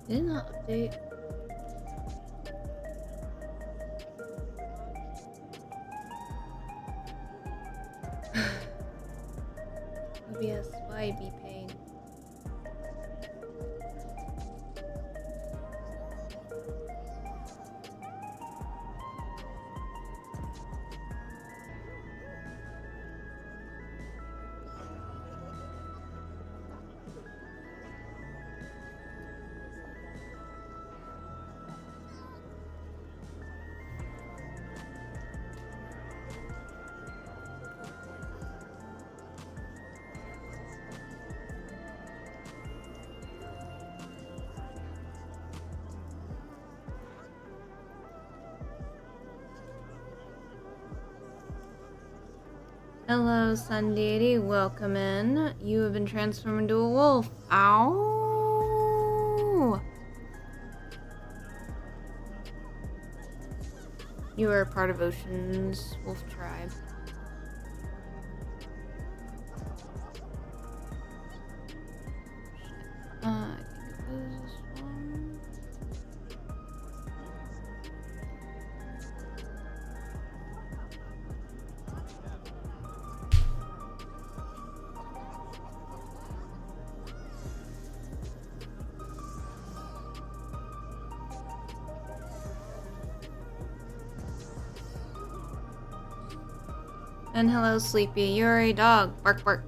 Did it not update? OBS, why be pain? Hello, Sun Deity. Welcome in. You have been transformed into a wolf. Ow! You are part of Ocean's wolf tribe. I think it was this one. And hello, Sleepy. You're a dog. Bark, bark.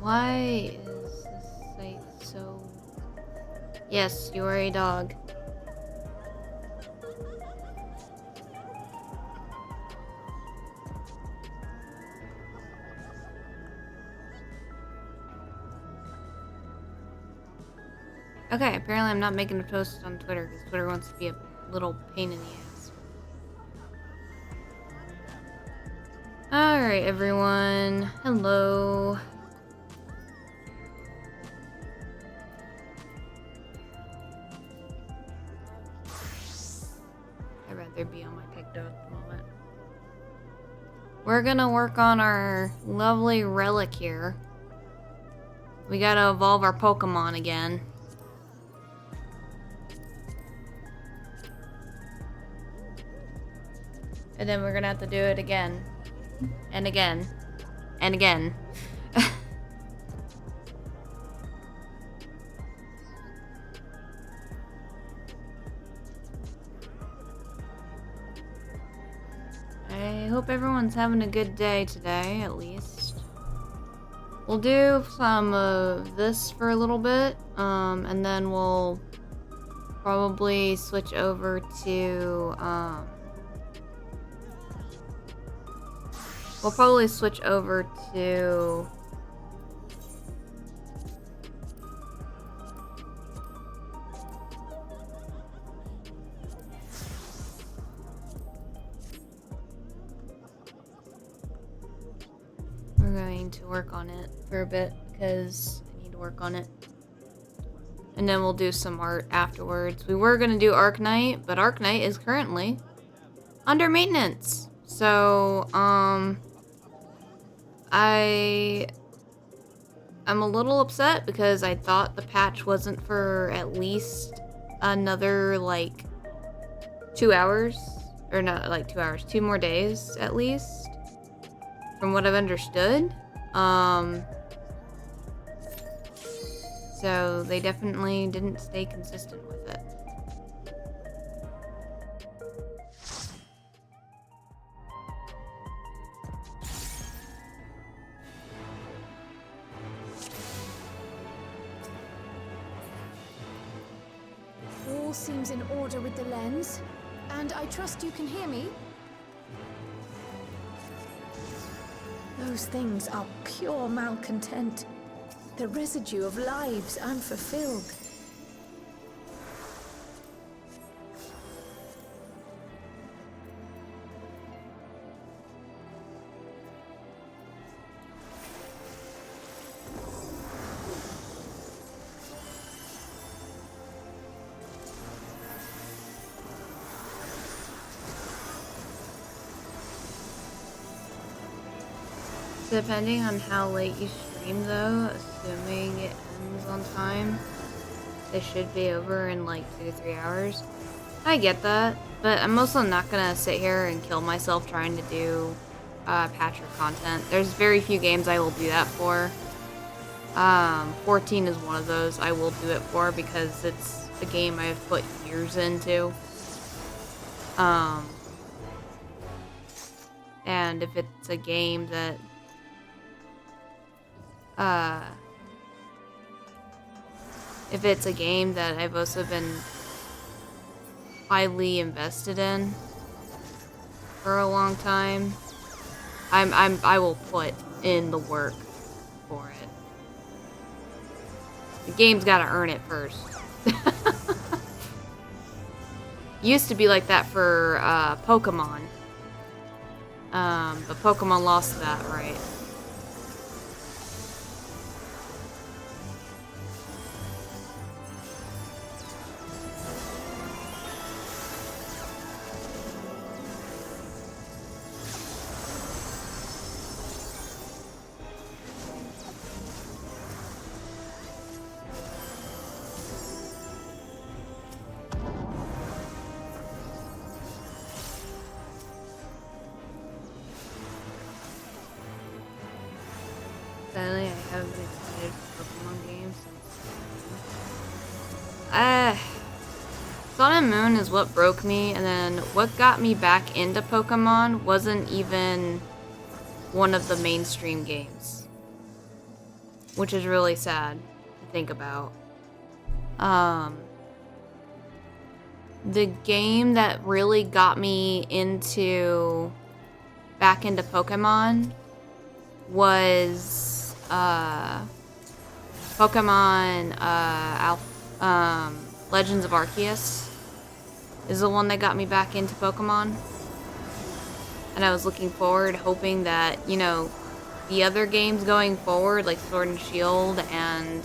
Why is this site so... Yes, you are a dog. Okay, apparently I'm not making a post on Twitter because Twitter wants to be a little pain in the ass. Alright, everyone. Hello. I'd rather be on my TikTok at the moment. We're gonna work on our lovely relic here. We gotta evolve our Pokemon again. And then we're gonna have to do it again. And again. And again. I hope everyone's having a good day today, at least. We'll do some of this for a little bit, and then we'll probably switch over to, we'll probably switch over to... We're going to work on it for a bit because I need to work on it. And then we'll do some art afterwards. We were going to do Arknight, but Arknight is currently under maintenance. So, I'm a little upset because I thought the patch wasn't for at least another, like, 2 hours. Or not, like 2 hours. 2 more days, at least. From what I've understood. So they definitely didn't stay consistent with it. All seems in order with the lens, and I trust you can hear me? Those things are pure malcontent, the residue of lives unfulfilled. Depending on how late you stream though, assuming it ends on time, it should be over in like 2 to 3 hours. I get that, but I'm also not gonna sit here and kill myself trying to do patch or content. There's very few games I will do that for. 14 is one of those I will do it for because it's a game I've put years into. And if it's a game that if it's a game that I've also been highly invested in for a long time, I will put in the work for it. The game's gotta earn it first. Used to be like that for Pokemon. But Pokemon lost that right. Sadly, I haven't been excited for Pokemon games since. Sun and Moon is what broke me, and then what got me back into Pokemon wasn't even one of the mainstream games. Which is really sad to think about. The game that really got me back into Pokemon was Pokemon Legends of Arceus is the one that got me back into Pokemon. And I was looking forward, hoping that, you know, the other games going forward, like Sword and Shield and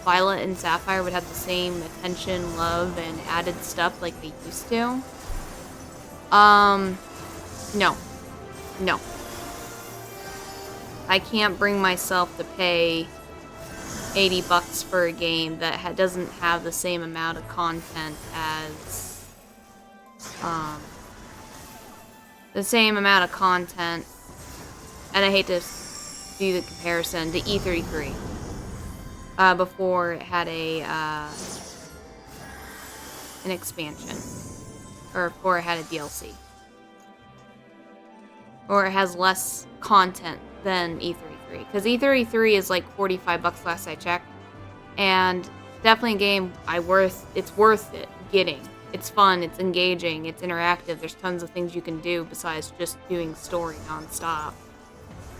Violet and Sapphire, would have the same attention, love, and added stuff like they used to. No. No. I can't bring myself to pay $80 for a game that doesn't have the same amount of content as, and I hate to do the comparison, to E33, before it had an expansion, or before it had a DLC, or it has less content than E33, because E33 is like $45 last I checked, and definitely a game it's worth it getting. It's fun, it's engaging, it's interactive, there's tons of things you can do besides just doing story non-stop.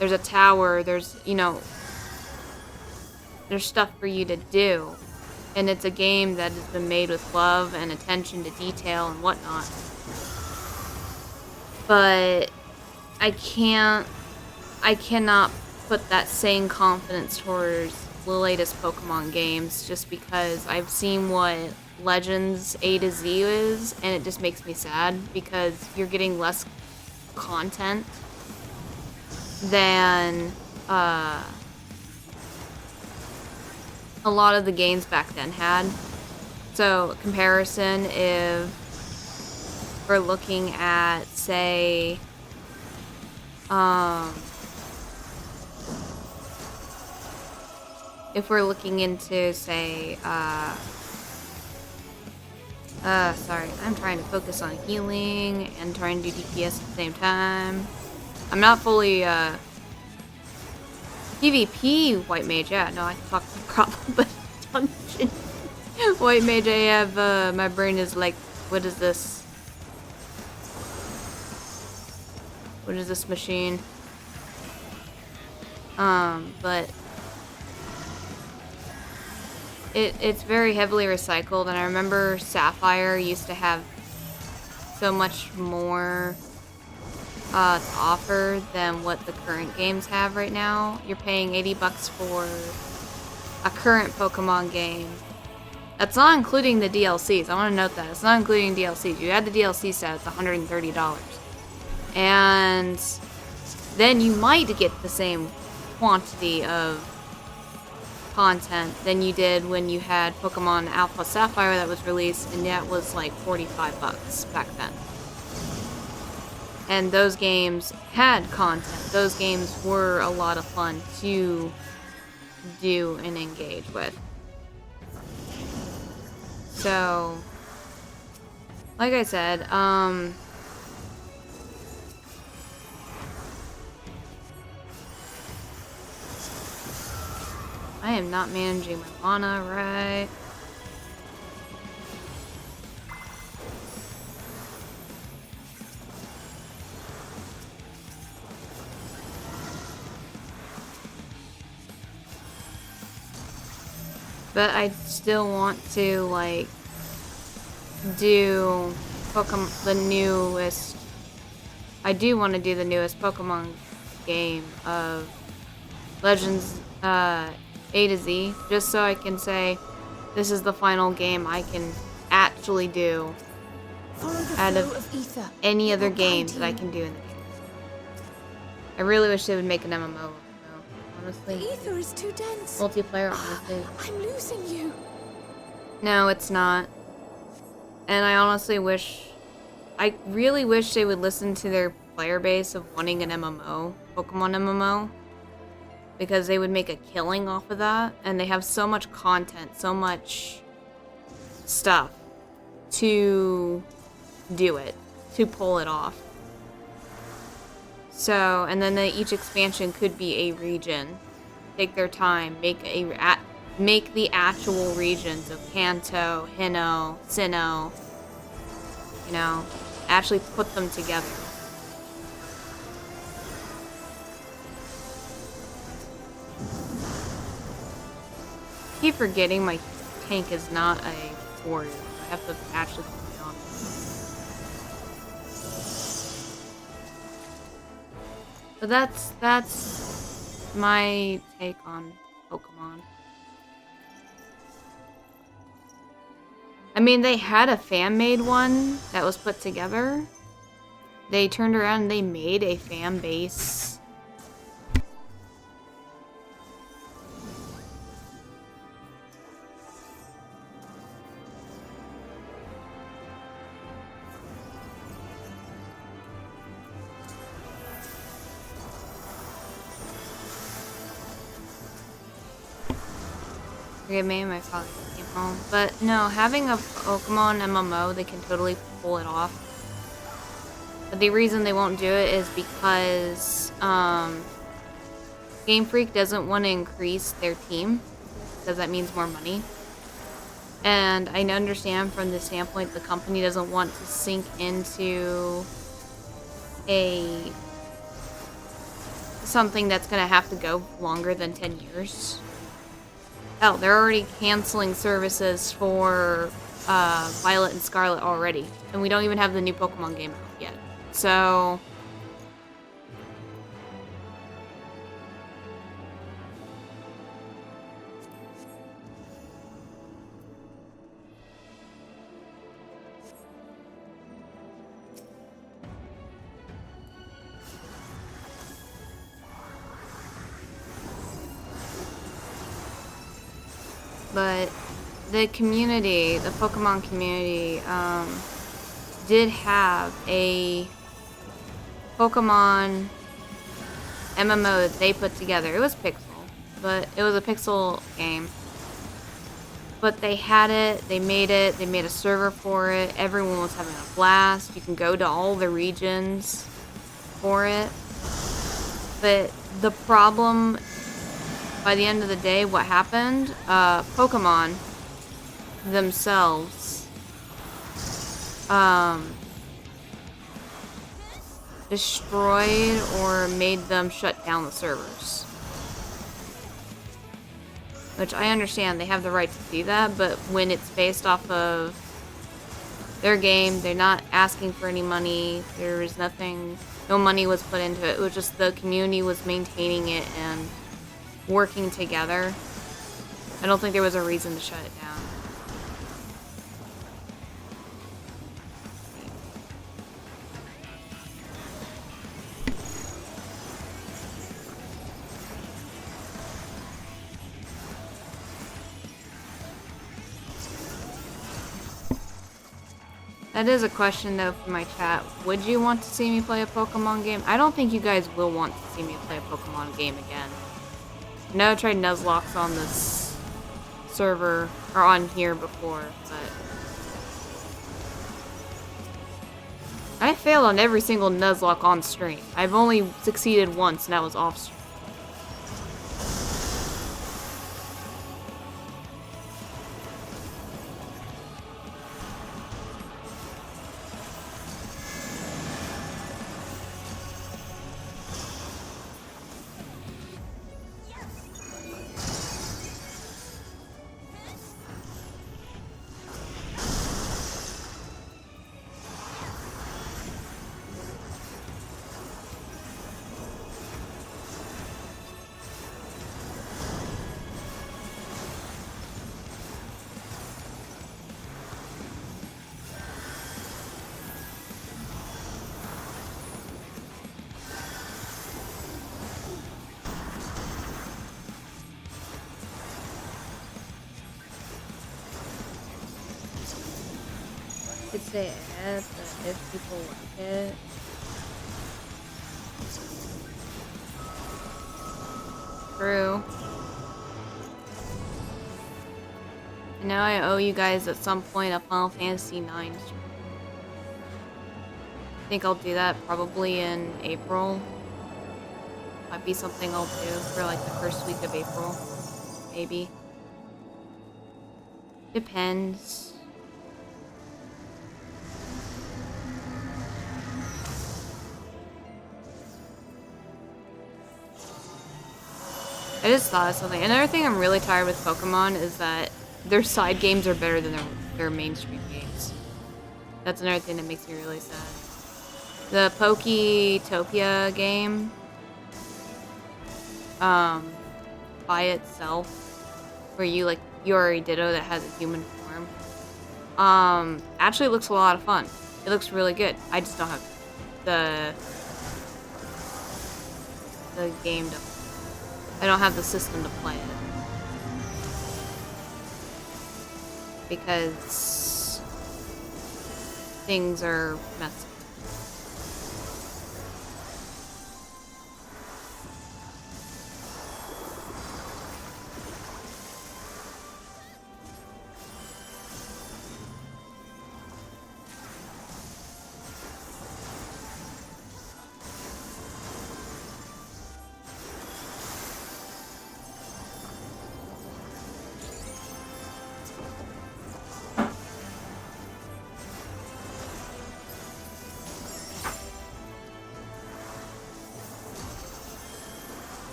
There's a tower, there's, you know, there's stuff for you to do, and it's a game that has been made with love and attention to detail and whatnot. But I cannot put that same confidence towards the latest Pokemon games just because I've seen what Legends A to Z is, and it just makes me sad because you're getting less content than a lot of the games back then had. So, comparison, if we're looking at, say, if we're looking into, say, sorry, I'm trying to focus on healing and trying to do DPS at the same time. I'm not fully, PvP white mage, yeah, no, I can talk no problem, but dungeon. White Mage, I have, my brain is like, what is this? What is this machine? But it's very heavily recycled, and I remember Sapphire used to have so much more to offer than what the current games have right now. You're paying $80 for a current Pokemon game. That's not including the DLCs. I want to note that. It's not including DLCs. You add the DLC set, it's $130. And then you might get the same quantity of content than you did when you had Pokemon Alpha Sapphire that was released, and that was like $45 back then. And those games had content. Those games were a lot of fun to do and engage with. So, like I said, I am not managing my mana right. But I still want to, like, do the newest... I do want to do the newest Pokemon game of Legends A to Z, just so I can say this is the final game I can actually do out of any other game that I can do in the game. I really wish they would make an MMO, though, honestly. The ether is too dense. Multiplayer, honestly. I'm losing you. No, it's not. And I honestly wish... I really wish they would listen to their player base of wanting an MMO, Pokemon MMO. Because they would make a killing off of that. And they have so much content, so much stuff to do it, to pull it off. So, and then each expansion could be a region. Take their time, make the actual regions of Kanto, Hino, Sinnoh, you know, actually put them together. I keep forgetting my tank is not a warrior. I have to actually put it on. But that's my take on Pokemon. I mean, they had a fan-made one that was put together. They turned around and they made a fan base. Forgive me, my father came home. But no, having a Pokemon MMO, they can totally pull it off. But the reason they won't do it is because Game Freak doesn't want to increase their team, because that means more money. And I understand from the standpoint the company doesn't want to sink into something that's going to have to go longer than 10 years. Hell, they're already canceling services for Violet and Scarlet already. And we don't even have the new Pokemon game out yet. So... But the community, the Pokemon community, did have a Pokemon MMO that they put together. It was Pixel, but it was a Pixel game. But they had it, they made a server for it, everyone was having a blast. You can go to all the regions for it. But the problem... By the end of the day, what happened? Pokemon themselves destroyed or made them shut down the servers. Which I understand, they have the right to do that, but when it's based off of their game, they're not asking for any money, there was nothing, no money was put into it, it was just the community was maintaining it and working together. I don't think there was a reason to shut it down. That is a question though for my chat. Would you want to see me play a Pokemon game? I don't think you guys will want to see me play a Pokemon game again. I know I tried Nuzlocke on this server, or on here before, but I failed on every single Nuzlocke on stream. I've only succeeded once, and that was off stream. It's the ads that if people like it. True. And now I owe you guys at some point a Final Fantasy IX stream. I think I'll do that probably in April. Might be something I'll do for like the first week of April. Maybe. Depends. I just thought of something. Another thing I'm really tired with Pokemon is that their side games are better than their mainstream games. That's another thing that makes me really sad. The Poketopia game, by itself, where you are a Ditto that has a human form, actually looks a lot of fun. It looks really good. I just don't have the game to. I don't have the system to play it. Because things are messy.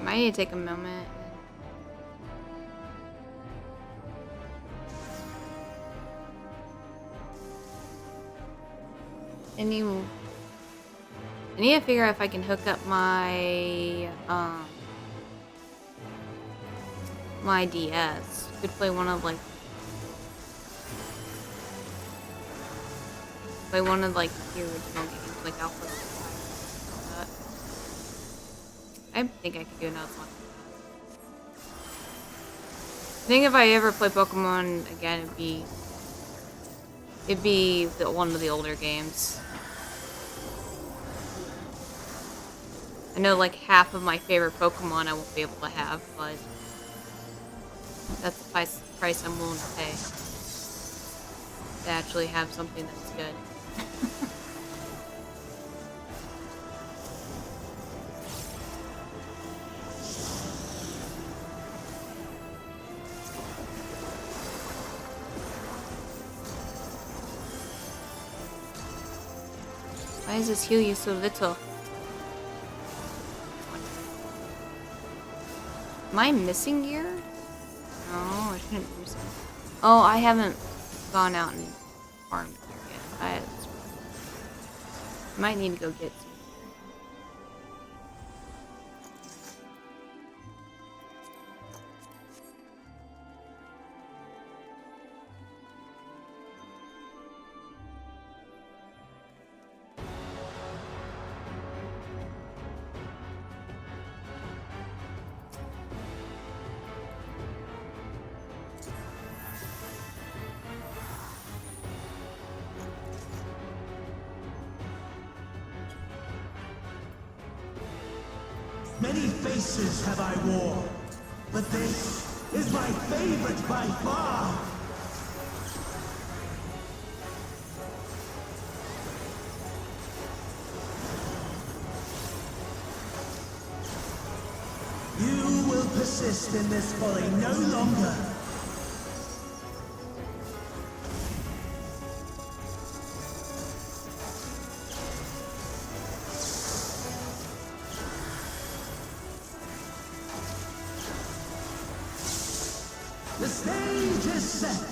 I need to take a moment. I need to figure out if I can hook up my my DS. Could play one of the original games, like Alpha. I think I could do another one. I think if I ever play Pokemon again, it'd be one of the older games. I know like half of my favorite Pokemon I won't be able to have, but That's the price I'm willing to pay. To actually have something that's good. Why does this heal you so little? Am I missing gear? No, I shouldn't be missing. Oh, I haven't gone out and farmed gear yet. I might need to go get some. Many faces have I worn, but this is my favorite by far. You will persist in this folly no longer. The stage is set.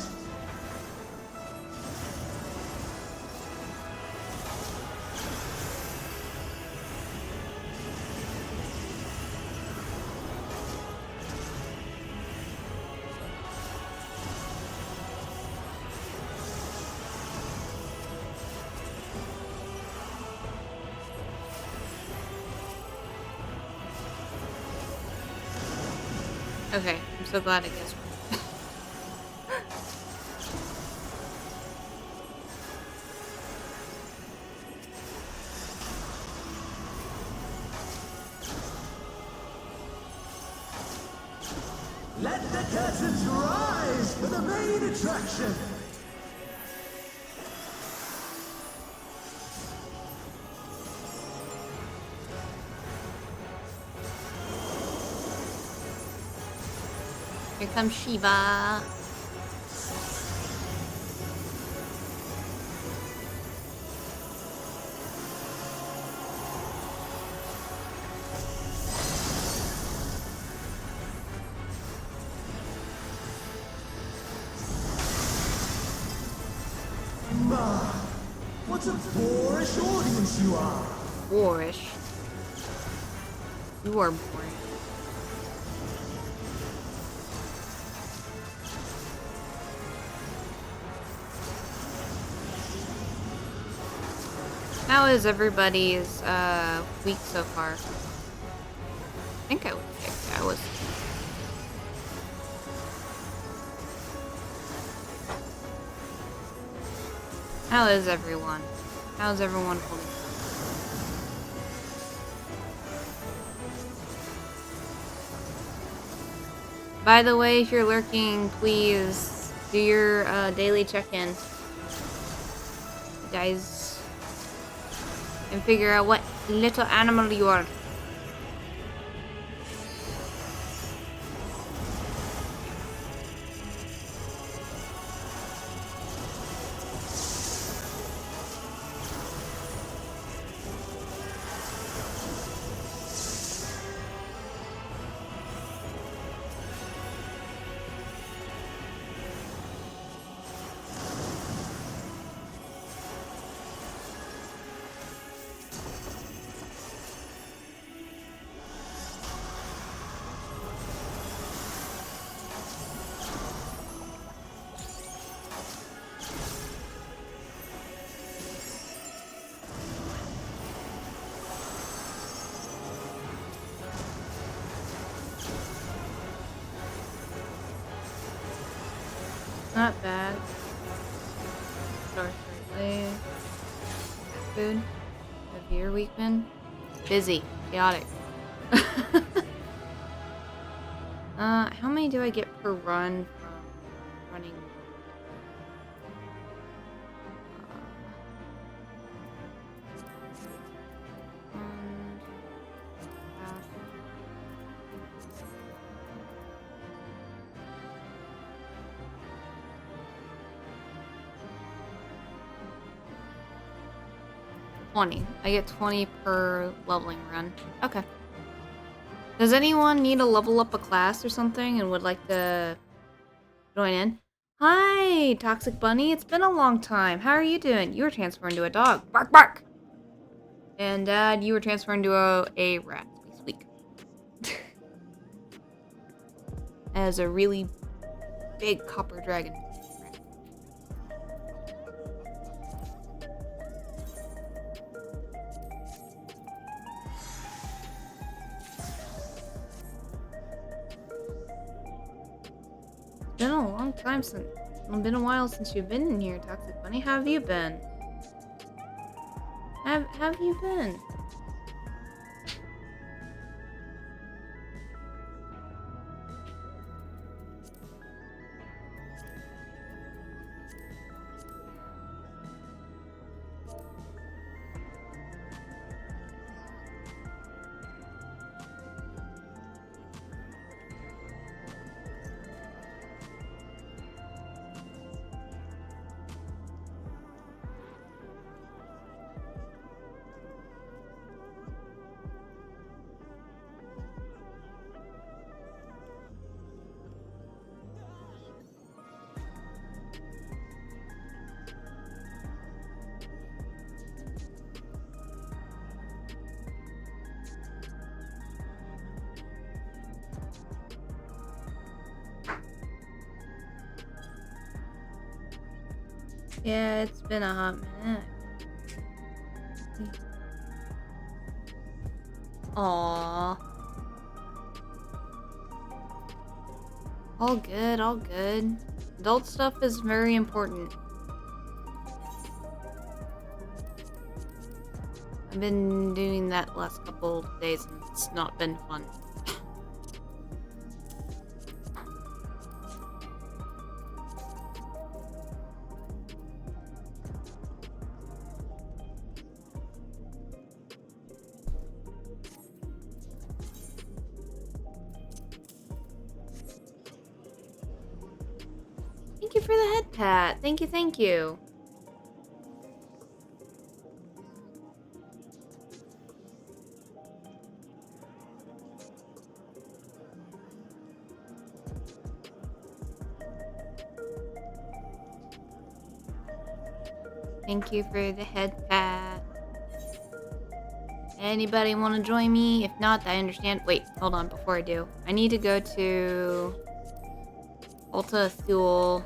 Okay, I'm so glad I guessed. Let the curtains rise for the main attraction. Here comes Shiva. Ma, what a boorish audience you are. Boorish. You are boring. How is everybody's week so far? I think I was sick. I was. How is everyone? How's everyone holding? By the way, if you're lurking, please do your daily check-in, guys, and figure out what little animal you are. Not bad. Start late. Food. Have your week been? Busy. Chaotic. How many do I get per run from running? Um, 20. I get 20 per leveling run. Okay. Does anyone need to level up a class or something and would like to join in? Hi, Toxic Bunny. It's been a long time. How are you doing? You were transferred into a dog. Bark, bark! And Dad, you were transferred into a rat. Squeak, squeak. As a really big copper dragon. Been a long time since. It's been a while since you've been in here, Toxic Bunny. How have you been? Have you been? Yeah, it's been a hot minute. Aww. All good, all good. Adult stuff is very important. I've been doing that last couple of days and it's not been fun. Thank you for the head pat. Thank you, thank you. Thank you for the head pat. Anybody want to join me? If not, I understand. Wait, hold on. Before I do, I need to go to Ulta Thule.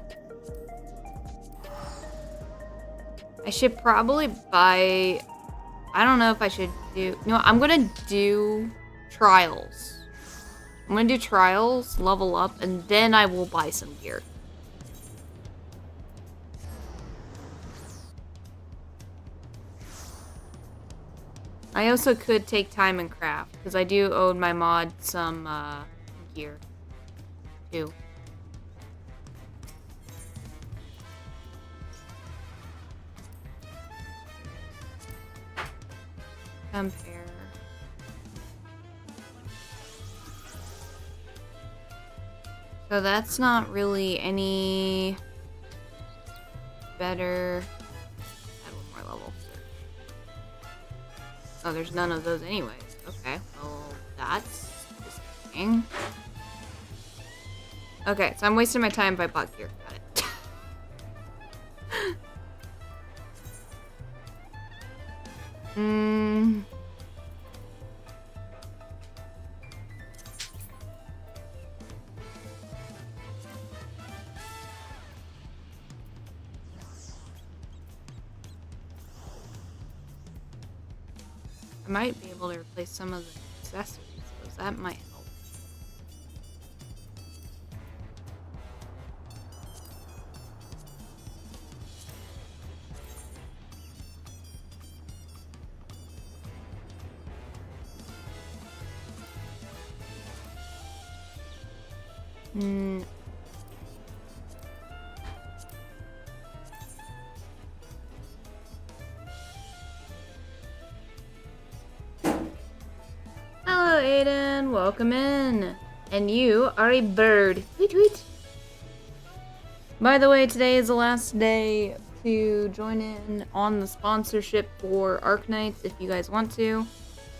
I should probably buy... I don't know if I should do... You know what? I'm going to do trials. I'm going to do trials, level up, and then I will buy some gear. I also could take time and craft, because I do owe my mod some gear, too. Compare. So that's not really any better. Add one more level. Oh, there's none of those anyways. Okay, well, that's disappointing. Okay, so I'm wasting my time if I bought gear. Got it. I might be able to replace some of the accessories, so that might help. Hmm. Hello, Aiden. Welcome in. And you are a bird. Tweet, tweet. By the way, today is the last day to join in on the sponsorship for Arknights if you guys want to.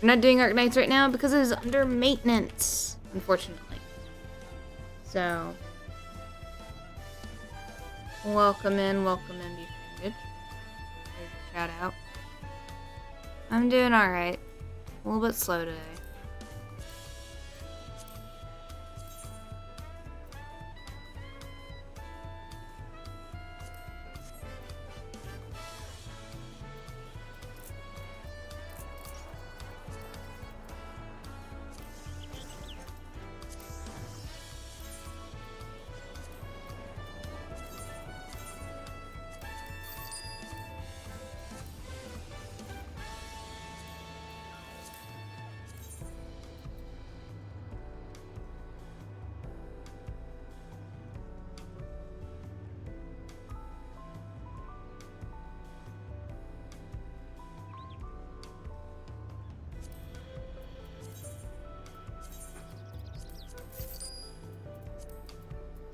We're not doing Arknights right now because it is under maintenance, unfortunately. So, welcome in, Befriended. There's a shout out. I'm doing alright. A little bit slow today.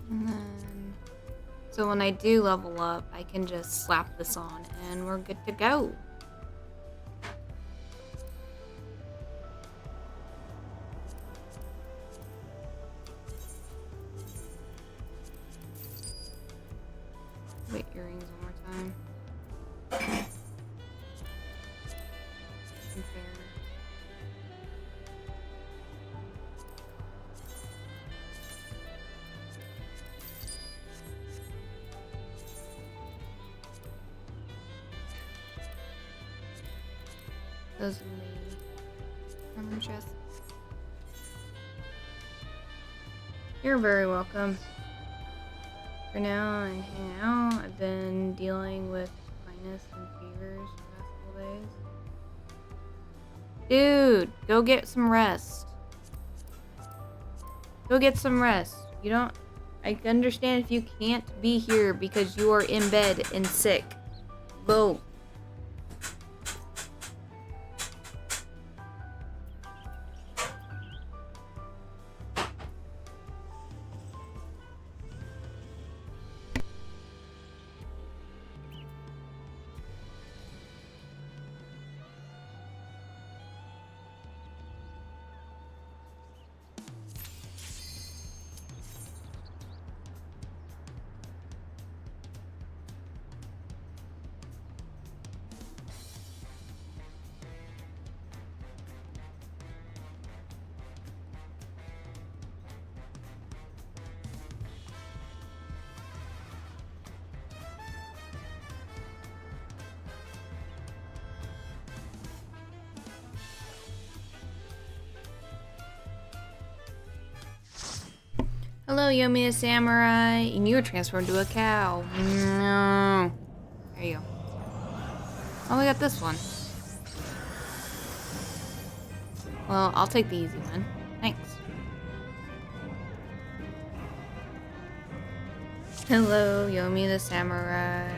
And then, so when I do level up, I can just slap this on and we're good to go. Wait, earrings one more time. Compare. Those armor chests. You're very welcome. For now, I hang out. I've been dealing with sinus and fevers the past couple days. Dude, go get some rest. Go get some rest. You don't... I understand if you can't be here because you are in bed and sick. Go. Hello, Yomi the Samurai. And you were transformed into a cow. No. There you go. Oh, we got this one. Well, I'll take the easy one. Thanks. Hello, Yomi the Samurai.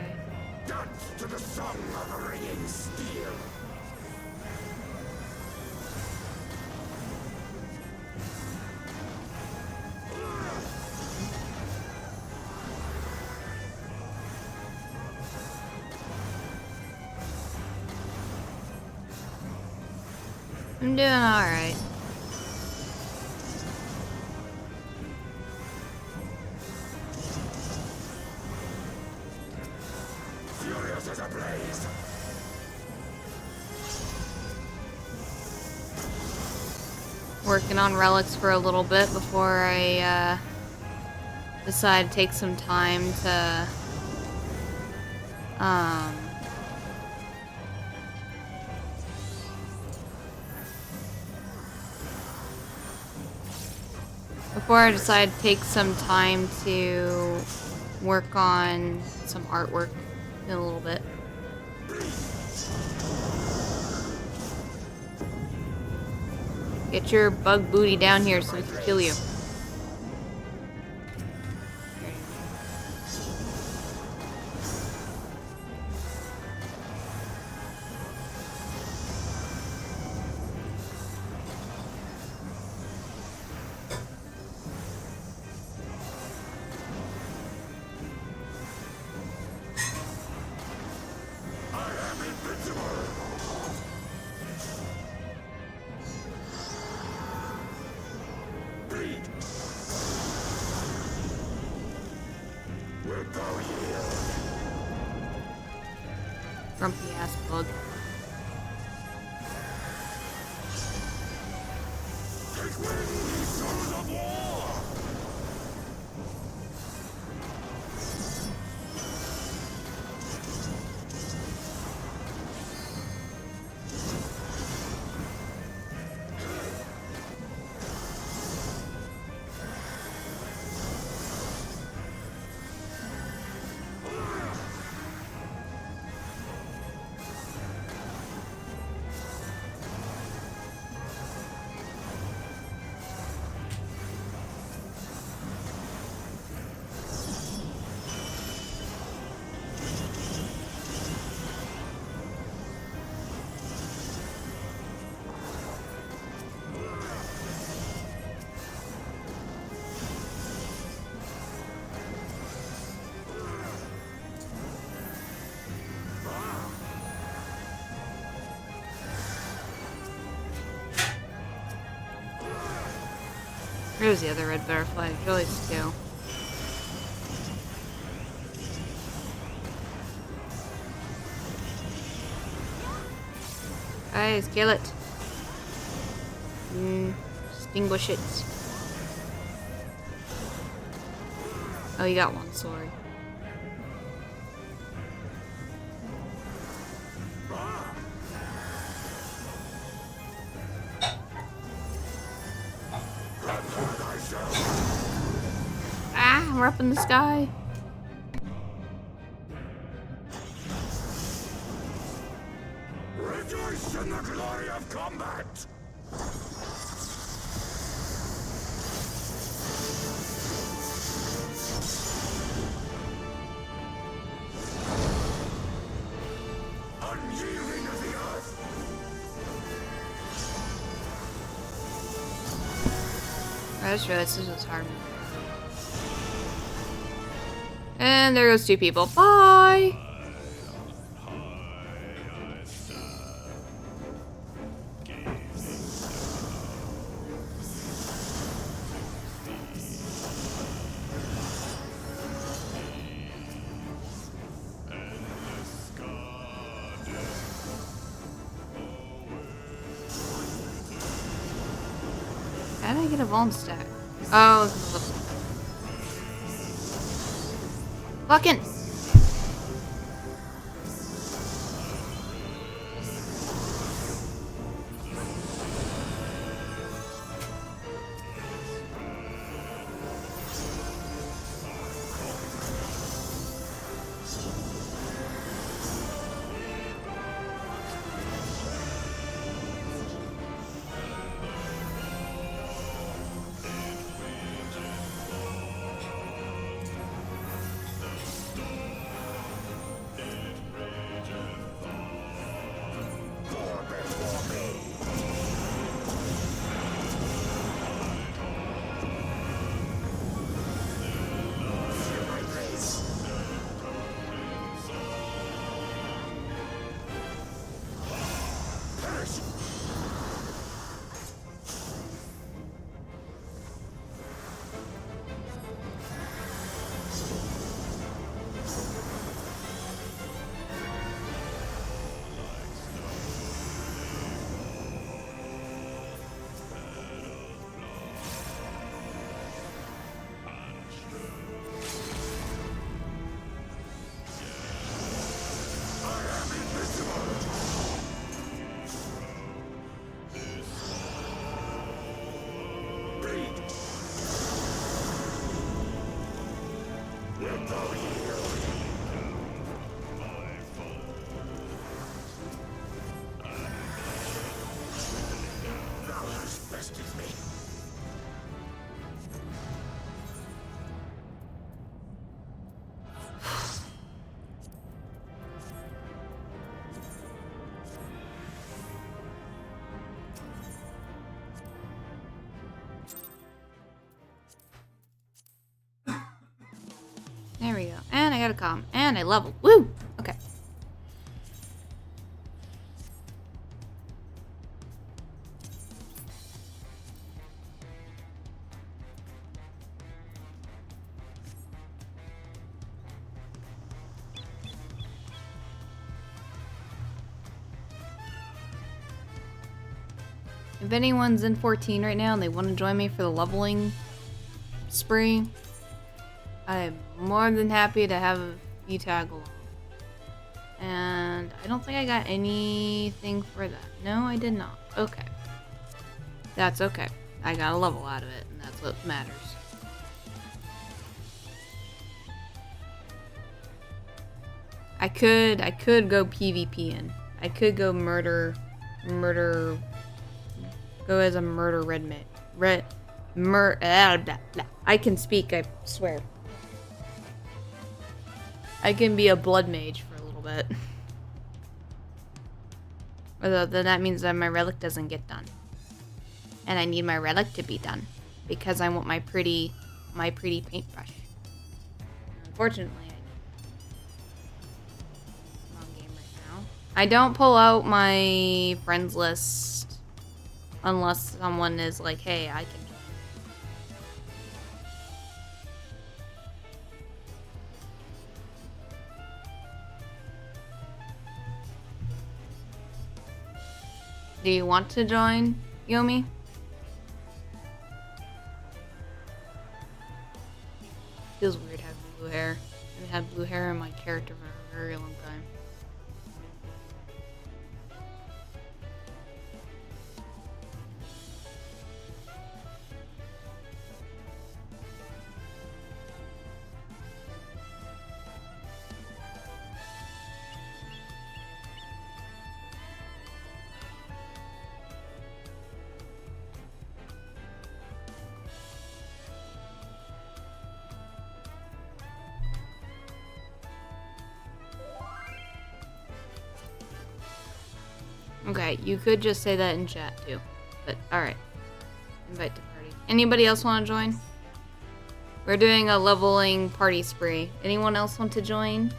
Dance to the song of ringing steel. I'm doing alright. Furious as a blaze. Working on relics for a little bit before I decide to take some time to work on some artwork in a little bit. Get your bug booty down here so we can kill you. Grumpy ass bug. There's the other red butterfly. Really still. Guys, kill it. Extinguish it. Oh, you got one sword. Ah, we're up in the sky. Rejoice in the glory of combat! Unyielding of the earth! I just realized this was hard. And there goes two people. Bye! How did I get a bone stack? Oh, fucking. There we go. And I got a comm. And I leveled. Woo! Okay. If anyone's in 14 right now and they want to join me for the leveling spree, I'm more than happy to have you tag along. And I don't think I got anything for that. No, I did not. Okay. That's okay. I got a level out of it, and that's what matters. I could go PvP in. I could go murder, go as a murder I can speak, I swear. I can be a blood mage for a little bit. Although then that means that my relic doesn't get done. And I need my relic to be done. Because I want my pretty paintbrush. Unfortunately, I'm on game right now. I don't pull out my friends list unless someone is like, hey, I can join. Do you want to join, Yomi? Feels weird having blue hair. I haven't had blue hair in my character for a very long time. Okay, you could just say that in chat too. But alright. Invite to party. Anybody else want to join? We're doing a leveling party spree. Anyone else want to join?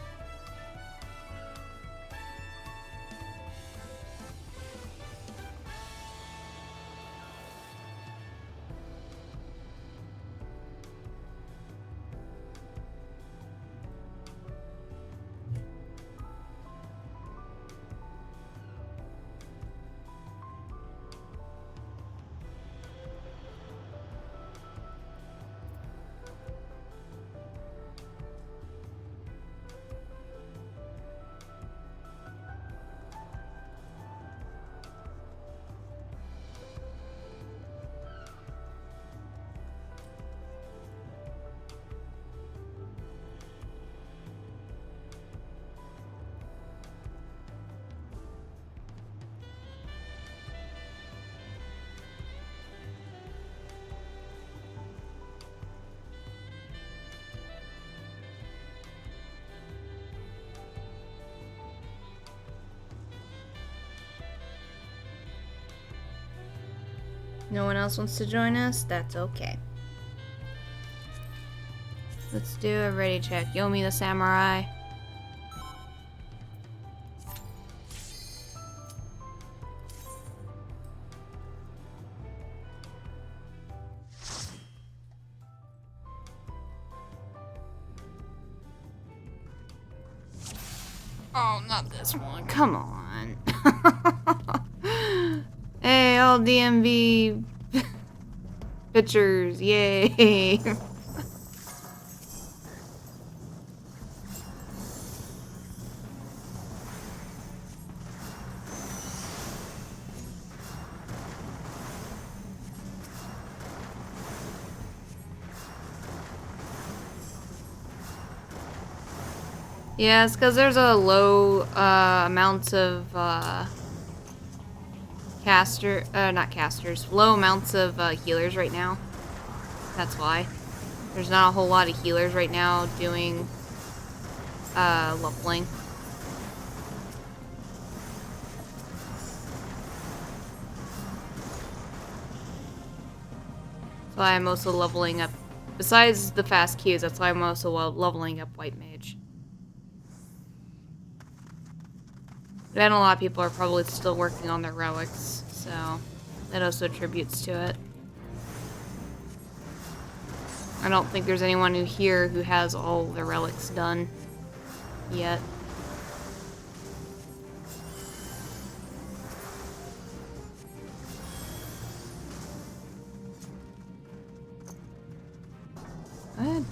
No one else wants to join us? That's okay. Let's do a ready check. Yomi the Samurai. Oh, not this one. Come on. Hey, all DMV pictures. Yay. Yeah, it's because there's a low amounts of low amounts of healers right now. That's why. There's not a whole lot of healers right now doing leveling. That's why I'm also leveling up. Besides the fast queues, that's why I'm also leveling up White Mage. And a lot of people are probably still working on their relics, so that also attributes to it. I don't think there's anyone here who has all the relics done yet.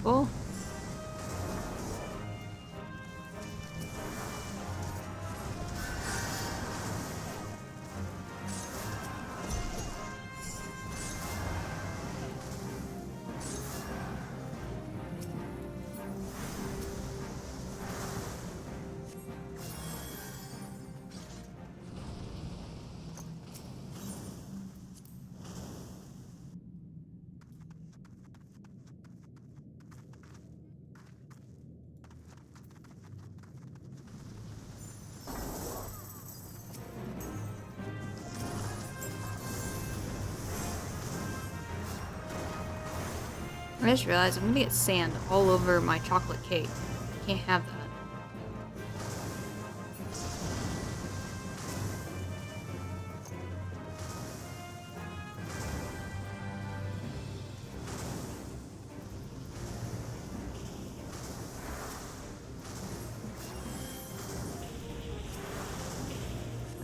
Cool. I just realized I'm gonna get sand all over my chocolate cake. Can't have that.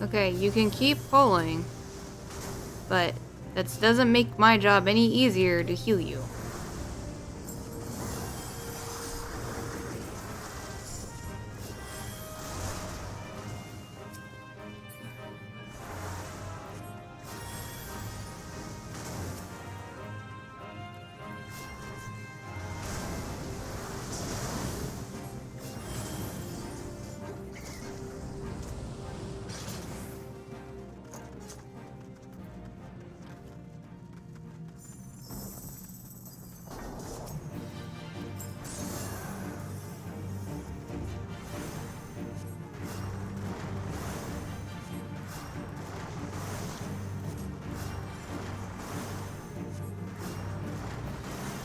Okay, you can keep pulling, but that doesn't make my job any easier to heal you.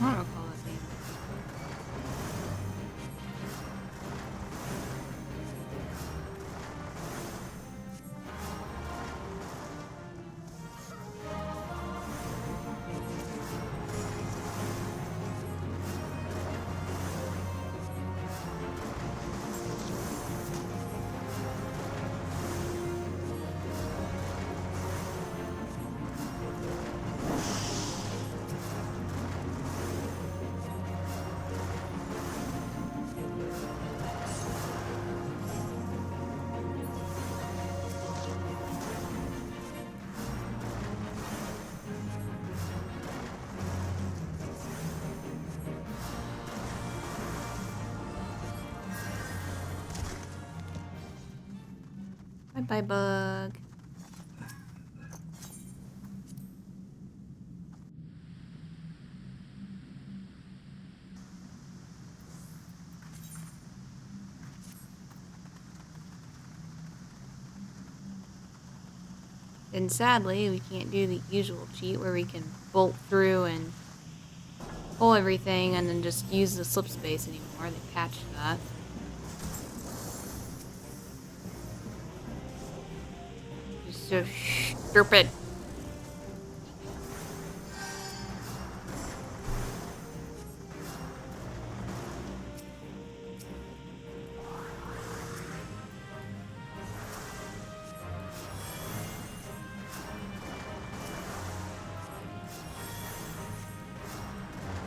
I don't recall that being. Bye-bye, bug. And sadly, we can't do the usual cheat where we can bolt through and pull everything and then just use the slip space anymore. They patched that. Just so stupid.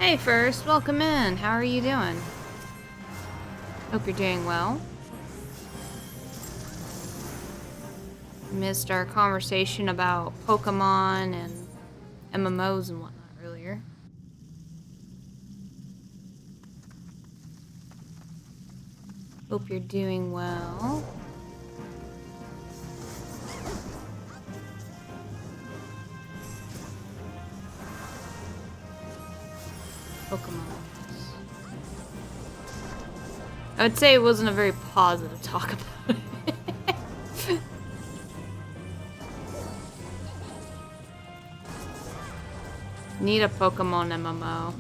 Hey First, welcome in. How are you doing? Hope you're doing well. Missed our conversation about Pokemon and MMOs and whatnot earlier. Hope you're doing well. Pokemon. I would say it wasn't a very positive talk about it. Need a Pokemon MMO.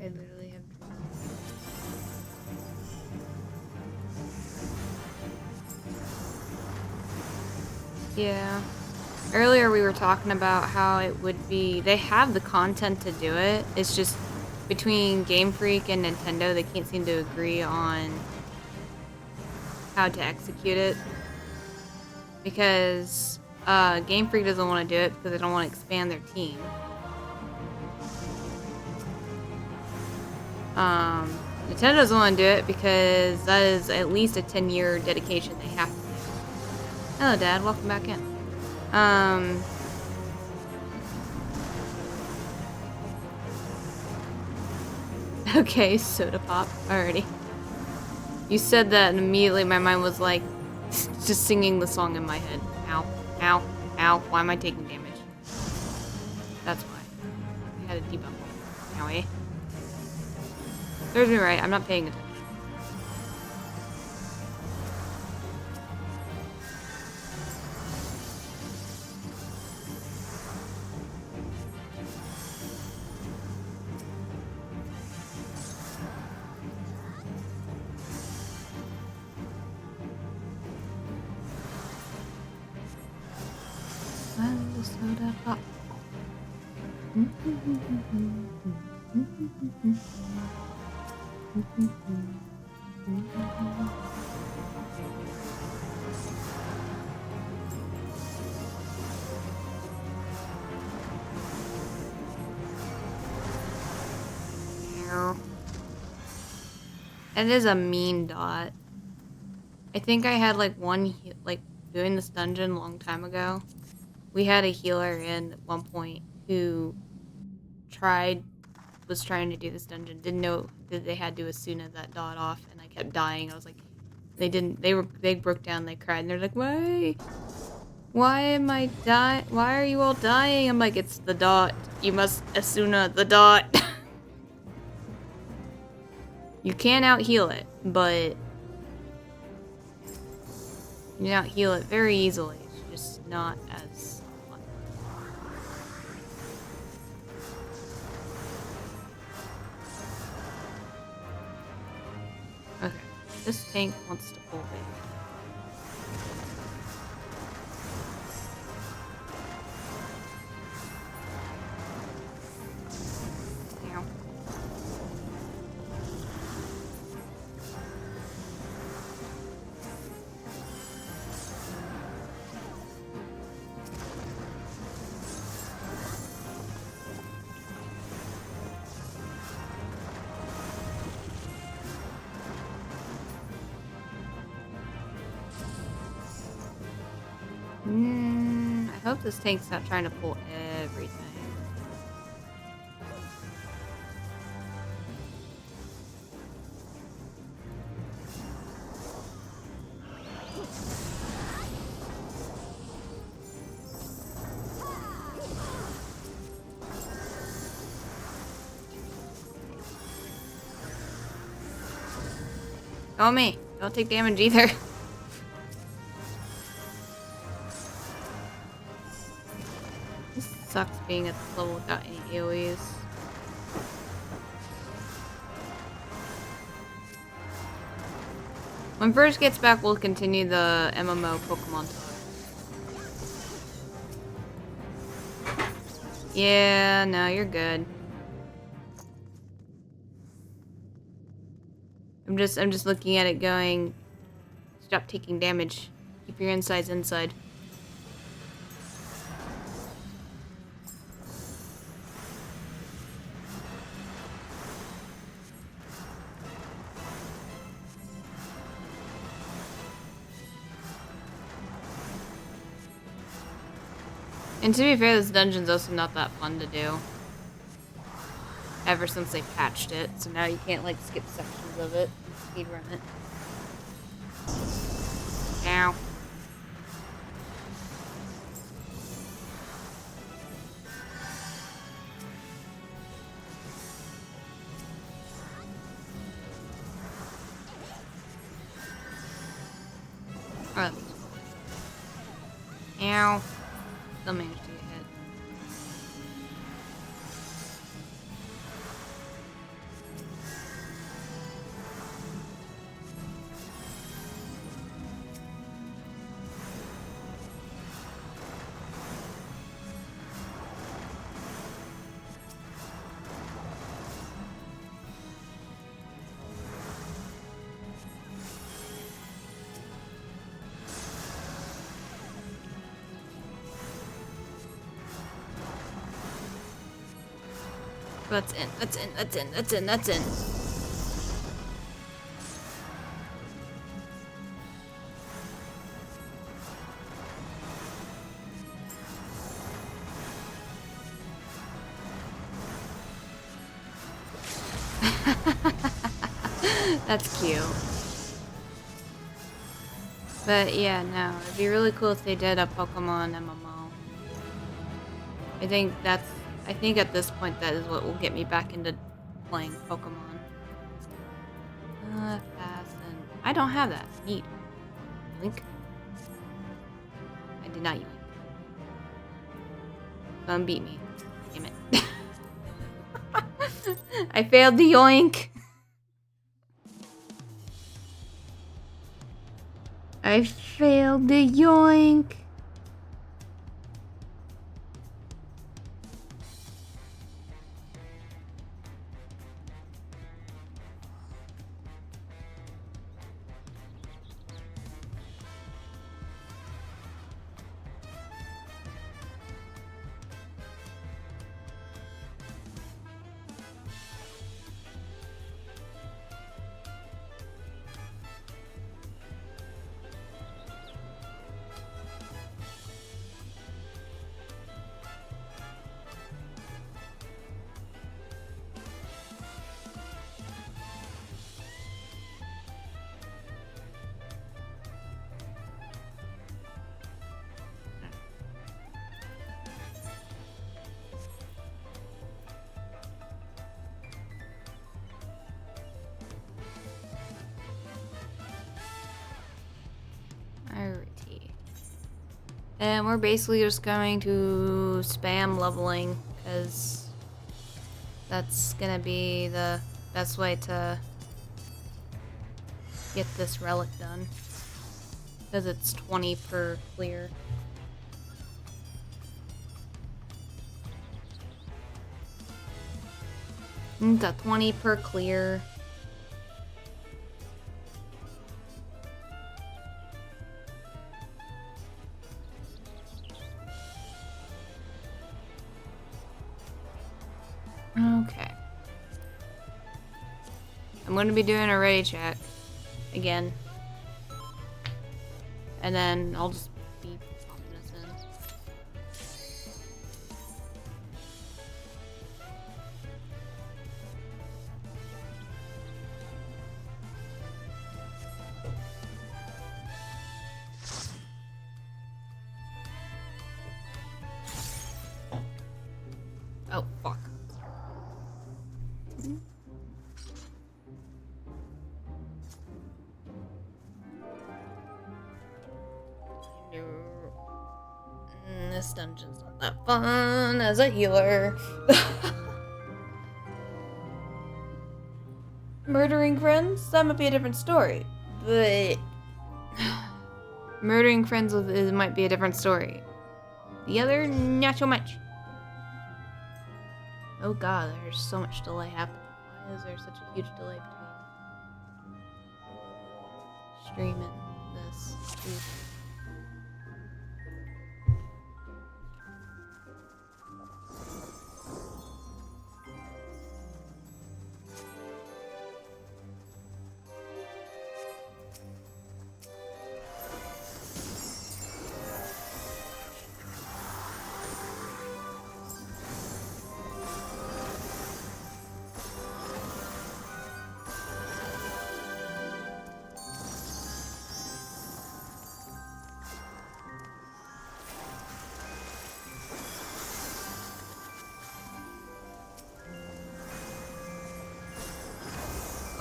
I literally have yeah. Earlier we were talking about how it would be, they have the content to do it. It's just between Game Freak and Nintendo, they can't seem to agree on how to execute it. Because Game Freak doesn't want to do it because they don't want to expand their team. Nintendo doesn't want to do it because that is at least a 10-year dedication they have to do. Hello, Dad. Welcome back in. Okay, soda pop. Alrighty. You said that and immediately my mind was like, just singing the song in my head. Ow, ow, ow. Why am I taking damage? That's why. I had a debuff. Owie. There's me right. I'm not paying attention. Soda pop. It is a mean dot. I think I had like one, like doing this dungeon a long time ago. We had a healer in at one point who was trying to do this dungeon, didn't know that they had to Asuna that dot off, and I kept dying. I was like, they broke down, they cried, and they're like, why am I dying? Why are you all dying? I'm like, it's the dot. You must Asuna the dot. You can out heal it, but you can out heal it very easily. It's just not as fun. Okay, this tank wants to pull back. I hope this tank's not trying to pull everything. Oh me, don't take damage either. Sucks being at this level without any AoEs. When First gets back, we'll continue the MMO Pokemon talk. Yeah, no, you're good. I'm just looking at it going, stop taking damage. Keep your insides inside. And to be fair, this dungeon's also not that fun to do. Ever since they patched it, so now you can't like skip sections of it and speedrun it. Ow. Alright. Ow. Still managed to get hit. That's in. That's in. That's in. That's in. That's in. That's cute. But yeah, no, it'd be really cool if they did a Pokemon MMO. I think at this point that is what will get me back into playing Pokemon. Fast and I don't have that. Neat. Link. I did not yoink. Don't beat me. Damn it. I failed the yoink. I failed the yoink. Alrighty. And we're basically just going to spam leveling, because that's gonna be the best way to get this relic done. Because it's 20 per clear. The 20 per clear. Okay. I'm going to be doing a ready check again. And then I'll just be popping this in. Oh, fuck. This dungeon's not that fun as a healer. Murdering friends? That might be a different story. But murdering friends it might be a different story. The other, not so much. Oh god, there's so much delay happening. Why is there such a huge delay between streaming this? Ooh.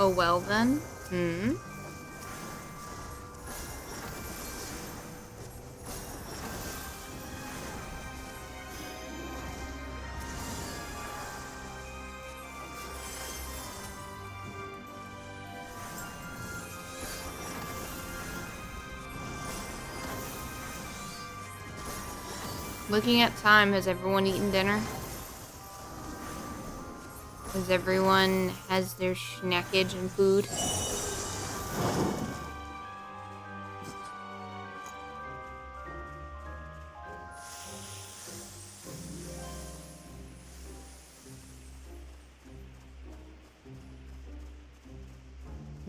Oh well then. Looking at time, has everyone eaten dinner? Has everyone has their snackage and food?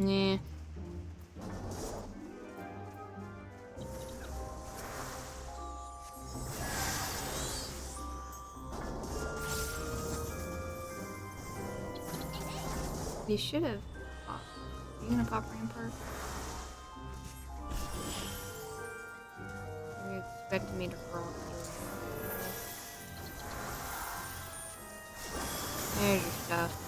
Nah. You should have. Oh, are you gonna pop Rampart? You expected me to roll through. There's your stuff.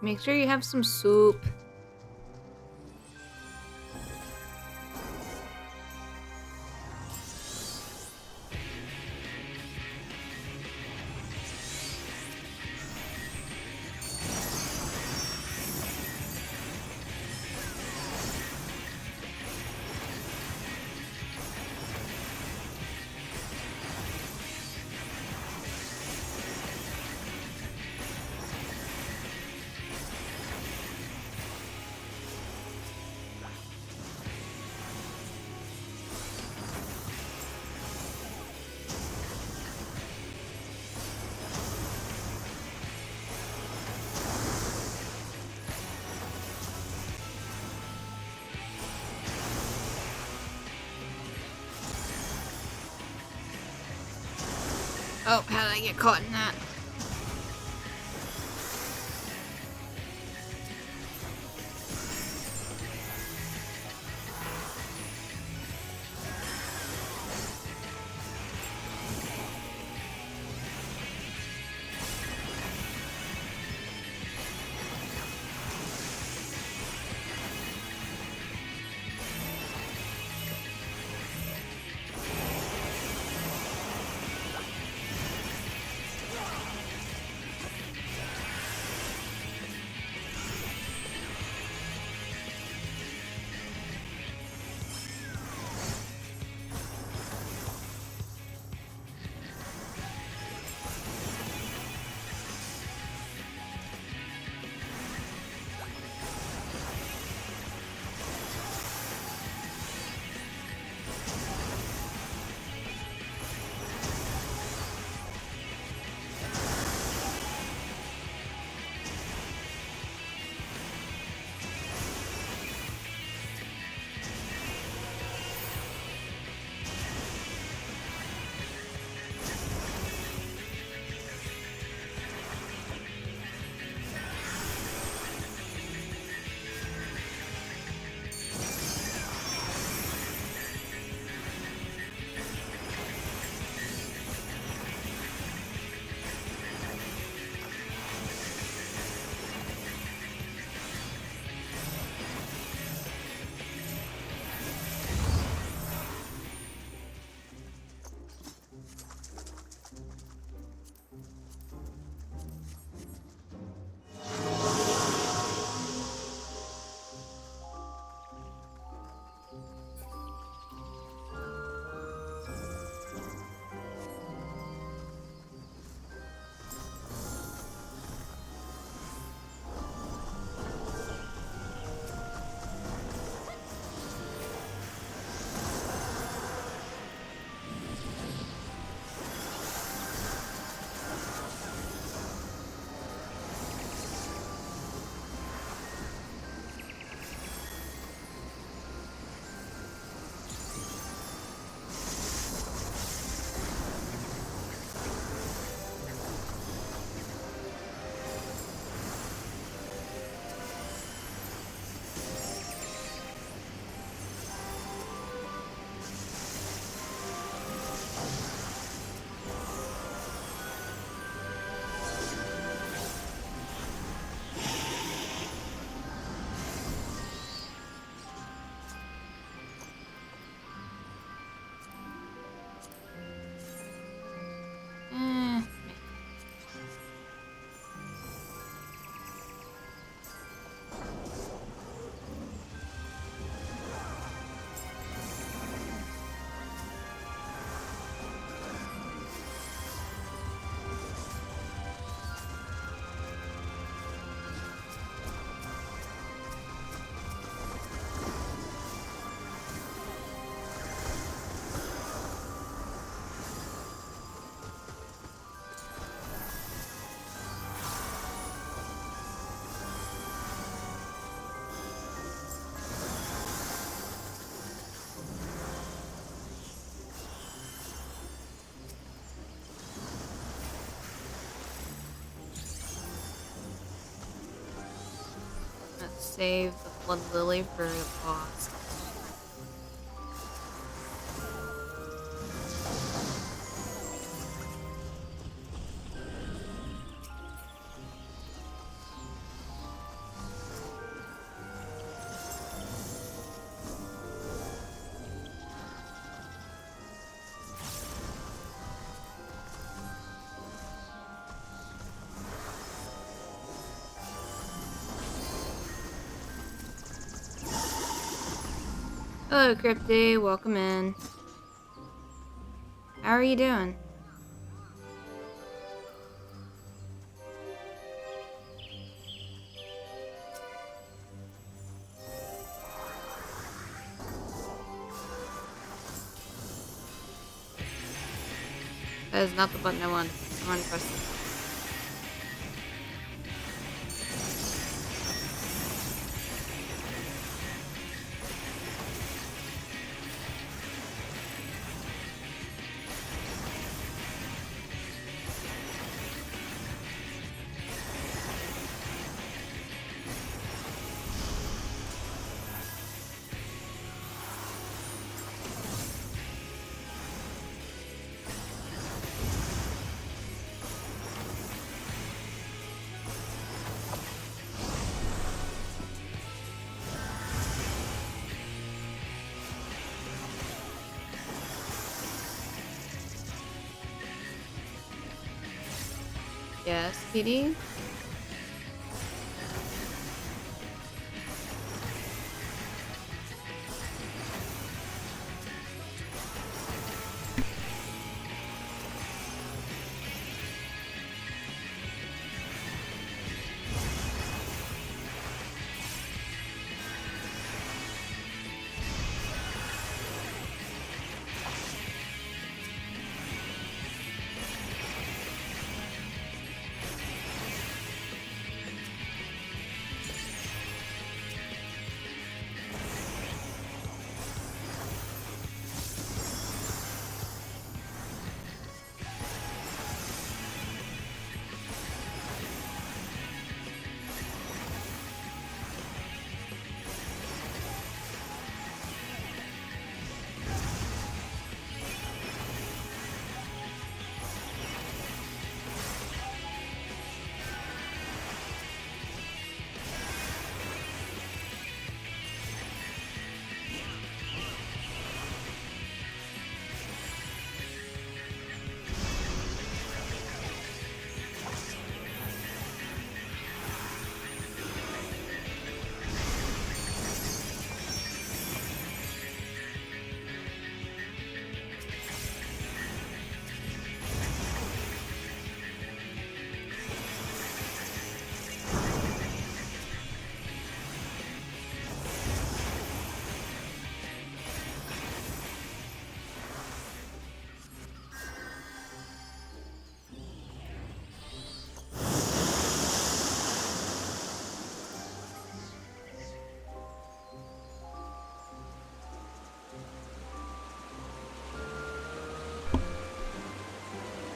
Make sure you have some soup. Oh, how did I get caught in that? save the Blood Lily for the boss. Hello, Crypty. Welcome in. How are you doing? That is not the button I wanted. I want to press this. Yes, PD?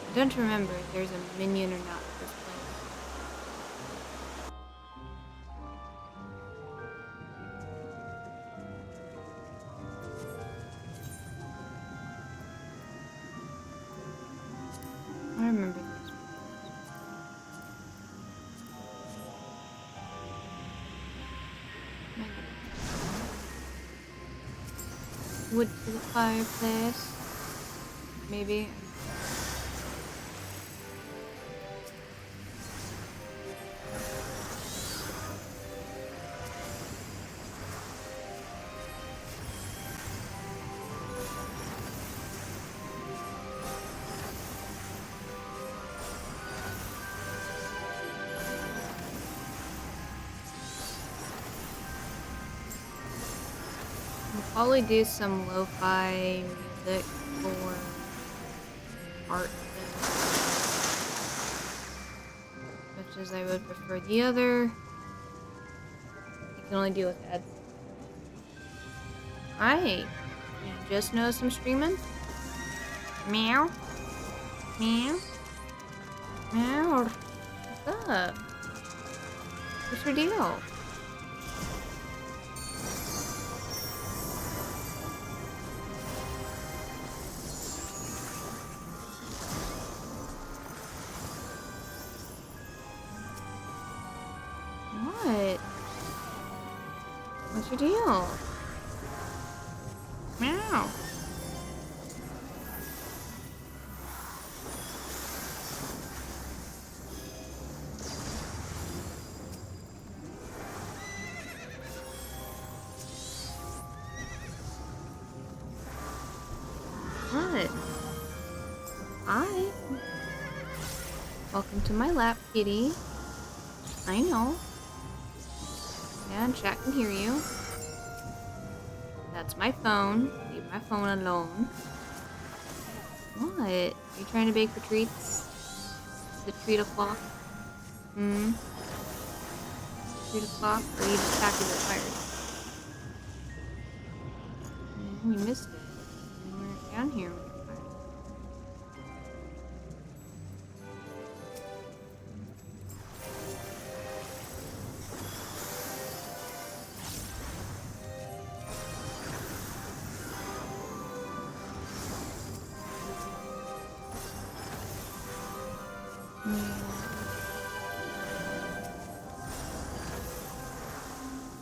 I don't remember if there's a minion or not at this place. I remember this. Wood for the fireplace. Maybe. Probably do some lo-fi music for art, much as I would prefer the other. I can only deal with ads. Hi, you just noticed I'm streaming? Meow, meow, meow. What's up? What's your deal? What? What's your deal? Meow. What? Hi. Welcome to my lap, kitty. I know. Yeah, chat can hear you. That's my phone. Leave my phone alone. What? Are you trying to beg for treats? The treat o'clock? Hmm? Treat o'clock? Or are you just happy that tired? We missed it. We weren't down here when you're tired.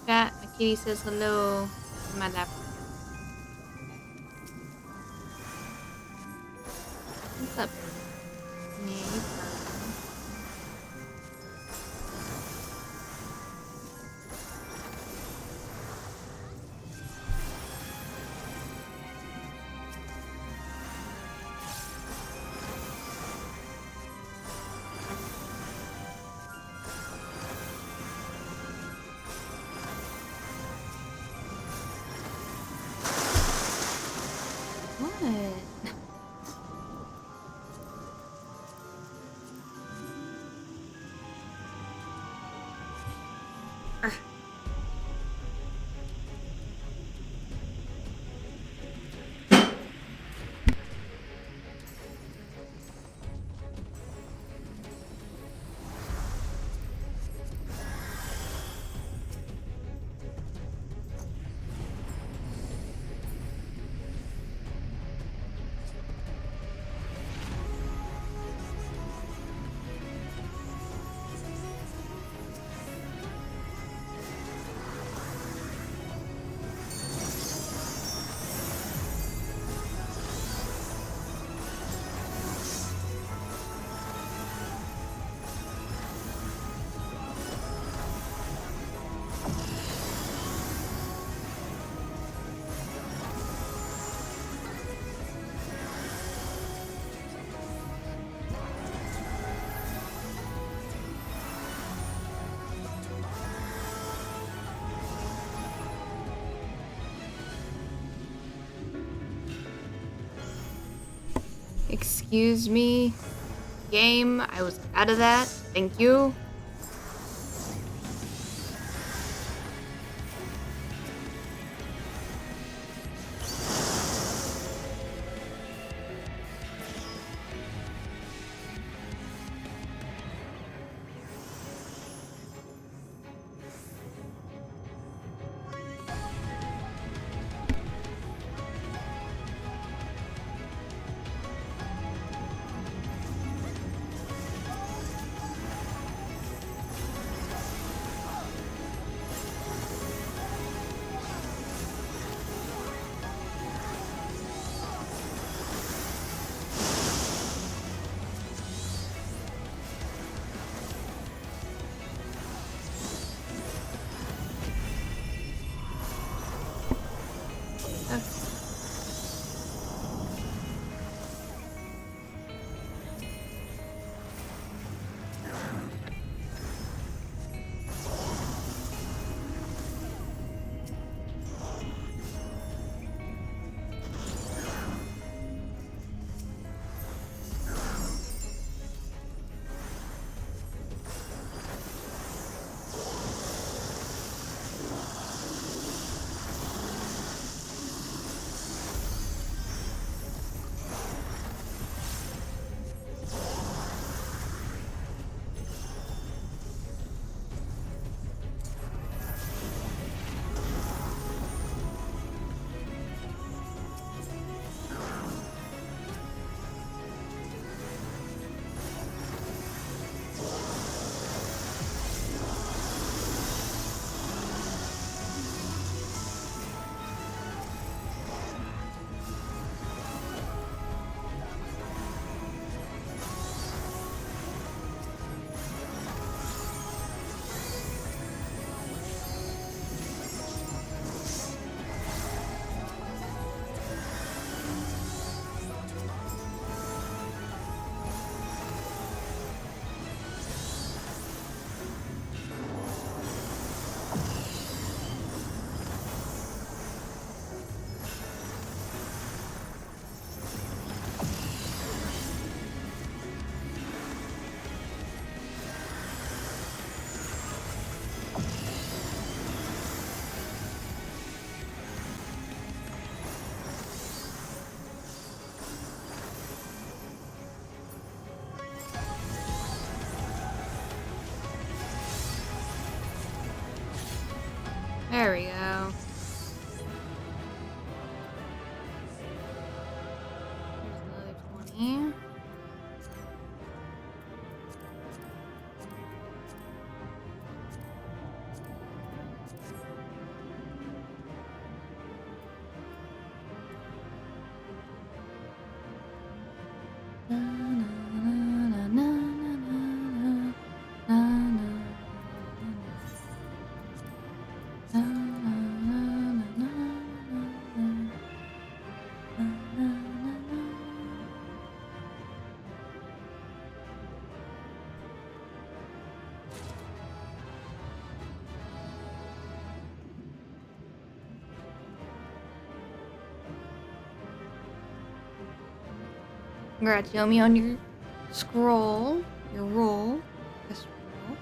Chat, my kitty says hello to my lap. What's up? Yeah, you fine. What? Excuse me, game. I was out of that. Thank you. There we go. Here's another 20. Congrats, Yomi, on your scroll. Your roll. Yes, roll.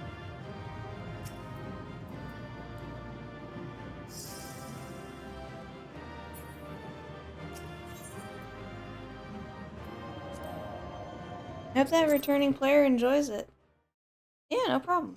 Hope that returning player enjoys it. Yeah, no problem.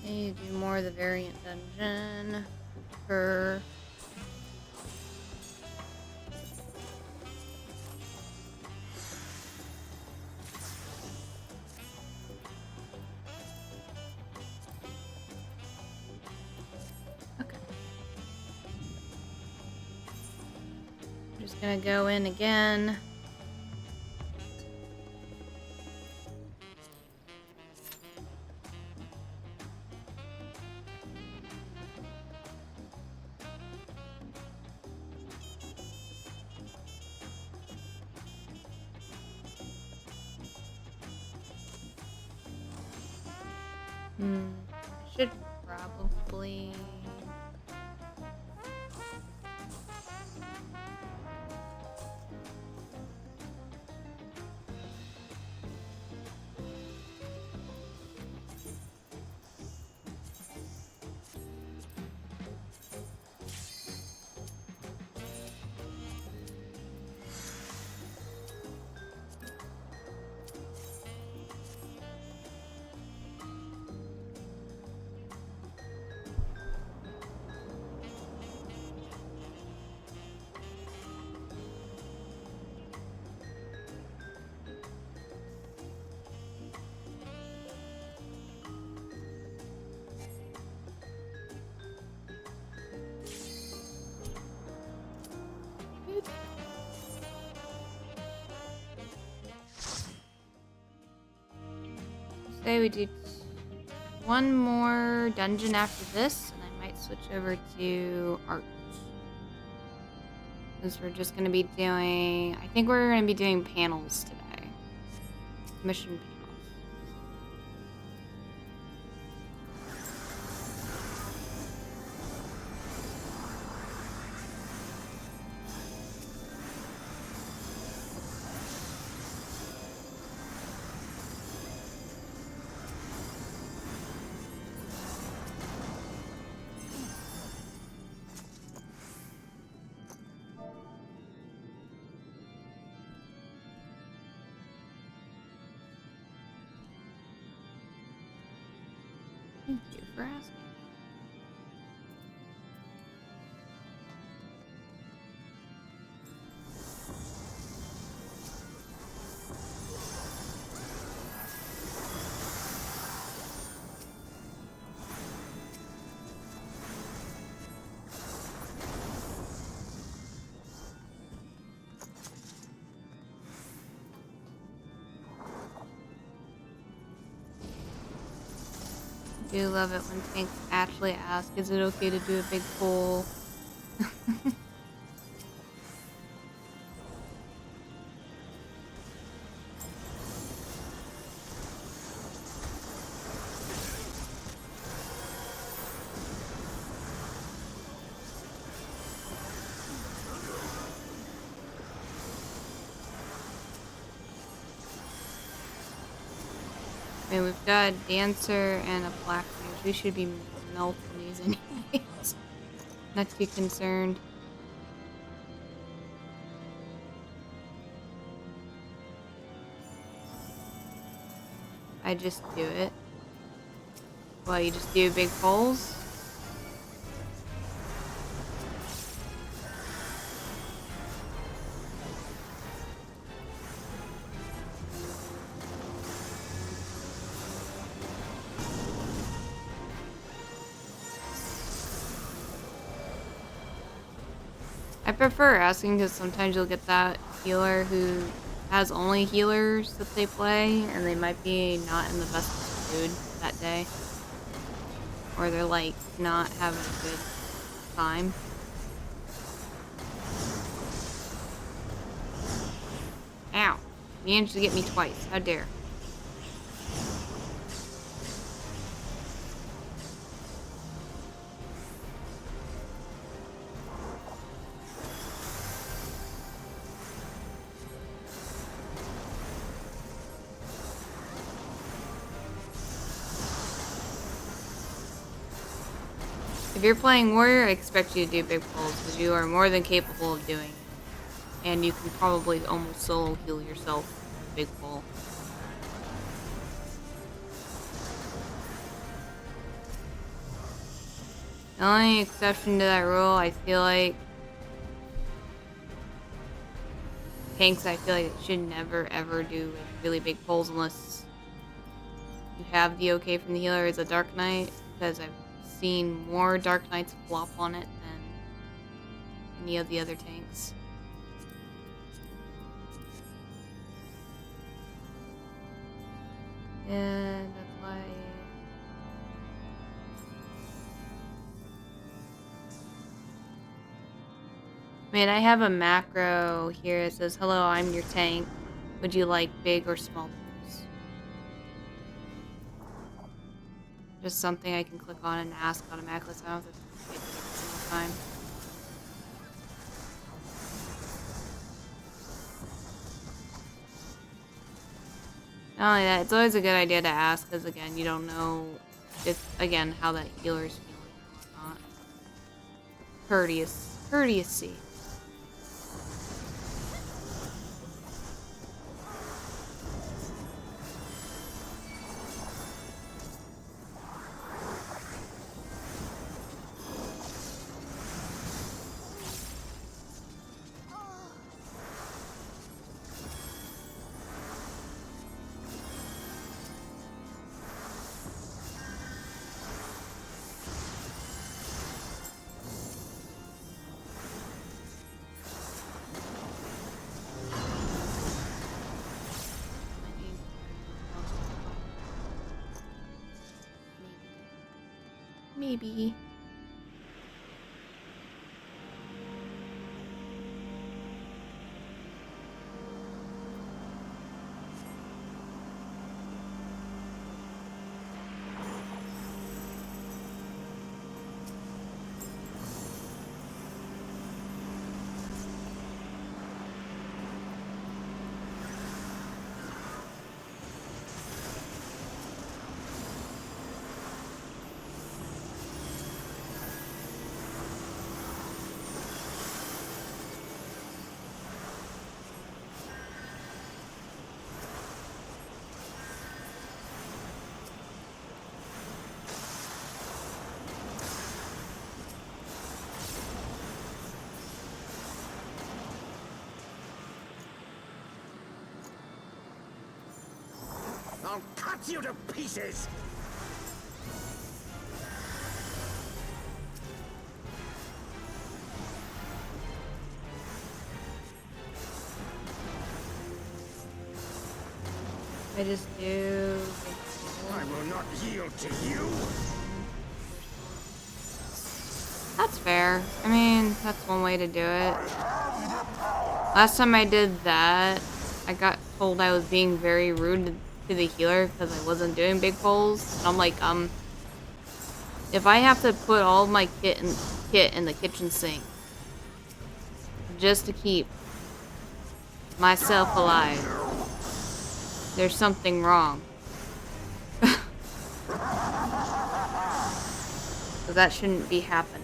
Need to do more of the variant dungeon. For okay. I'm just gonna go in again. I should probably. Say we do one more dungeon after this, and I might switch over to art. Since we're just going to be doing, I think we're going to be doing panels today. Mission panels. Thank you for asking. do love it when tanks actually ask, is it okay to do a big pull? I mean, we've got a dancer and a black mage. We should be melting these anyways. Not too concerned. I just do it. Well, you just do big pulls? I prefer asking because sometimes you'll get that healer who has only healers that they play and they might be not in the best mood that day. Or they're like not having a good time. Ow. You managed to get me twice. How dare. If you're playing warrior, I expect you to do big pulls because you are more than capable of doing it. And you can probably almost solo heal yourself with a big pull. The only exception to that rule, I feel like, tanks, I feel like should never ever do really big pulls unless you have the okay from the healer as a Dark Knight, because I've seen more Dark Knights flop on it than any of the other tanks. And that's why. I mean, I have a macro here that says, "Hello, I'm your tank. Would you like big or small pulls?" Just something I can click on and ask automatically, so I don't have to type it every single time. Not only that, it's always a good idea to ask, because again, you don't know if, again, how that healer's feeling or whatnot. Courtesy. Maybe. I'll cut you to pieces! I just do big I will not yield to you. That's fair. I mean, that's one way to do it. Last time I did that, I got told I was being very rude to the healer because I wasn't doing big pulls. And I'm like, if I have to put all my kit in the kitchen sink just to keep myself alive, there's something wrong. So that shouldn't be happening.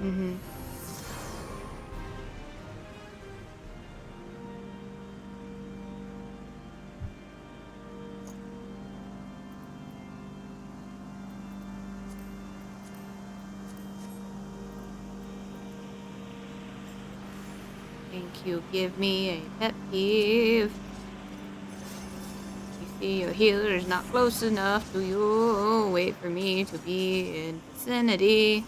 Mm-hmm. Thank you. Give me a pet peeve. You see your healer is not close enough to you. Wait for me to be in vicinity.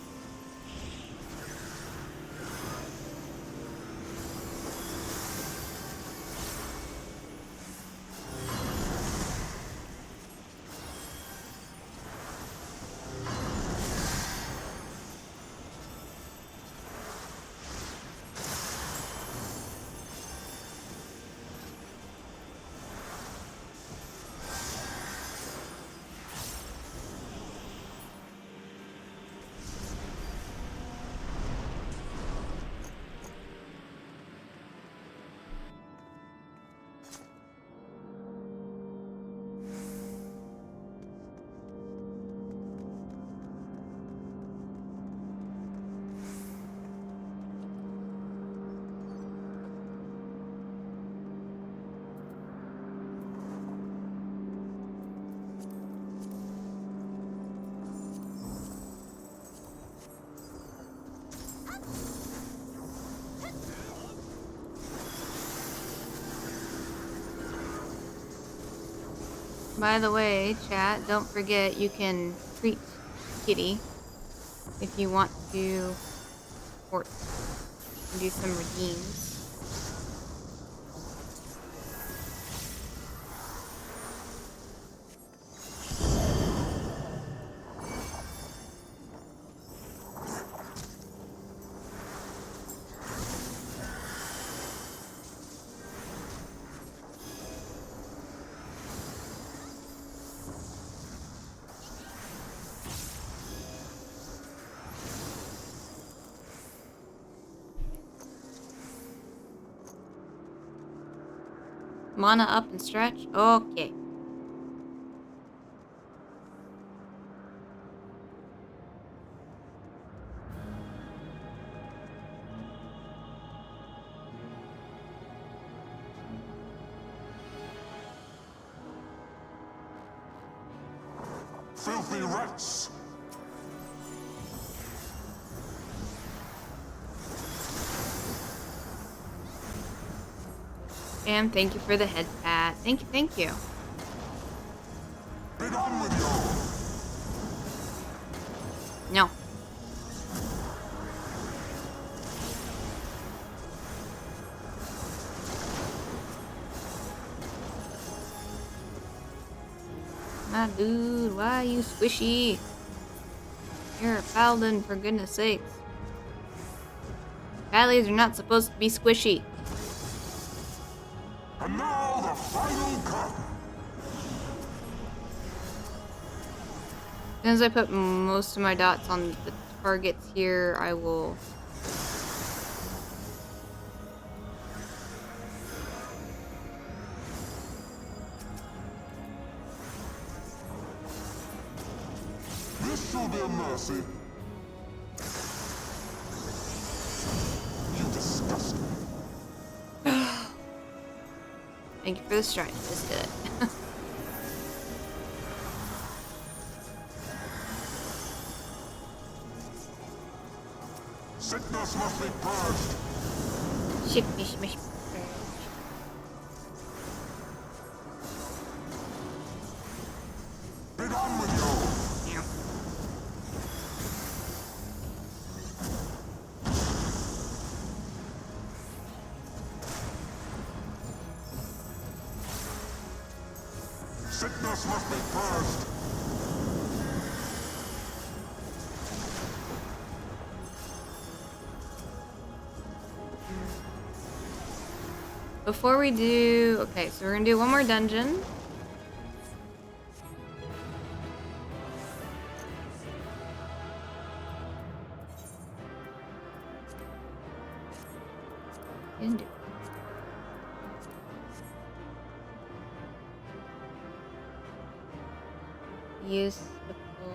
By the way, chat, don't forget you can treat Kitty if you want to support and do some redeems. Mana up and stretch? Okay. Filthy rats! And thank you for the head pat. Thank you, thank you. Be done with you! No. My dude, why are you squishy? You're a paladin, for goodness sakes. Paladins are not supposed to be squishy. And now the final cut! As soon as I put most of my dots on the targets here, I will... This shall be a mercy. You disgust me. Thank you for the strike. Just did it. Sickness must be purged. Ship. Be done with you. Sickness must be purged. Before we do... Okay, so we're gonna do one more dungeon. Didn't do it. Use the full...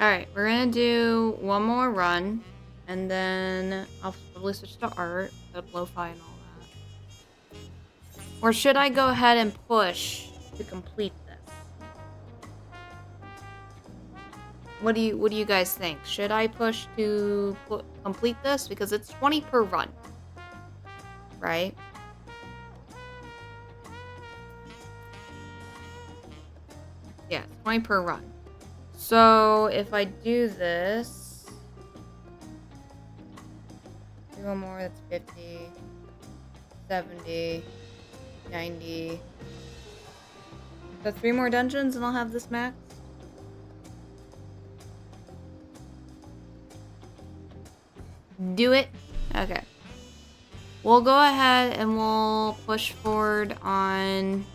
Alright, we're gonna do one more run, and then I'll probably switch to art, set up lo-fi and all that. Or should I go ahead and push to complete this? What do you guys think? Should I push to complete this? Because it's 20 per run. Right? Yeah, 20 per run. So if I do this, do one more, that's 50, 70, 90. So 3 more dungeons and I'll have this max. Do it. Okay. We'll go ahead and we'll push forward on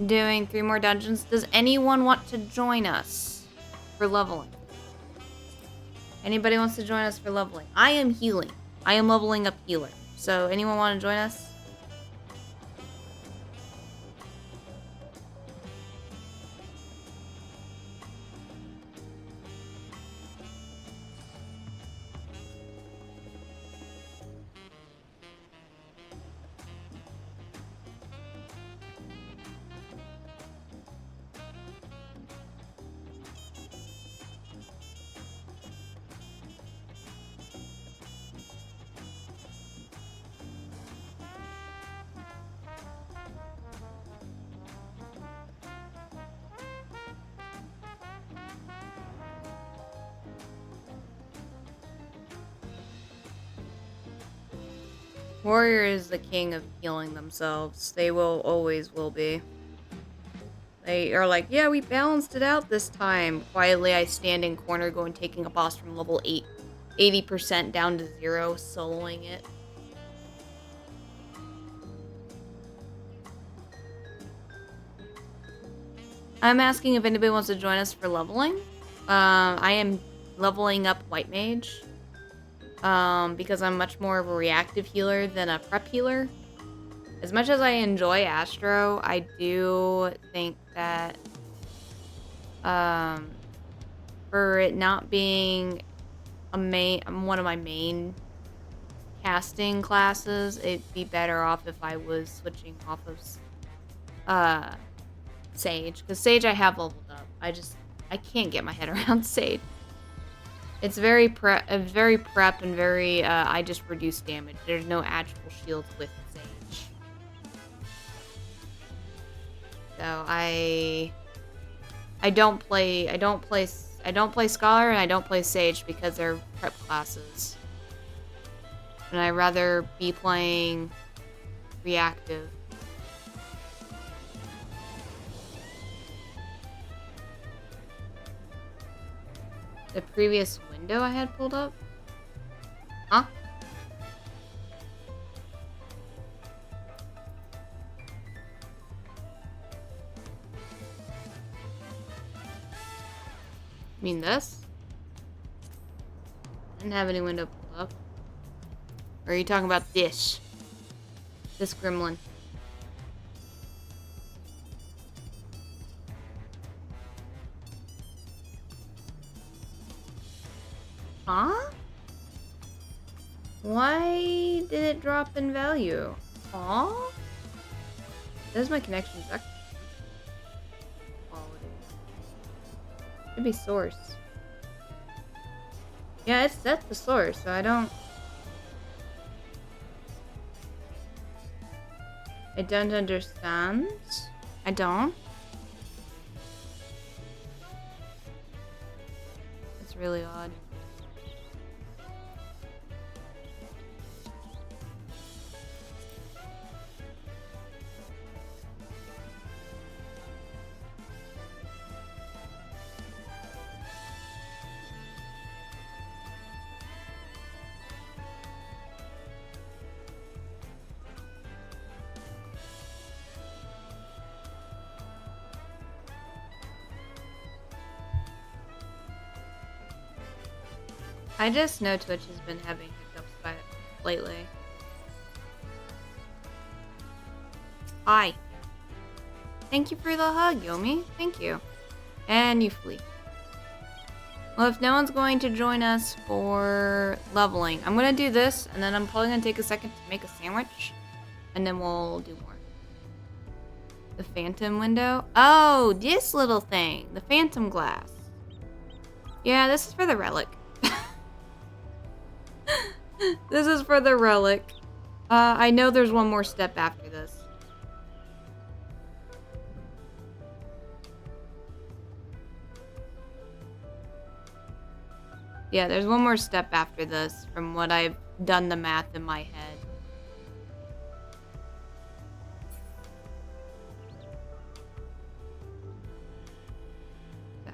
doing 3 more dungeons. Does anyone want to join us for leveling? Anybody wants to join us for leveling? I am healing. I am leveling up healer. So anyone want to join us? Warrior is the king of healing themselves. They will always will be. They are like, yeah, we balanced it out this time. Quietly, I stand in corner, going taking a boss from level 8, 80% down to 0, soloing it. I'm asking if anybody wants to join us for leveling. I am leveling up White Mage. Because I'm much more of a reactive healer than a prep healer. As much as I enjoy Astro, I do think that for it not being one of my main casting classes, it'd be better off if I was switching off of Sage. Because Sage I have leveled up. I can't get my head around Sage. It's very prep and very, I just reduce damage. There's no actual shields with Sage. So I don't play Scholar and I don't play Sage because they're prep classes. And I'd rather be playing reactive. The previous window I had pulled up? Huh? You mean this? I didn't have any window pulled up. Or are you talking about this? This gremlin. Huh? Why did it drop in value? Aw? There's my connection back. Should be source. Yeah, it's set to source, so I don't understand. I don't. It's really odd. I just know Twitch has been having hiccups lately. Hi. Thank you for the hug, Yomi. Thank you. And you flee. Well, if no one's going to join us for leveling, I'm going to do this, and then I'm probably going to take a second to make a sandwich, and then we'll do more. The phantom window? Oh, this little thing. The phantom glass. Yeah, this is for the relic. This is for the relic. I know there's one more step after this. Yeah, there's one more step after this from what I've done the math in my head. So.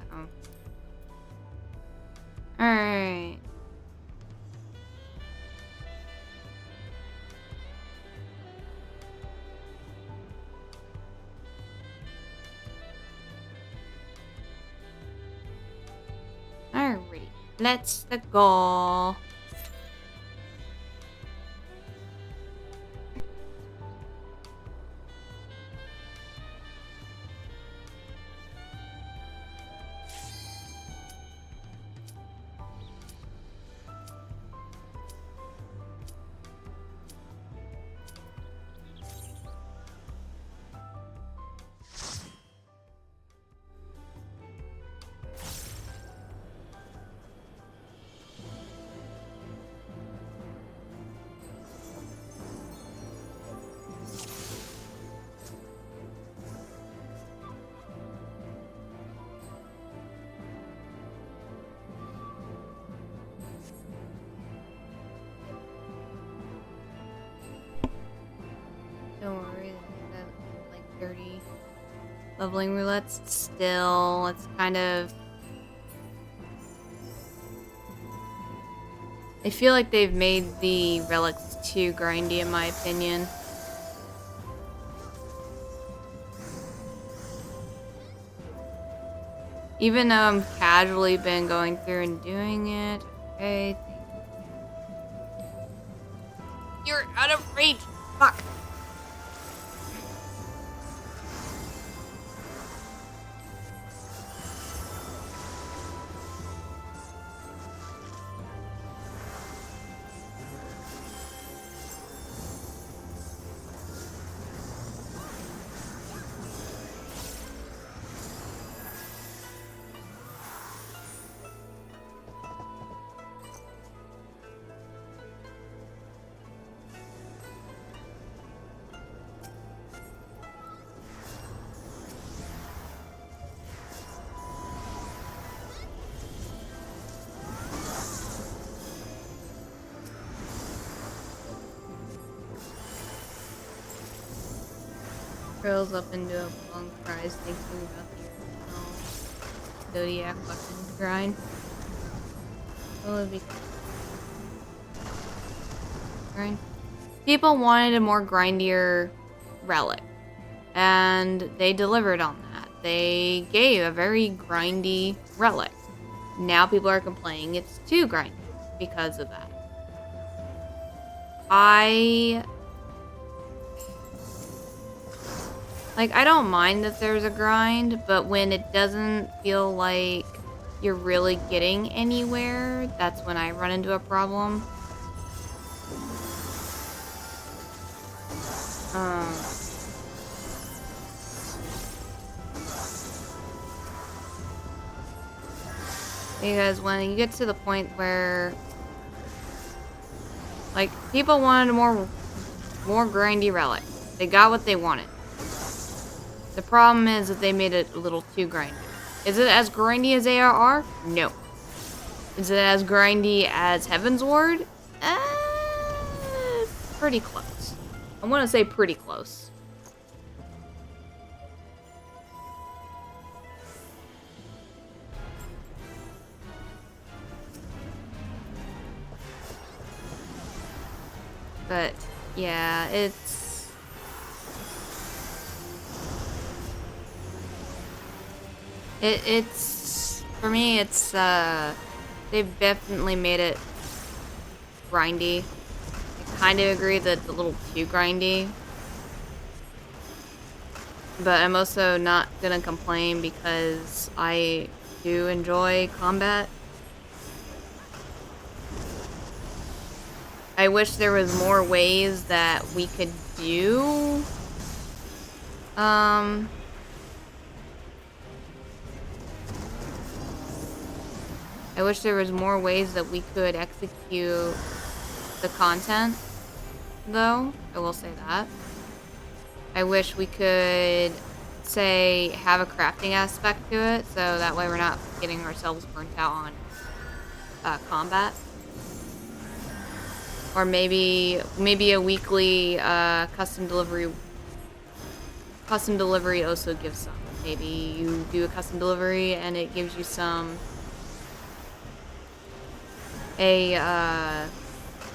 Alright. Alrighty, let's go. Don't worry, that like 30 leveling roulettes. Still, it's kind of... I feel like they've made the relics too grindy in my opinion. Even though I'm casually been going through and doing it. Okay. You're out of reach! Fuck! Curls up into a long cries thinking about the original Zodiac fucking grind. What would be grind? People wanted a more grindier relic, and they delivered on that. They gave a very grindy relic. Now people are complaining it's too grindy because of that. I don't mind that there's a grind, but when it doesn't feel like you're really getting anywhere, that's when I run into a problem. Because when you get to the point where, like, people wanted a more grindy relic. They got what they wanted. The problem is that they made it a little too grindy. Is it as grindy as ARR? No. Is it as grindy as Heaven's Ward? Pretty close. I want to say pretty close. But yeah, it's for me it's they've definitely made it grindy. I kind of agree that it's a little too grindy. But I'm also not gonna complain because I do enjoy combat. I wish there was more ways that we could do. I wish there was more ways that we could execute the content, though. I will say that. I wish we could, say, have a crafting aspect to it, so that way we're not getting ourselves burnt out on combat. Or maybe a weekly custom delivery also gives some. Maybe you do a custom delivery and it gives you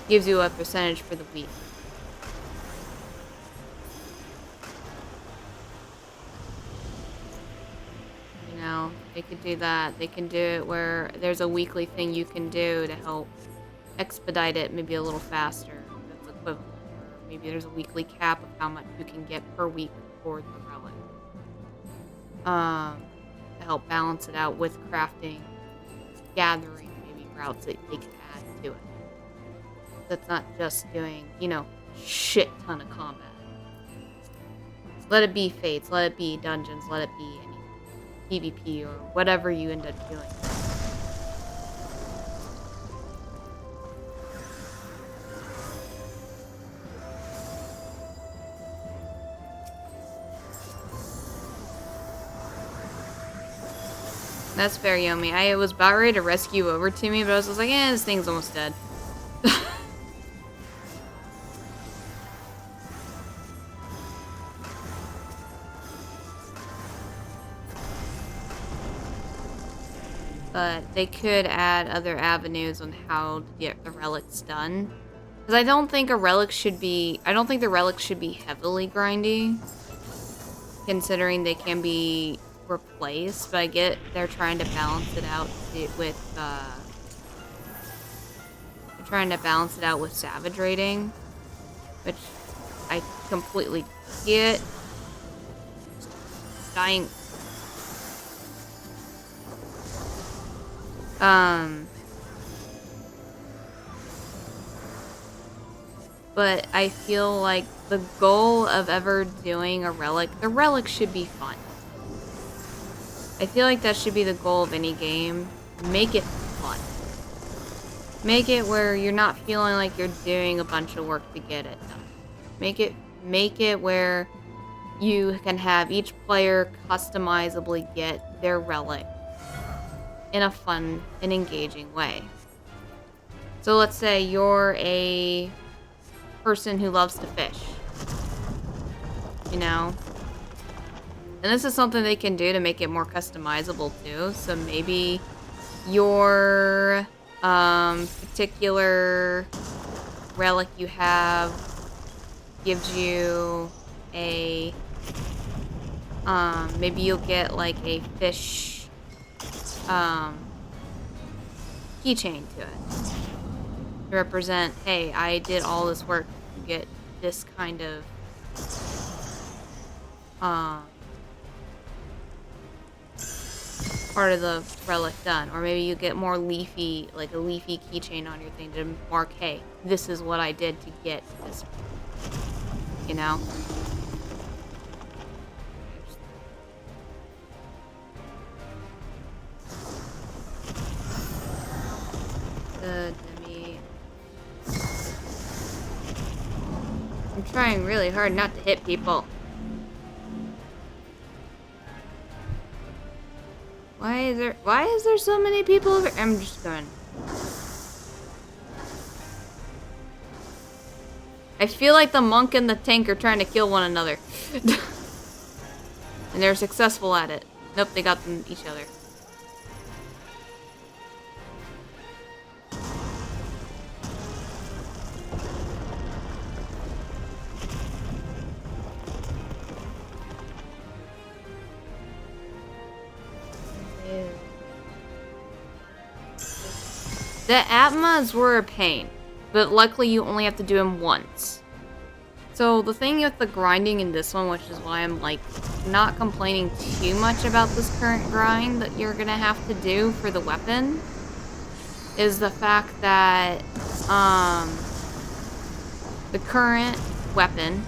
gives you a percentage for the week. You know, they could do that. They can do it where there's a weekly thing you can do to help expedite it maybe a little faster. That's equivalent. Or maybe there's a weekly cap of how much you can get per week for the relic. To help balance it out with crafting, gathering, maybe routes that they can add to it. That's not just doing, you know, shit ton of combat. Let it be fates, let it be dungeons, let it be any PvP or whatever you end up doing. That's fair, Yomi. I was about ready to rescue over to me, but I was just like, this thing's almost dead. But they could add other avenues on how to get the relics done. Because I don't think the relics should be heavily grindy. Considering they can be replaced, but I get they're trying to balance it out with savage raiding, which I completely get. Dying. But I feel like the goal of ever doing the relic should be fun. I feel like that should be the goal of any game. Make it fun. Make it where you're not feeling like you're doing a bunch of work to get it done. Make it where you can have each player customizably get their relic in a fun and engaging way. So let's say you're a person who loves to fish. You know? And this is something they can do to make it more customizable too. So maybe your particular relic you have gives you a, maybe you'll get like a fish, keychain to it. To represent, hey, I did all this work to get this kind of, part of the relic done. Or maybe you get more leafy, like a leafy keychain on your thing to mark, hey, this is what I did to get this, you know? The demi. I'm trying really hard not to hit people. Why is there so many people over? I'm just going. I feel like the monk and the tank are trying to kill one another. And they're successful at it. Nope, they got them each other. The Atmas were a pain, but luckily you only have to do them once. So the thing with the grinding in this one, which is why I'm like not complaining too much about this current grind that you're gonna have to do for the weapon, is the fact that the current weapon,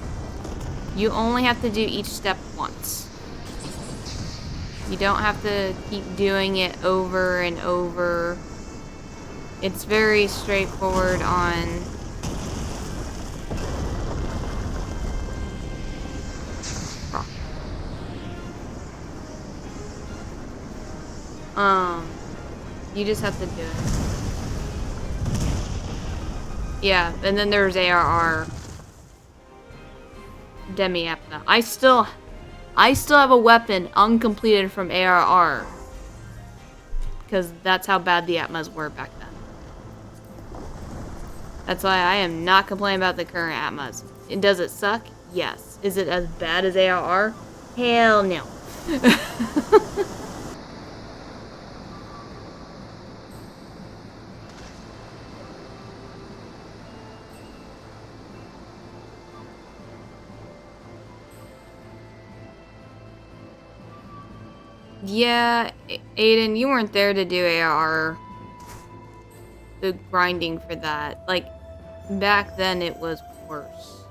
you only have to do each step once. You don't have to keep doing it over and over. It's very straightforward on you just have to do it. Yeah, and then there's ARR Demi Apna. I still have a weapon uncompleted from ARR. Because that's how bad the Atmas were back then. That's why I am not complaining about the current Atmas. And does it suck? Yes. Is it as bad as ARR? Hell no. Yeah, Aiden, you weren't there to do ARR. The grinding for that. Like, back then it was worse.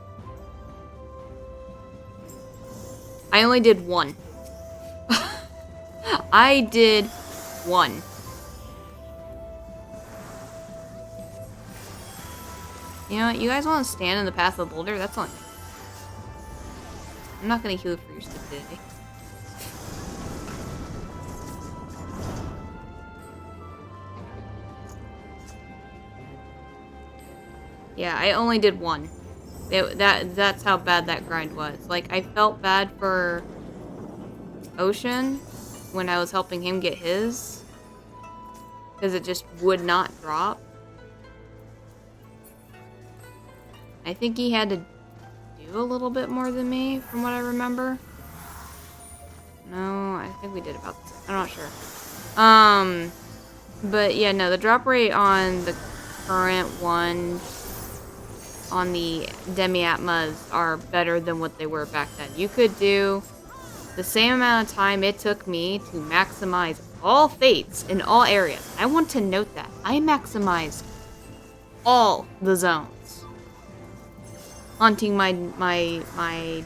I only did one. I did one. You know what? You guys want to stand in the path of the boulder? That's on you. I'm not going to heal for your stupidity. Yeah, I only did one. That's how bad that grind was. Like, I felt bad for Ocean when I was helping him get his. Because it just would not drop. I think he had to do a little bit more than me, from what I remember. No, I think we did about the same. I'm not sure. But yeah, no, the drop rate on the current one on the Demi-Atmas are better than what they were back then. You could do the same amount of time it took me to maximize all fates in all areas. I want to note that. I maximized all the zones. Hunting my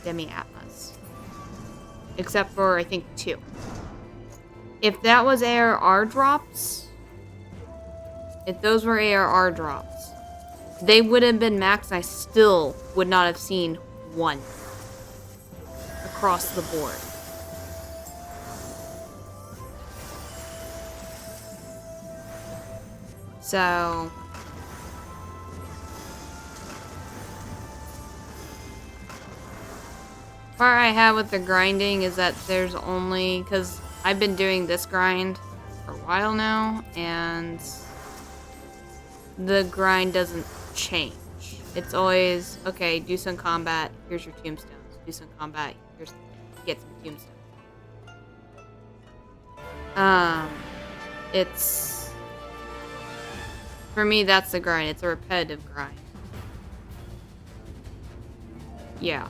Demi-Atmas. Except for, I think, 2. If that was ARR drops, if those were ARR drops, they would have been maxed and I still would not have seen one across the board. So part I have with the grinding is that there's only, because I've been doing this grind for a while now, and the grind doesn't change. It's always, okay, do some combat, here's your tombstones. Do some combat, here's get some tombstones. It's, for me, that's the grind. It's a repetitive grind. Yeah.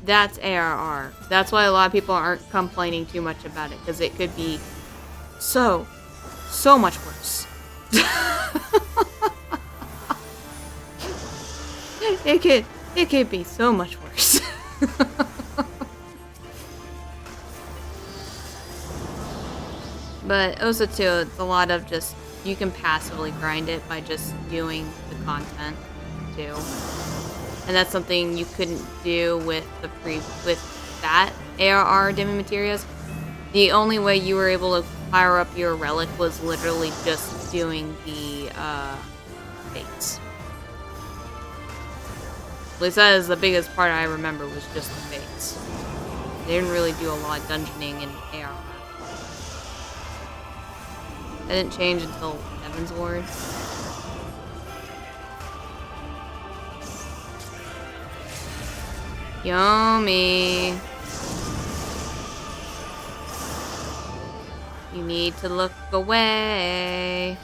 That's ARR. That's why a lot of people aren't complaining too much about it, because it could be so much worse. It could be so much worse. But also too, it's a lot of just, you can passively grind it by just doing the content too. And that's something you couldn't do with with that ARR demo materials. The only way you were able to fire up your relic was literally just doing the fates. At least that is the biggest part I remember, was just the fates. They didn't really do a lot of dungeoning in ARR. That didn't change until Heaven's Ward. Yummy. You need to look away.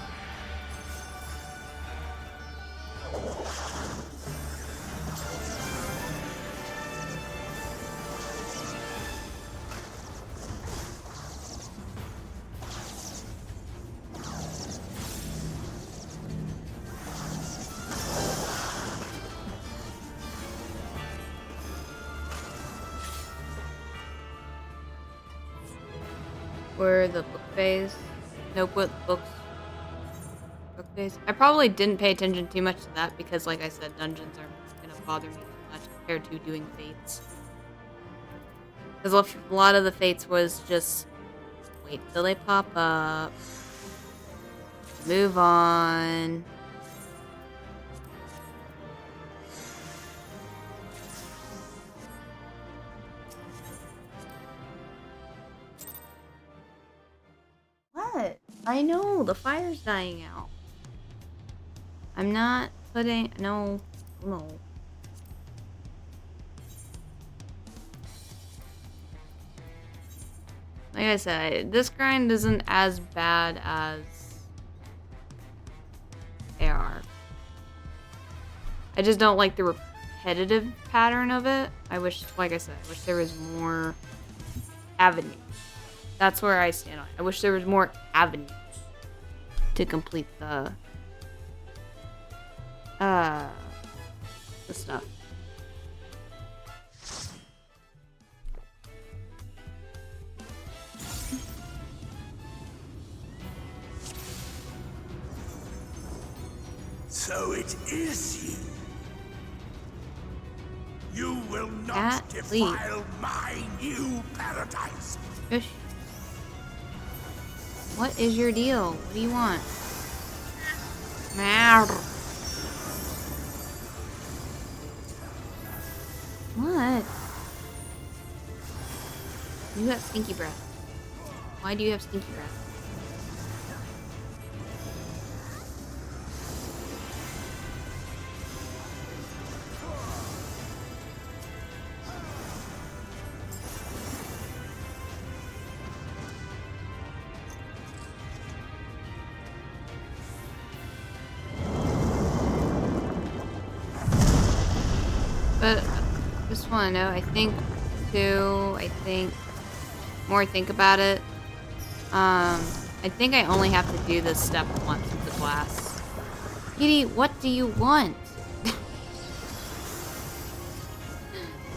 Were the book phase? Nope, what books? Book phase? I probably didn't pay attention too much to that because, like I said, dungeons aren't gonna bother me that much compared to doing fates. Because a lot of the fates was just wait till they pop up, move on. What? I know, the fire's dying out. I'm not putting, no. Like I said, this grind isn't as bad as AR. I just don't like the repetitive pattern of it. I wish, like I said, I wish there was more avenues. That's where I stand on it. I wish there was more avenues to complete the stuff. So it is you. You will not Cat, defile my new paradise. Shush. What is your deal? What do you want? What? You got stinky breath. Why do you have stinky breath? But I just want to know, I think more I think about it, I think I only have to do this step once with the glass. Kitty, what do you want?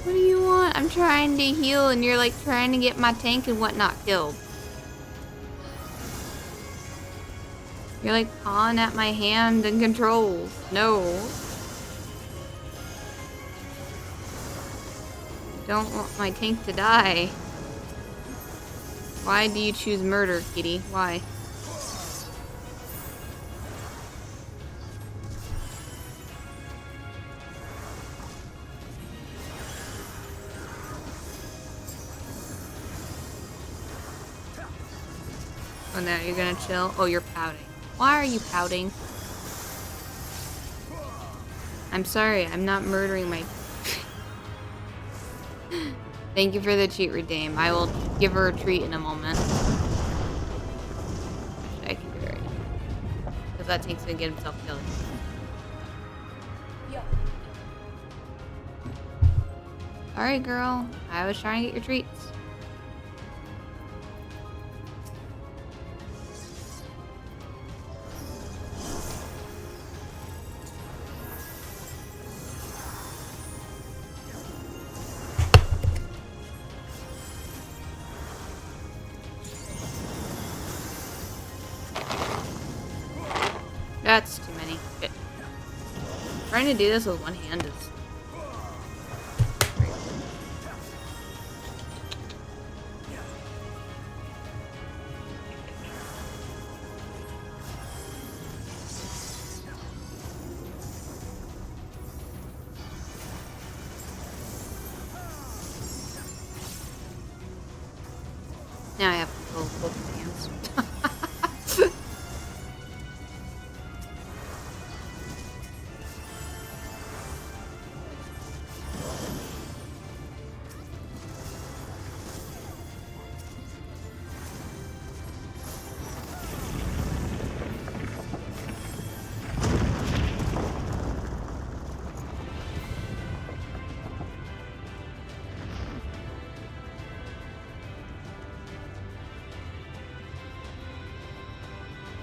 What do you want? I'm trying to heal and you're like trying to get my tank and whatnot killed. You're like pawing at my hand and controls. No. Don't want my tank to die. Why do you choose murder, kitty? Why? Oh, now you're gonna chill? Oh, you're pouting. Why are you pouting? I'm sorry, I'm not murdering my... Thank you for the cheat redeem. I will give her a treat in a moment. I can do it right now. Because that takes me to get himself killed. Alright, girl. I was trying to get your treats. That's too many. Shit. Trying to do this with one hand is... Now I have control of both hands.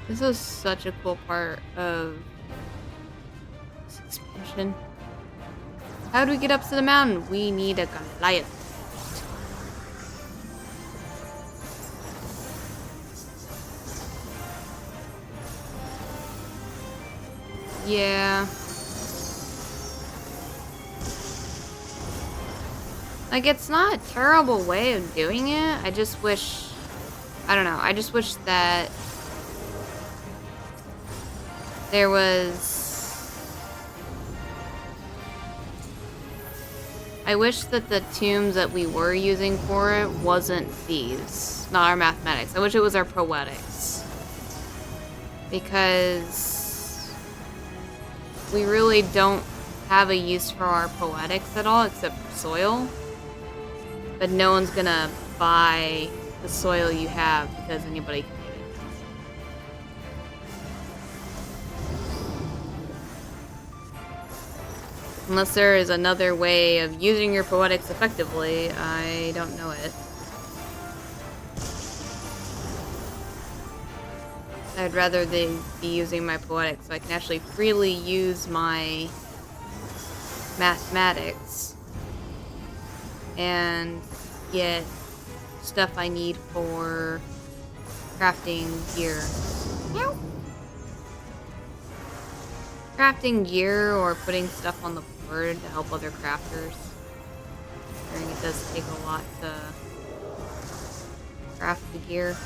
This is such a cool part of this expansion. How do we get up to the mountain? We need a Goliath. Yeah. Like, it's not a terrible way of doing it. I just wish... I don't know. I just wish that... there was... I wish that the tombs that we were using for it wasn't these. Not our mathematics. I wish it was our poetics. Because... we really don't have a use for our poetics at all, except for soil. But no one's gonna buy the soil you have because anybody can get it. Unless there is another way of using your poetics effectively, I don't know it. I'd rather they be using my poetics so I can actually freely use my mathematics and get stuff I need for crafting gear. Meow. Crafting gear or putting stuff on the board to help other crafters. I think it does take a lot to craft the gear.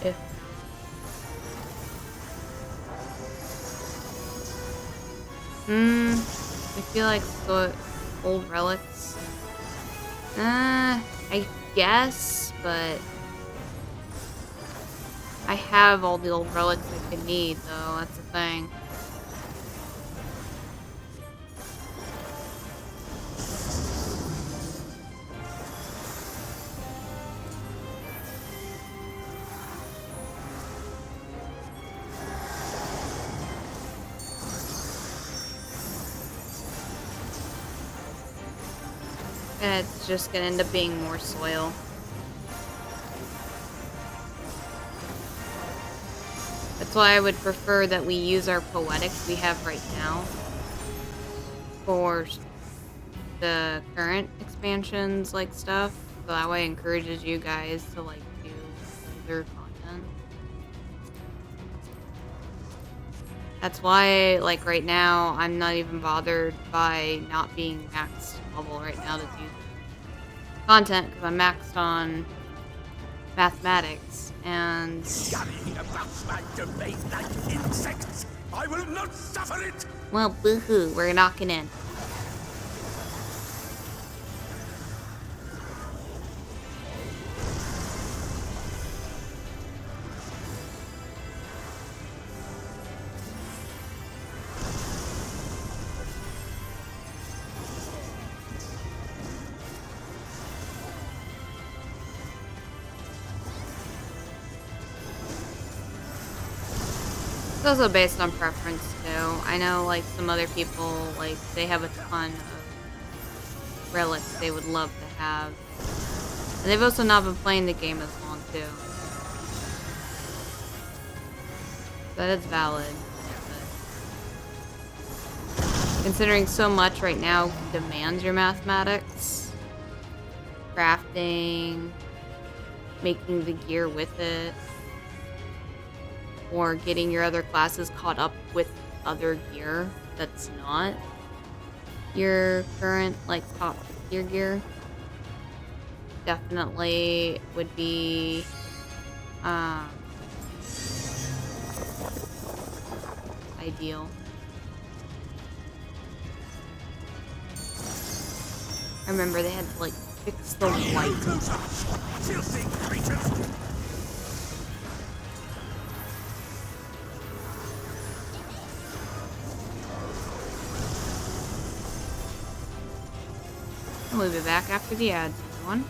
If I feel like so old relics. I guess, but I have all the old relics I could need, though. That's the thing. And it's just gonna end up being more soil. That's why I would prefer that we use our poetics we have right now for the current expansions, like, stuff. So that way it encourages you guys to, like, do other content. That's why, like, right now, I'm not even bothered by not being maxed level right now to do content, because I'm maxed on mathematics, and... Scurrying about my domain like insects! I will not suffer it! well, boo-hoo, we're knocking in. It's also based on preference too. I know like some other people, like they have a ton of relics they would love to have. And they've also not been playing the game as long too. That is valid. But considering so much right now demands your mathematics, crafting, making the gear with it, or getting your other classes caught up with other gear that's not your current like top tier gear, definitely would be ideal. I remember they had to like fix the white. Filthy creatures! And we'll be back after the ads, everyone.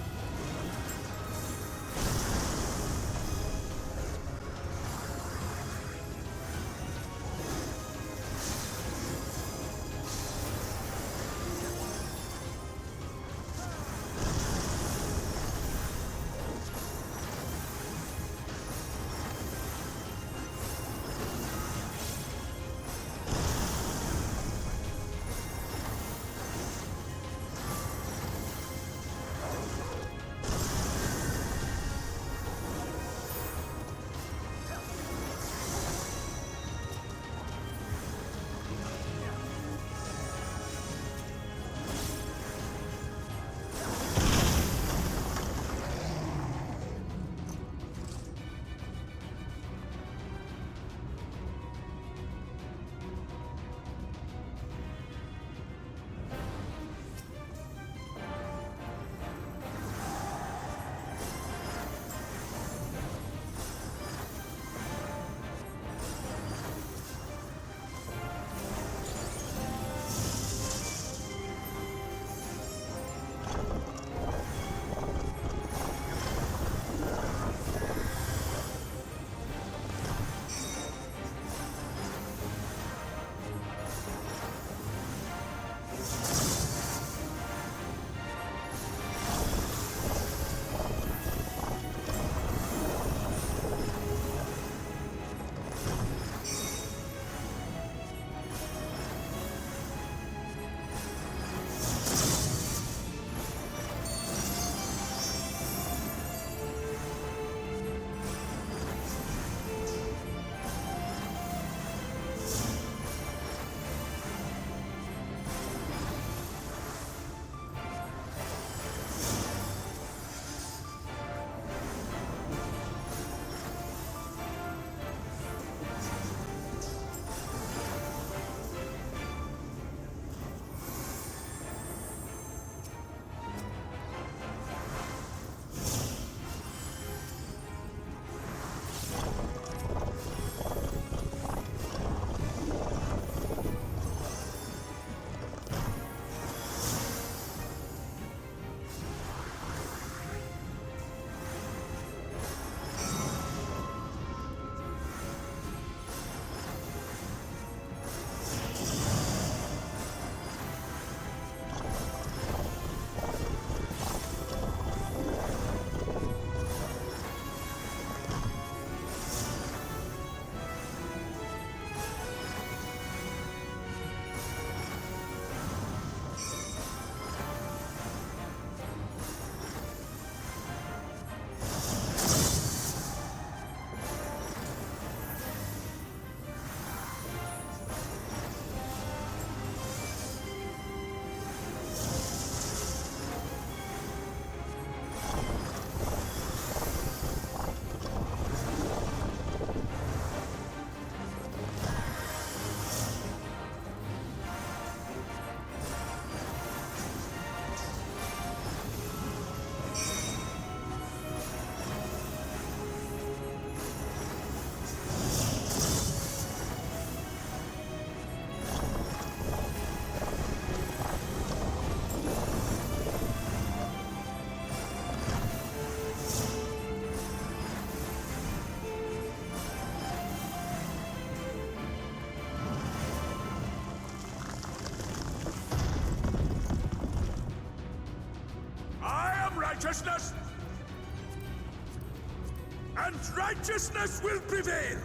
and righteousness will prevail.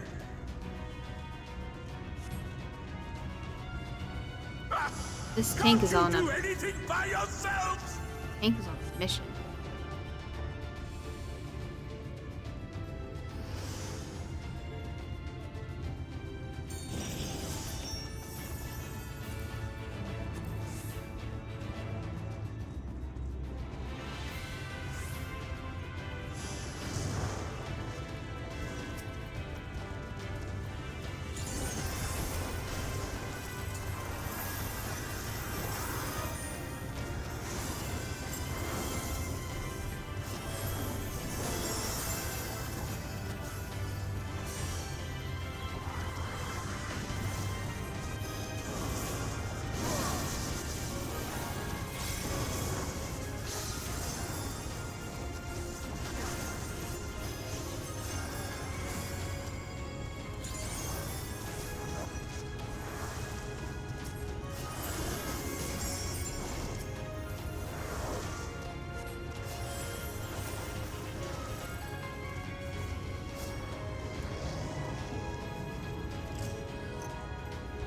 Ah, This tank is on can't a you do anything by yourselves? tank is on a mission.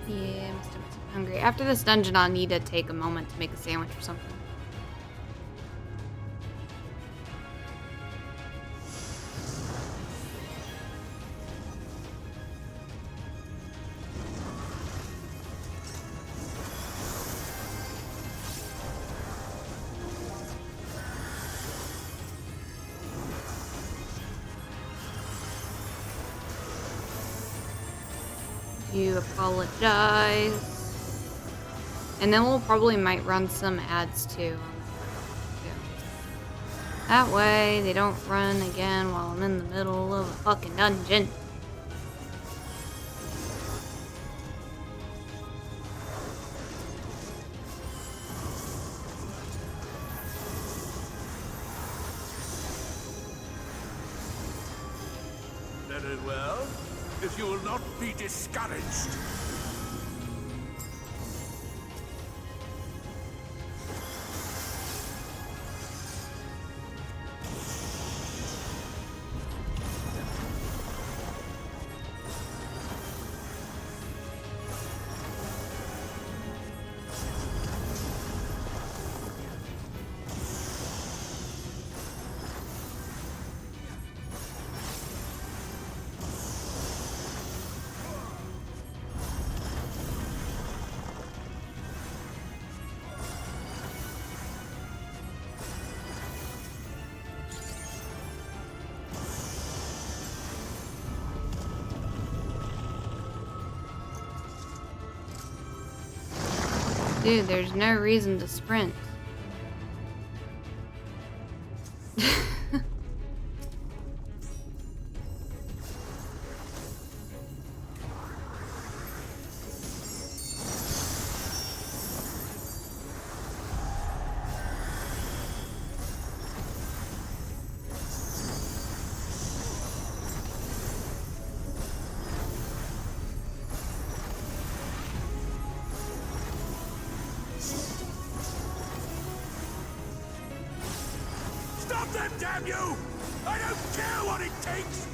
Yeah, my stomach's hungry. After this dungeon, I'll need to take a moment to make a sandwich or something. You apologize. And then we'll probably might run some ads too. That way they don't run again while I'm in the middle of a fucking dungeon. Very well. If you will not be discouraged. Dude, there's no reason to sprint. Stop them, damn you! I don't care what it takes!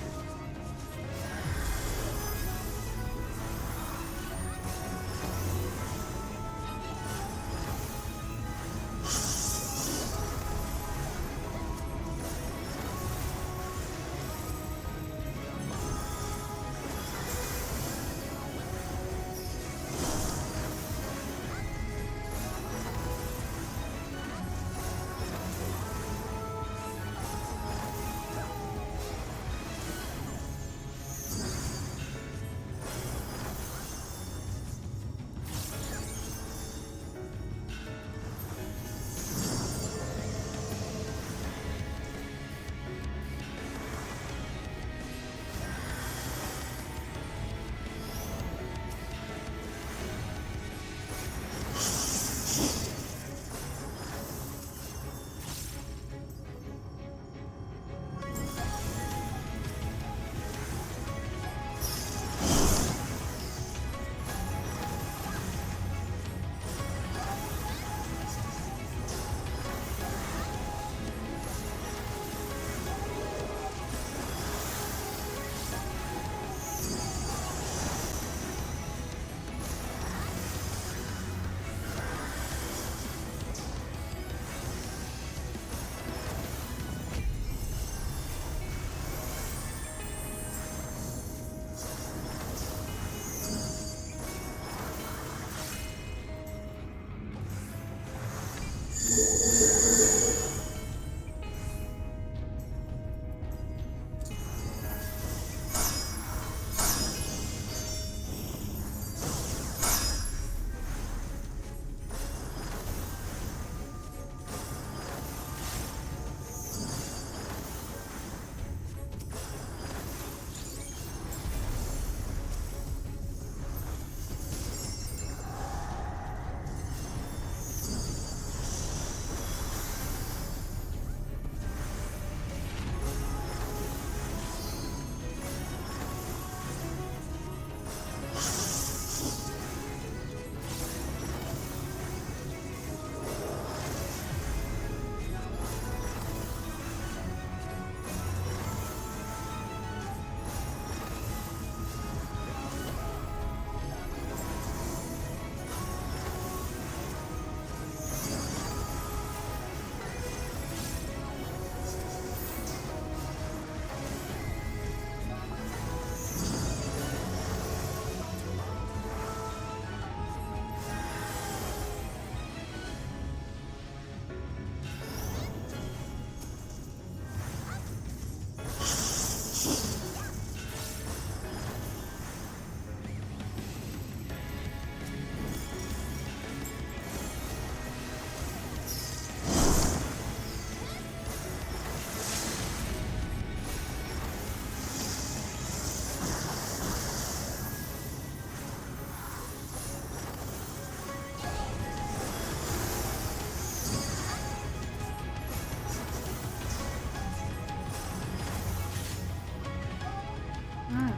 Alright.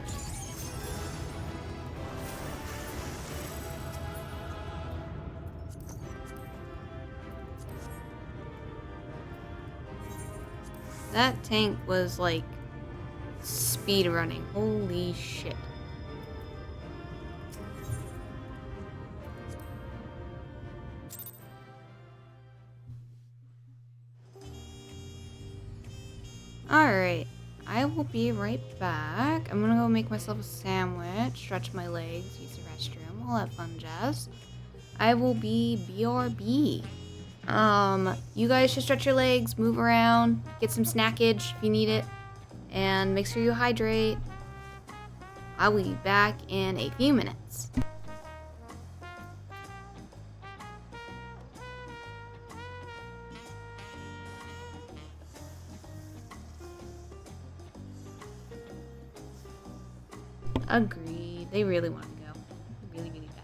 That tank was like speed running. Holy shit. Alright. I will be right back. I'm gonna go make myself a sandwich, stretch my legs, use the restroom, all that fun jazz. I will be BRB. You guys should stretch your legs, move around, get some snackage if you need it, and make sure you hydrate. I will be back in a few minutes. Agreed. They really want to go. Really, really fast.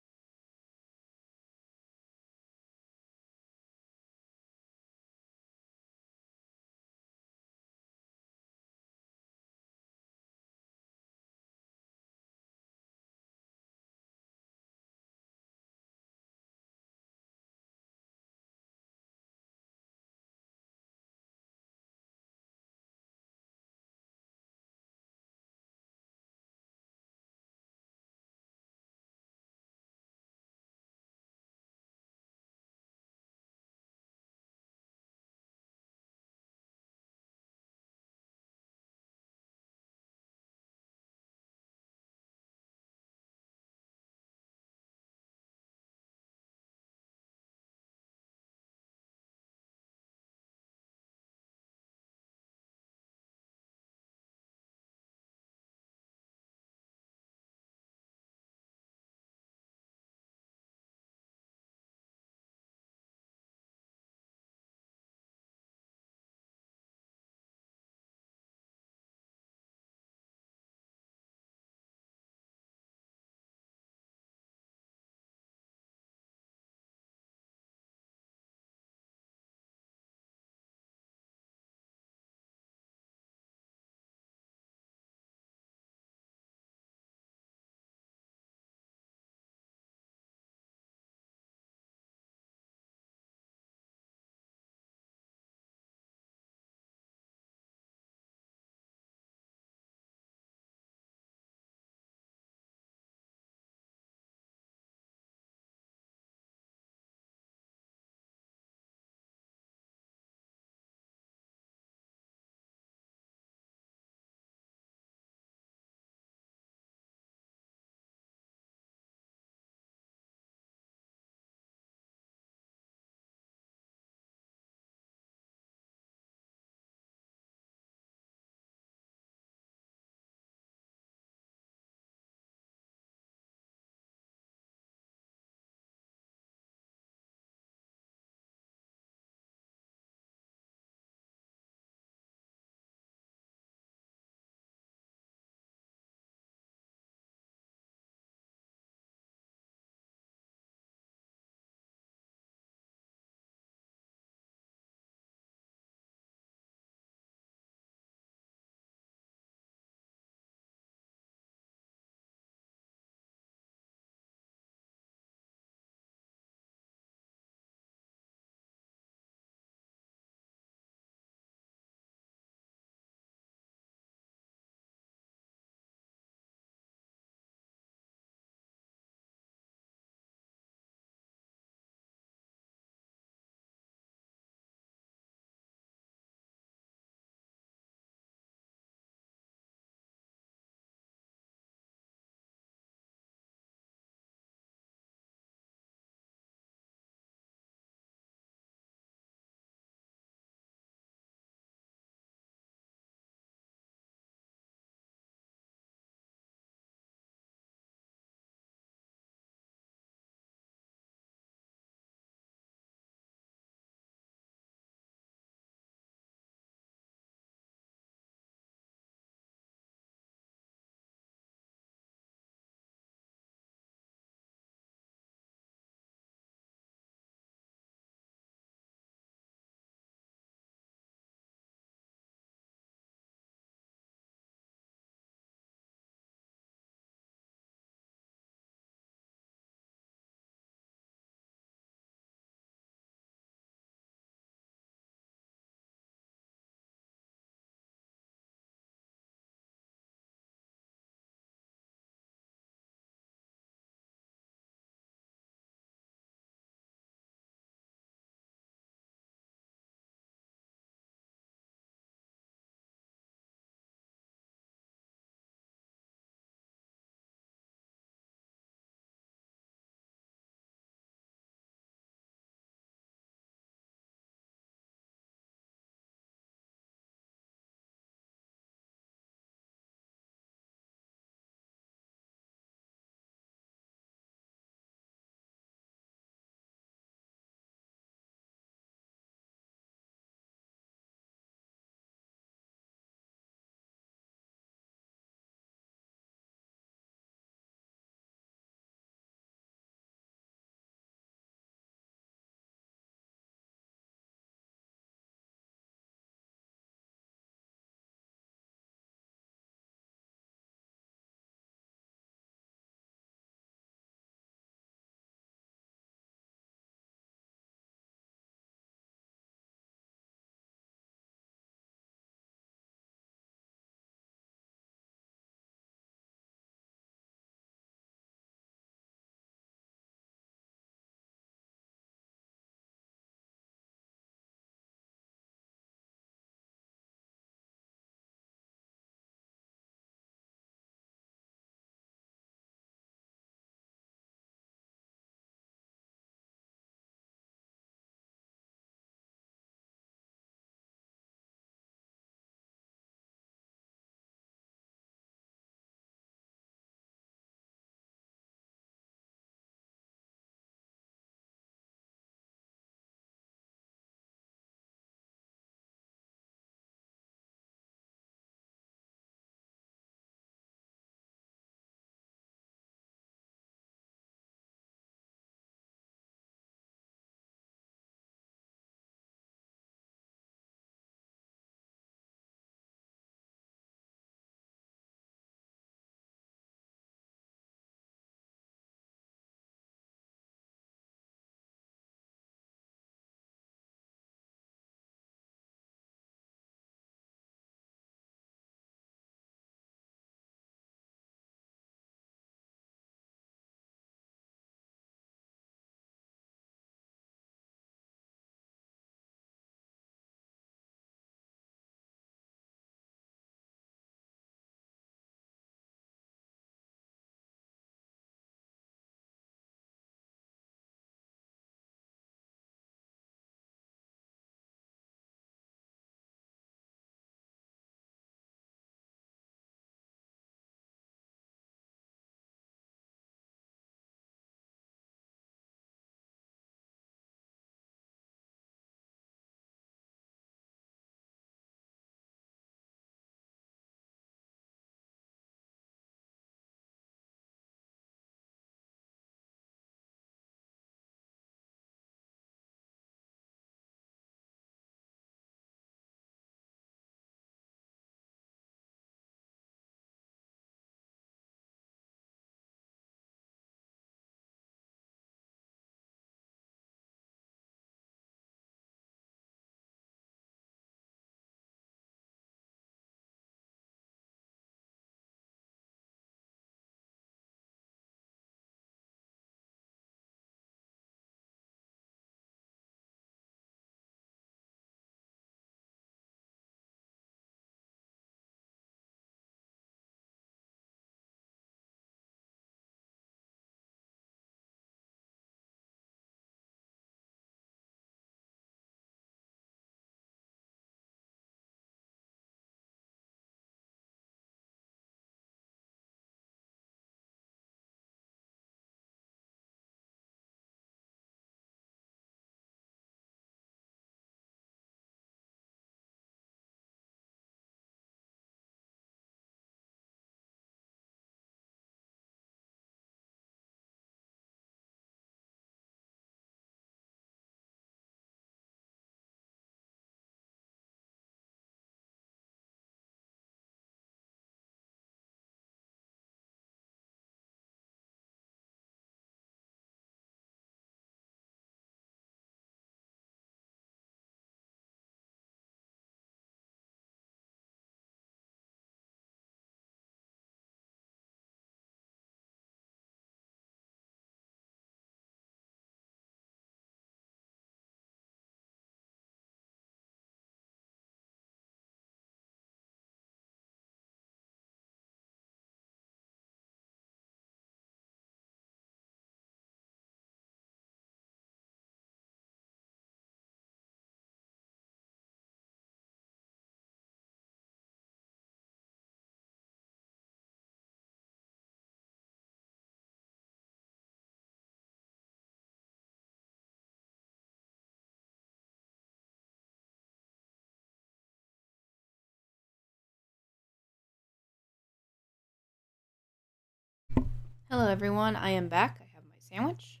Hello everyone, I am back. I have my sandwich.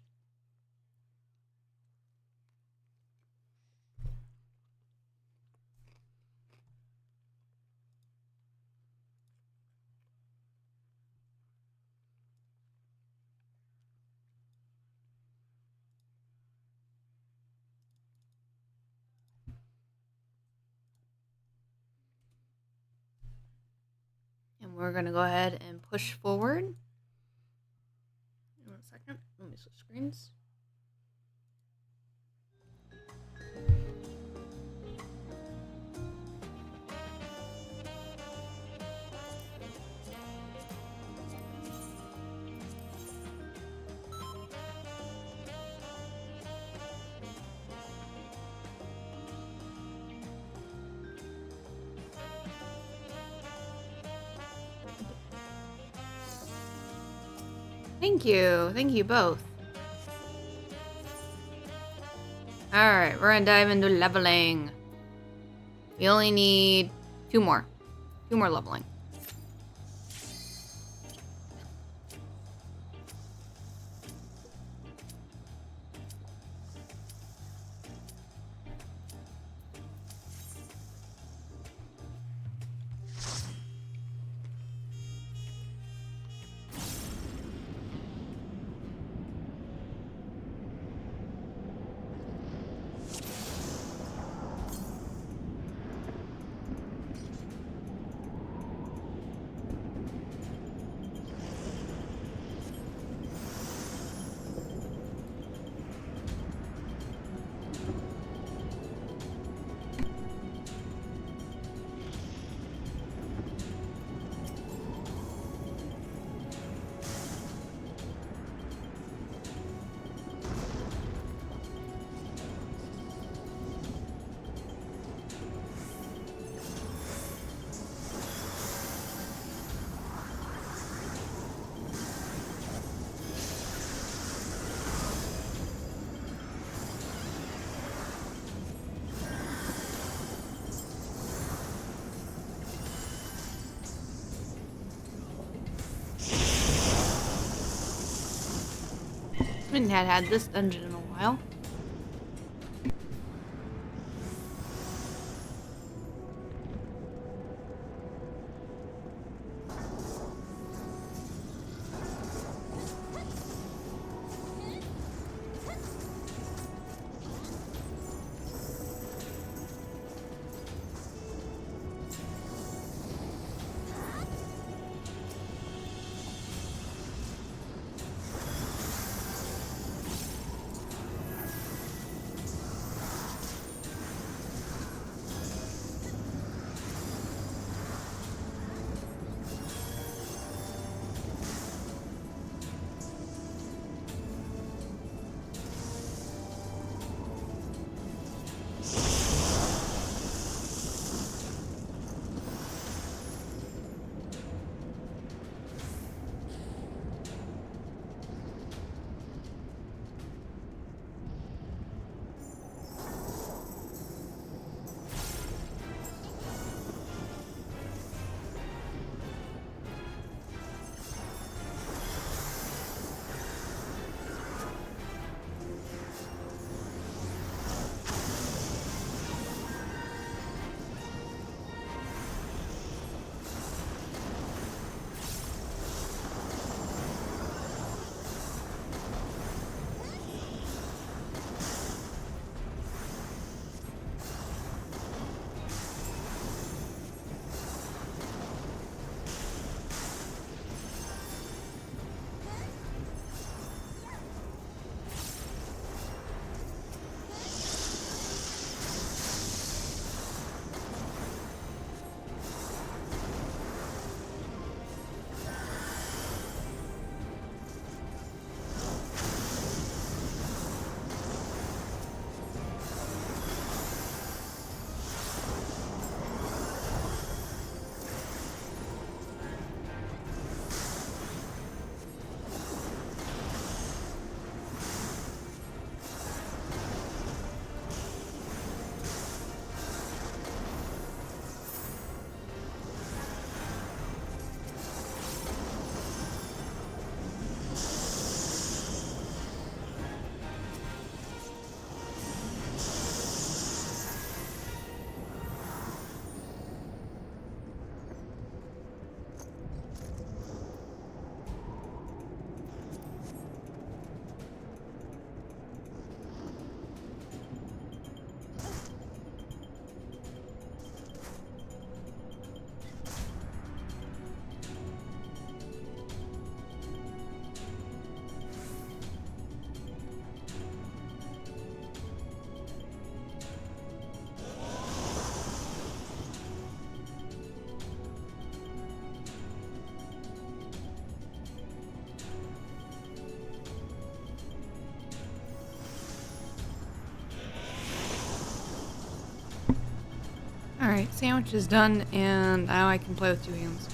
And we're gonna go ahead and push forward. 1 second, let me switch screens. Thank you both. Alright, we're gonna dive into leveling. We only need 2 more. 2 more leveling. I haven't had this dungeon in a while. Alright, sandwich is done, and now I can play with two hands.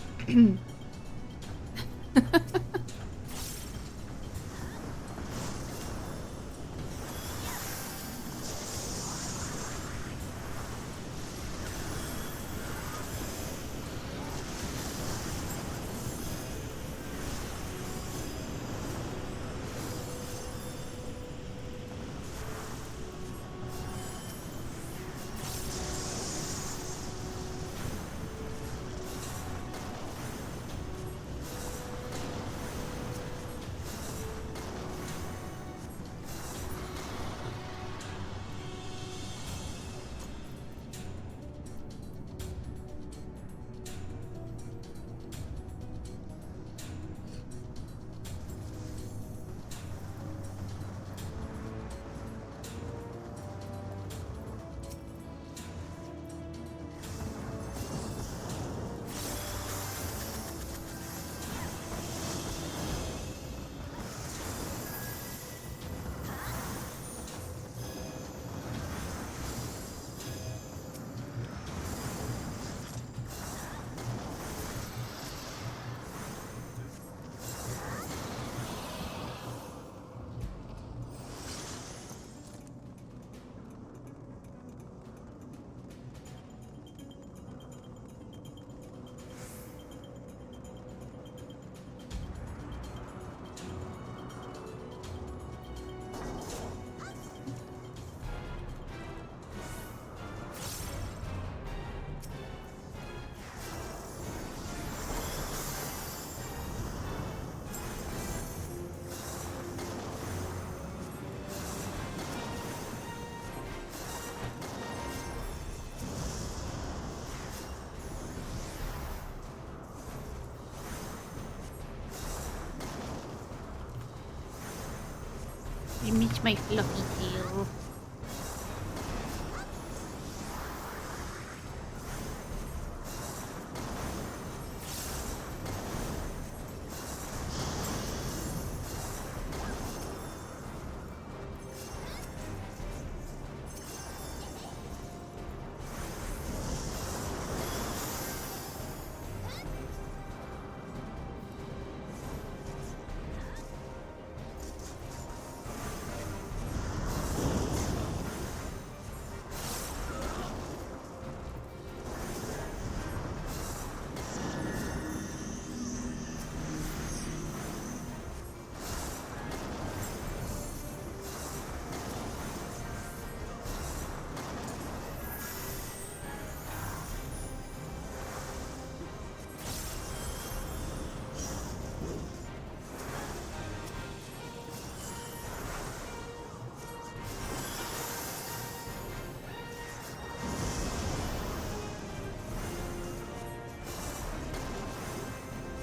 I miss my fluffy tail.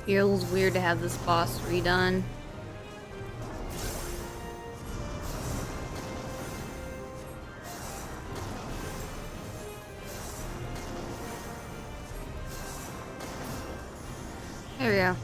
Feels weird to have this boss redone. There we go.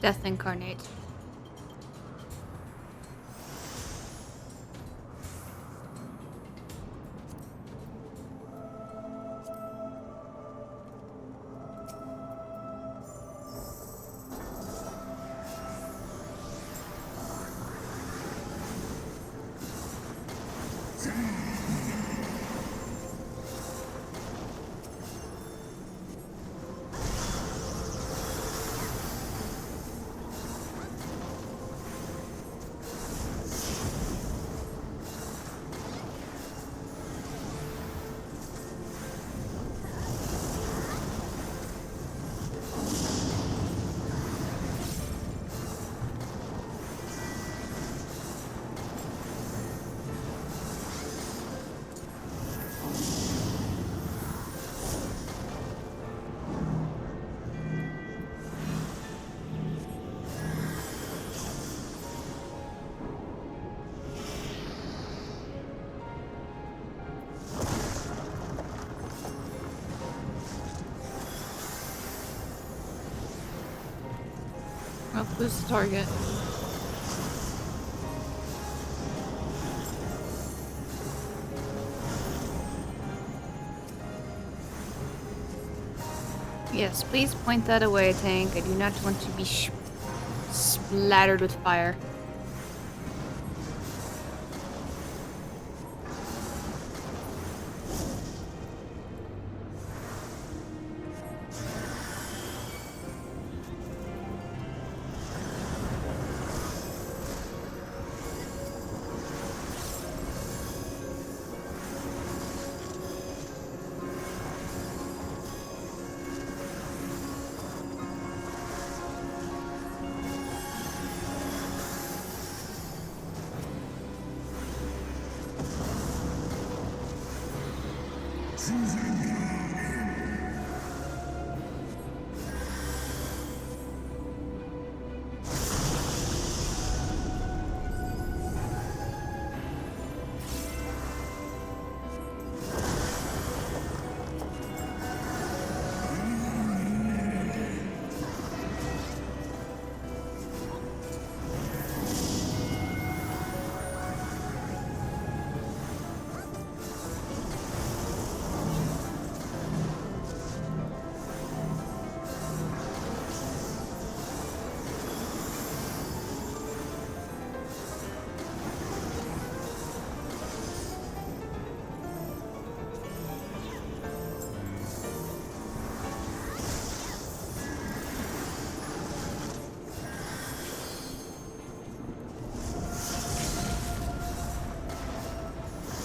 Death incarnate. Well, who's the target? Yes, please point that away, tank. I do not want to be splattered with fire.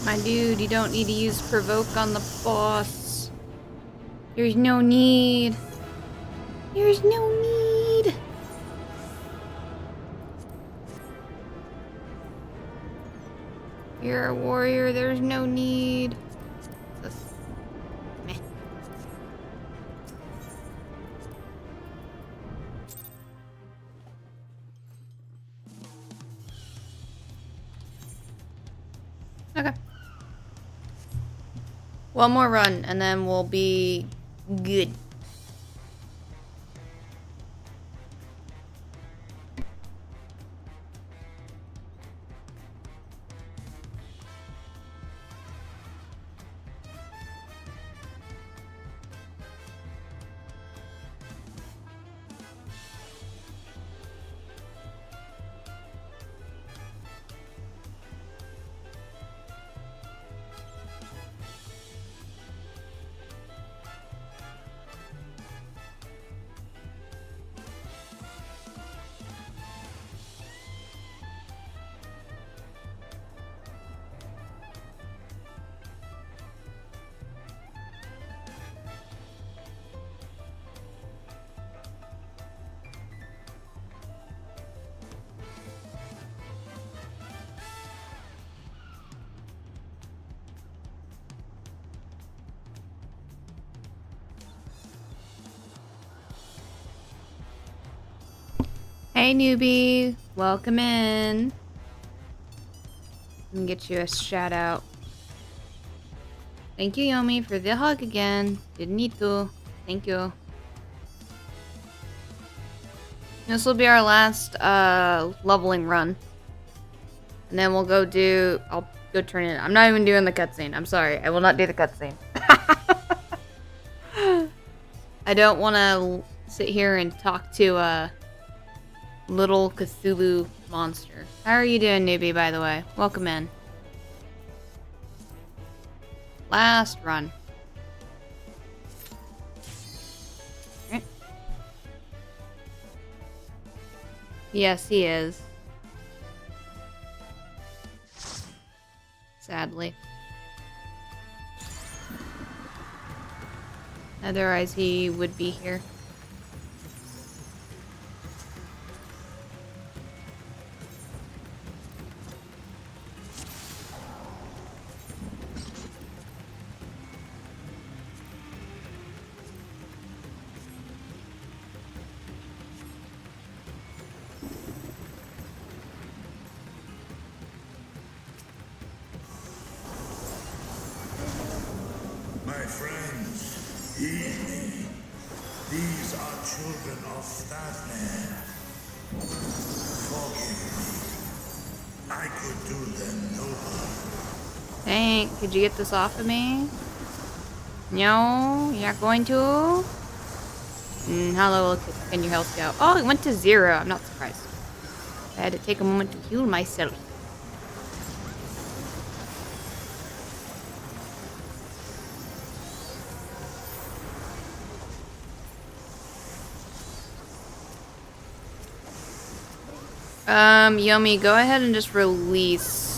My dude, you don't need to use provoke on the boss. There's no need. There's no need. You're a warrior, there's no need. Meh. Okay. One more run, and then we'll be good. Hey newbie, welcome in. Let me get you a shout out. Thank you, Yomi, for the hug again. Didn't need to. Thank you. This will be our last leveling run. And then we'll go do... I'll go turn it... I'm not even doing the cutscene. I'm sorry. I will not do the cutscene. I don't want to sit here and talk to a little Cthulhu monster. How are you doing, newbie, by the way? Welcome in. Last run. Right. Yes, he is. Sadly. Otherwise, he would be here. My friends, heed me. These are children of Statman. Forgive me. I could do them no harm. Hank, could you get this off of me? No? You're not going to? How low can your health go? Oh, it went to 0. I'm not surprised. I had to take a moment to heal myself. Yomi, go ahead and just release.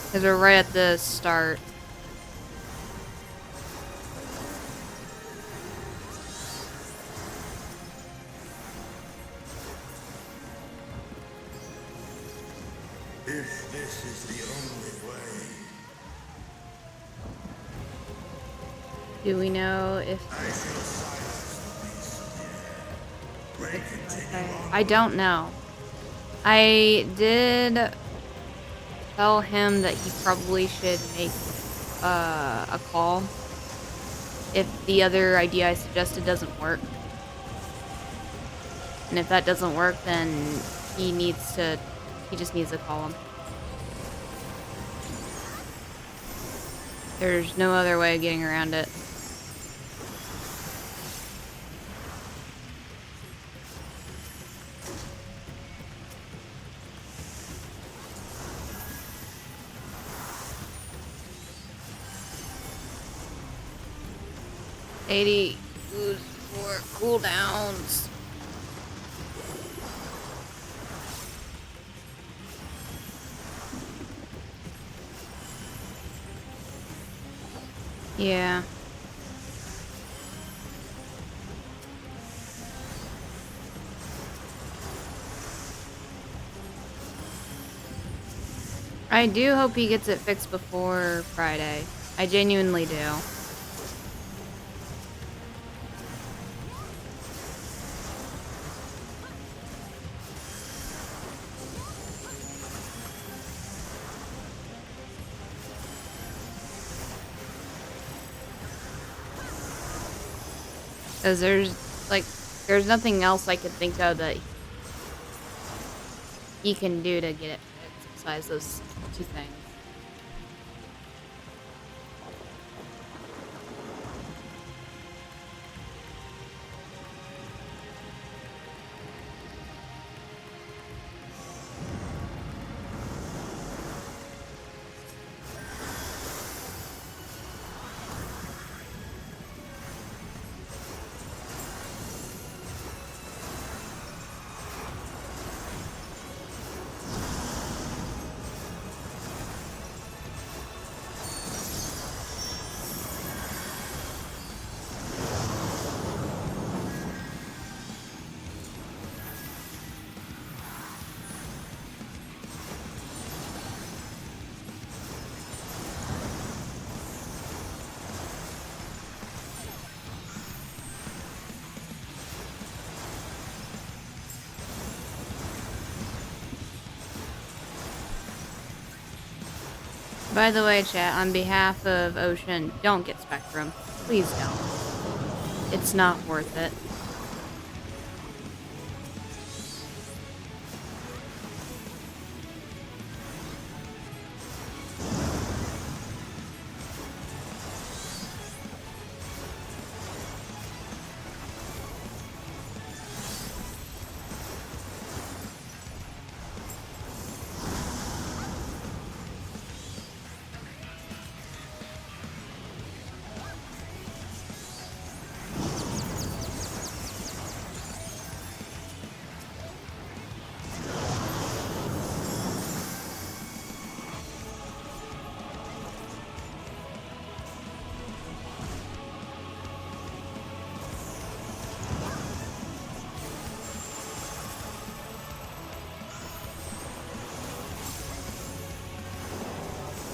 Because we're right at the start. If this is the only way, Do we know if... I shall silence the beasts of the air. Pray continue on. I don't know. I did tell him that he probably should make a call if the other idea I suggested doesn't work. And if that doesn't work, then he just needs to call him. There's no other way of getting around it. $80 for cooldowns. Yeah. I do hope he gets it fixed before Friday. I genuinely do. Because there's nothing else I could think of that he can do to get it fixed besides those two things. By the way, chat, on behalf of Ocean, don't get Spectrum. Please don't. it's not worth it.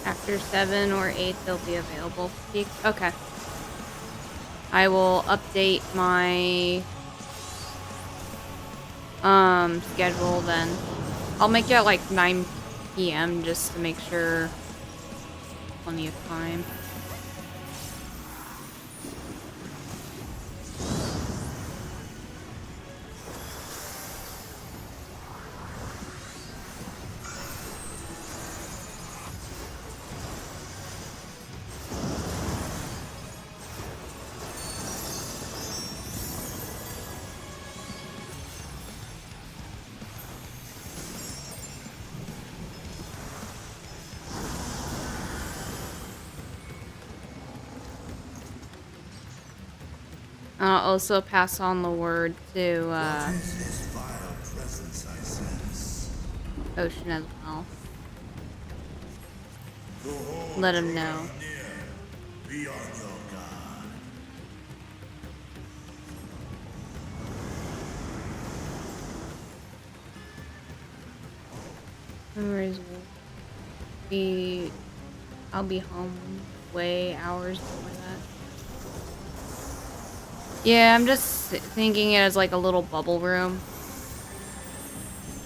After 7 or 8, they'll be available. Okay. I will update my schedule then. I'll make it at like 9 p.m. just to make sure plenty of time. I'll also pass on the word to Ocean as well. Let him know. Memories will be. I'll be home way hours before that. Yeah, I'm just thinking it as like a little bubble room.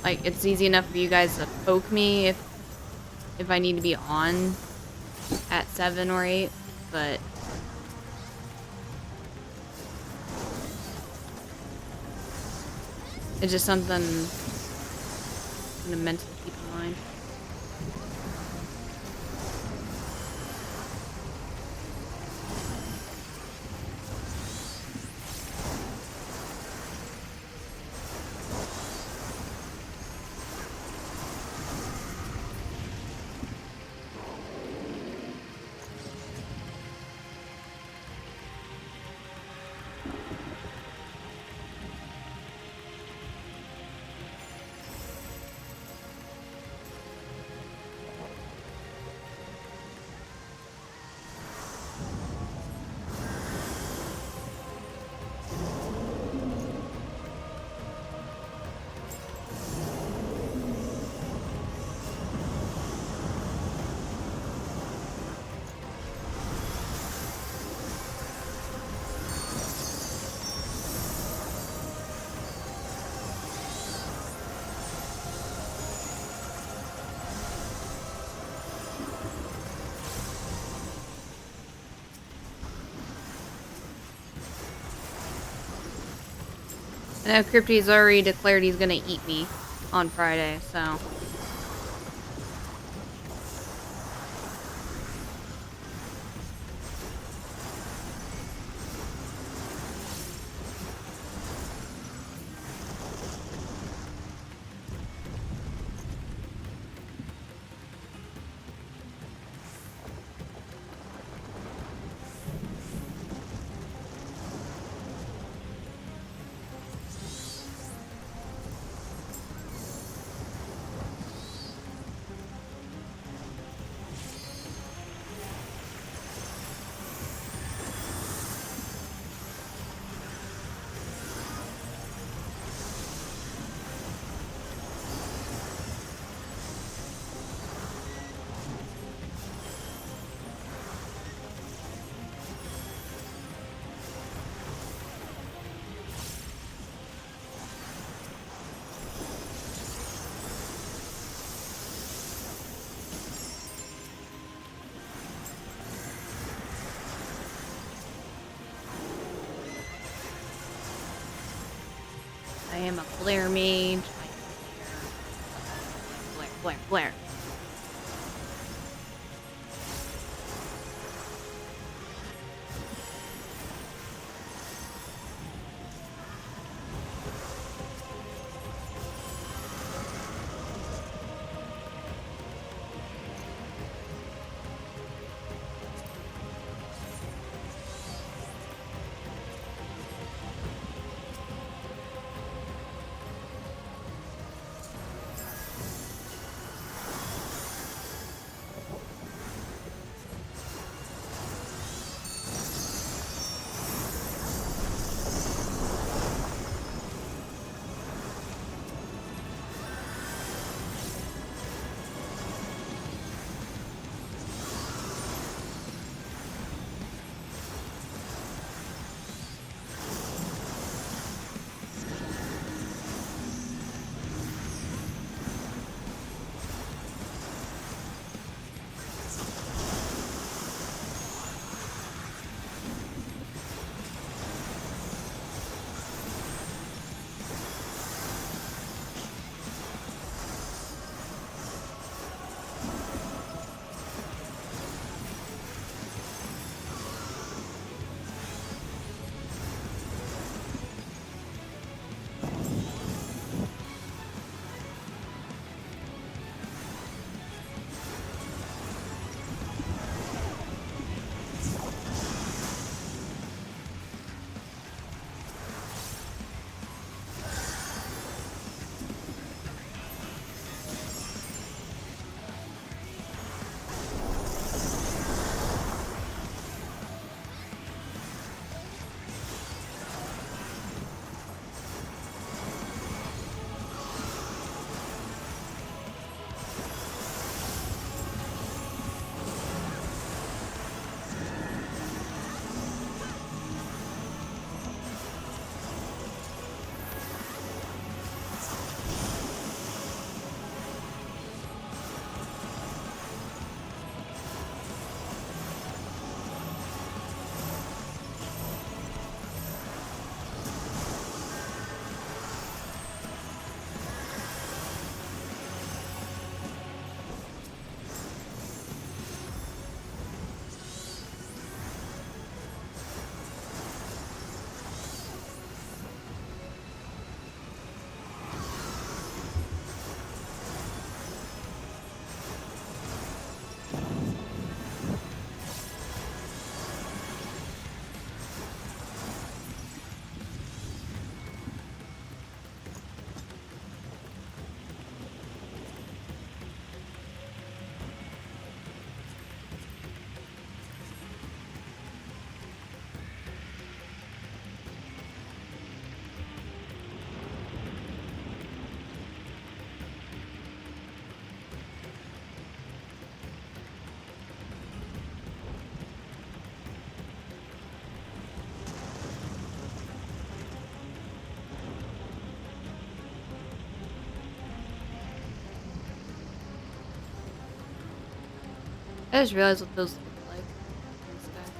Like it's easy enough for you guys to poke me if I need to be on at 7 or 8, but it's just something I'm meant to keep in mind. I know Crypty's already declared he's gonna eat me on Friday, so. I am a flare mage. Flare. I just realized what those look like. This guy.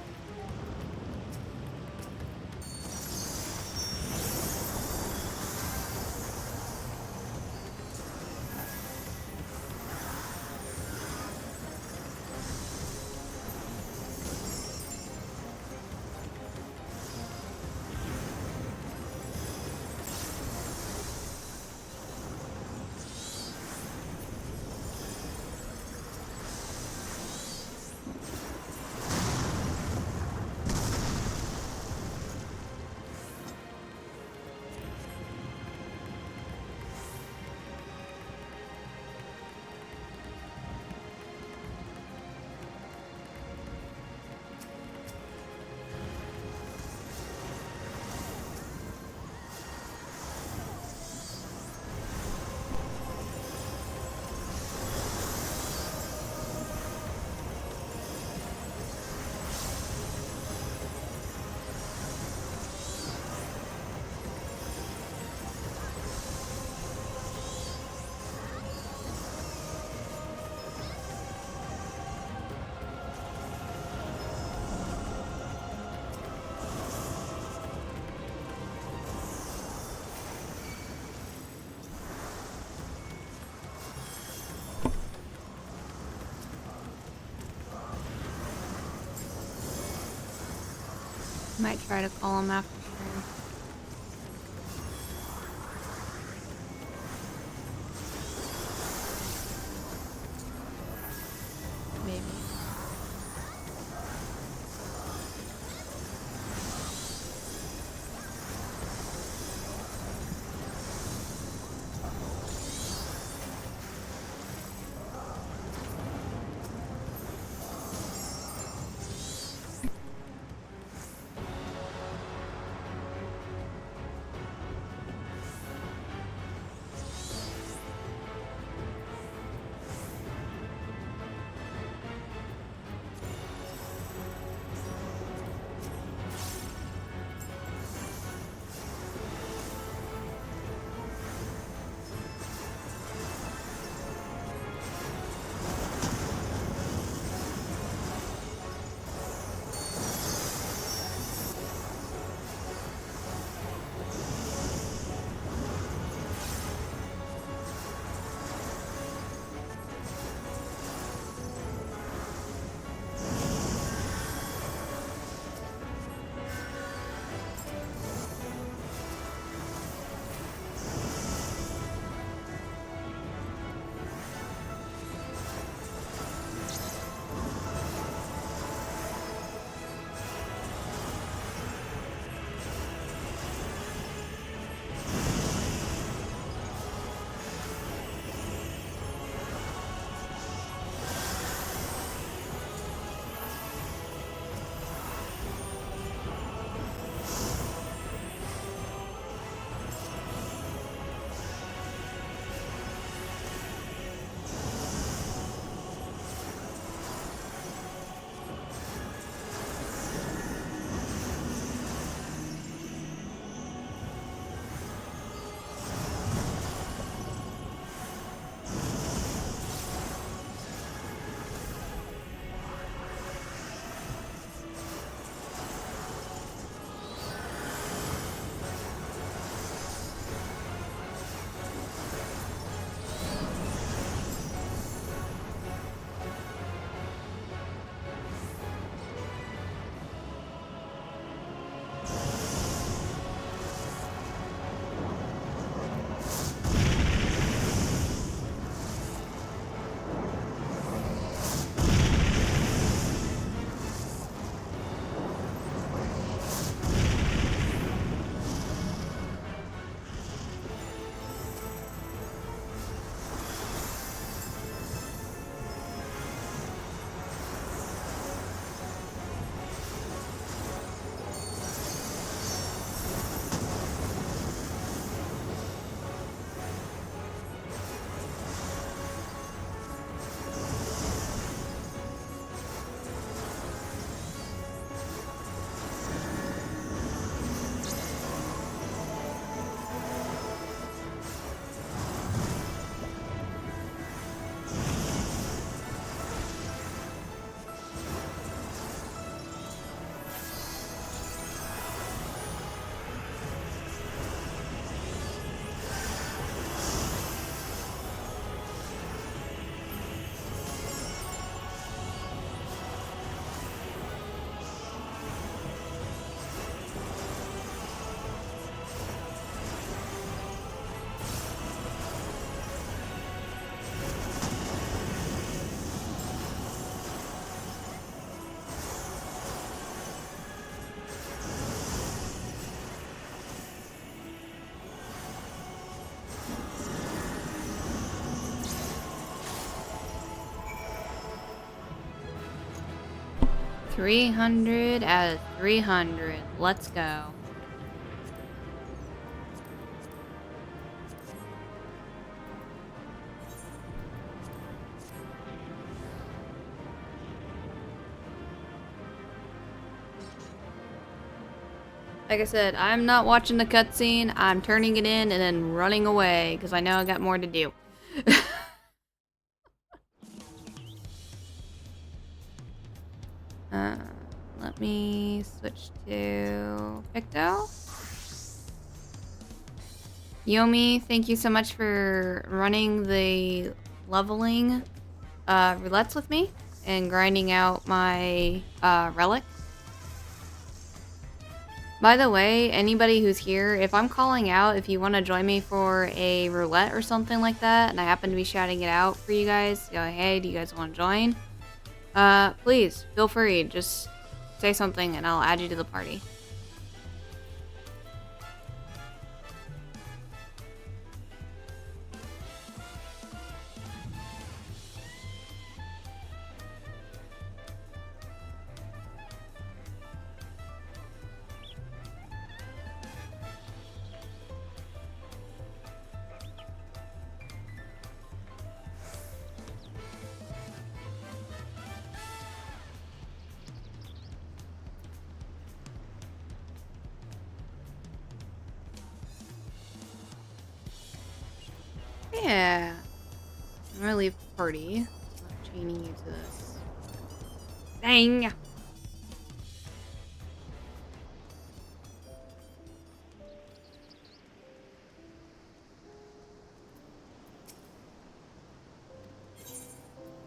Might try to call him after stream. Maybe. $300 out of 300. Let's go. Like I said, I'm not watching the cutscene. I'm turning it in and then running away because I know I got more to do. Let me switch to Picto. Yomi, thank you so much for running the leveling roulettes with me and grinding out my relic. By the way, anybody who's here, if I'm calling out, if you want to join me for a roulette or something like that, and I happen to be shouting it out for you guys, go, hey, do you guys want to join? Please, feel free. Just say something and I'll add you to the party. Yeah. I'm gonna leave the party. I'm not chaining you to this. Dang!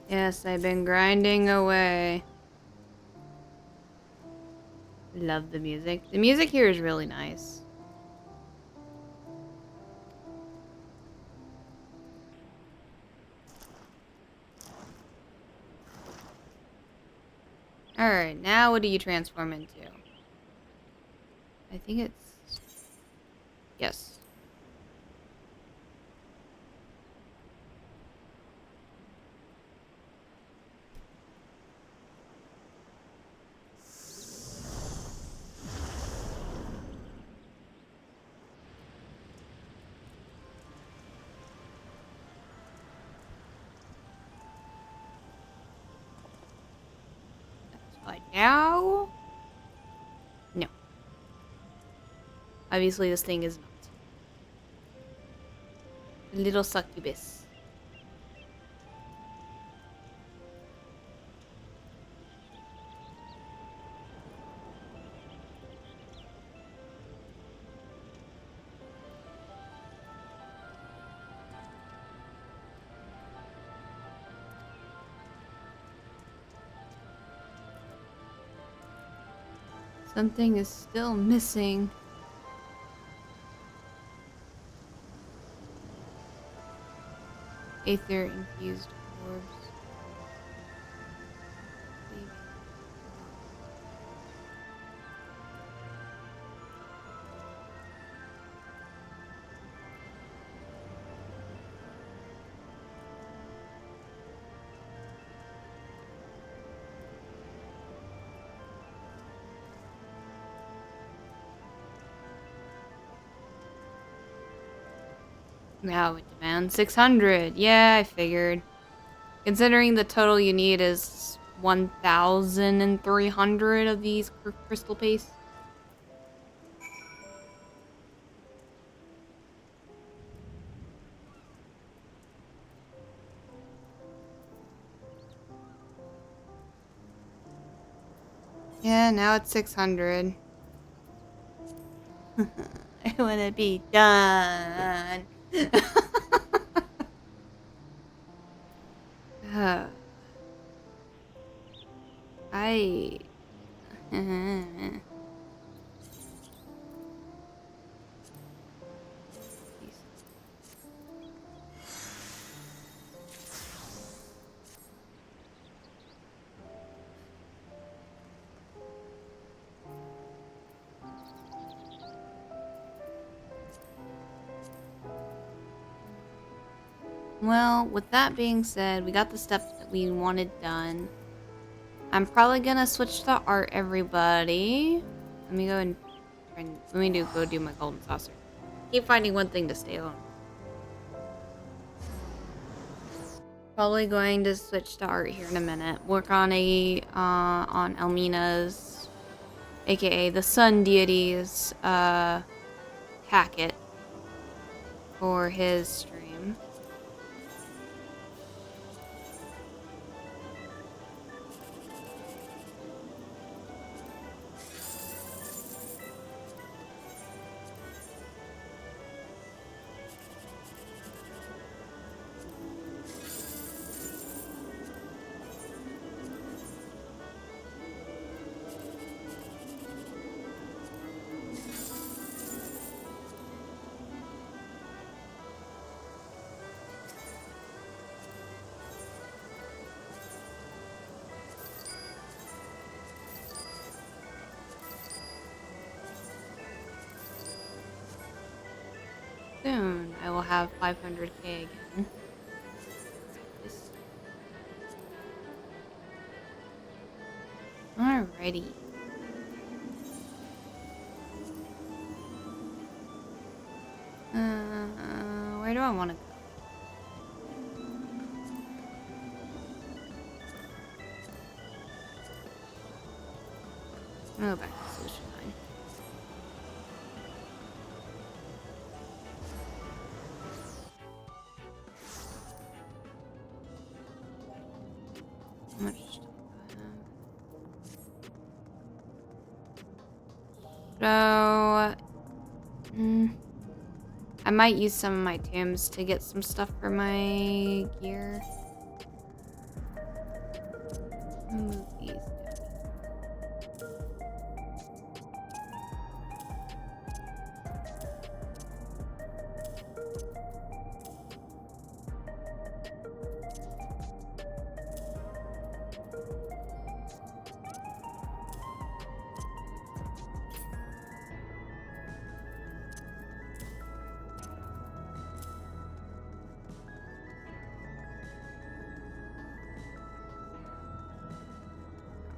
Yes, I've been grinding away. Love the music. The music here is really nice. Alright, now what do you transform into? I think it's... Yes. Now? No. Obviously this thing is not. A little succubus. Something is still missing. Aether infused orbs. Now it demands 600. Yeah, I figured. Considering the total you need is 1,300 of these crystal paste. Yeah, now it's 600. I wanna be done. I... Well, with that being said, we got the steps that we wanted done. I'm probably gonna switch to art, everybody. Let me go and go do my golden saucer. Keep finding one thing to stay on. Probably going to switch to art here in a minute. Work on on Elmina's, aka the Sun Deity's, packet for his stream. soon I will have 500k again. Alrighty. Where do I want to go? I'm gonna go back to Solution 9. How much stuff do I have? So, I might use some of my tombs to get some stuff for my gear. Move these down.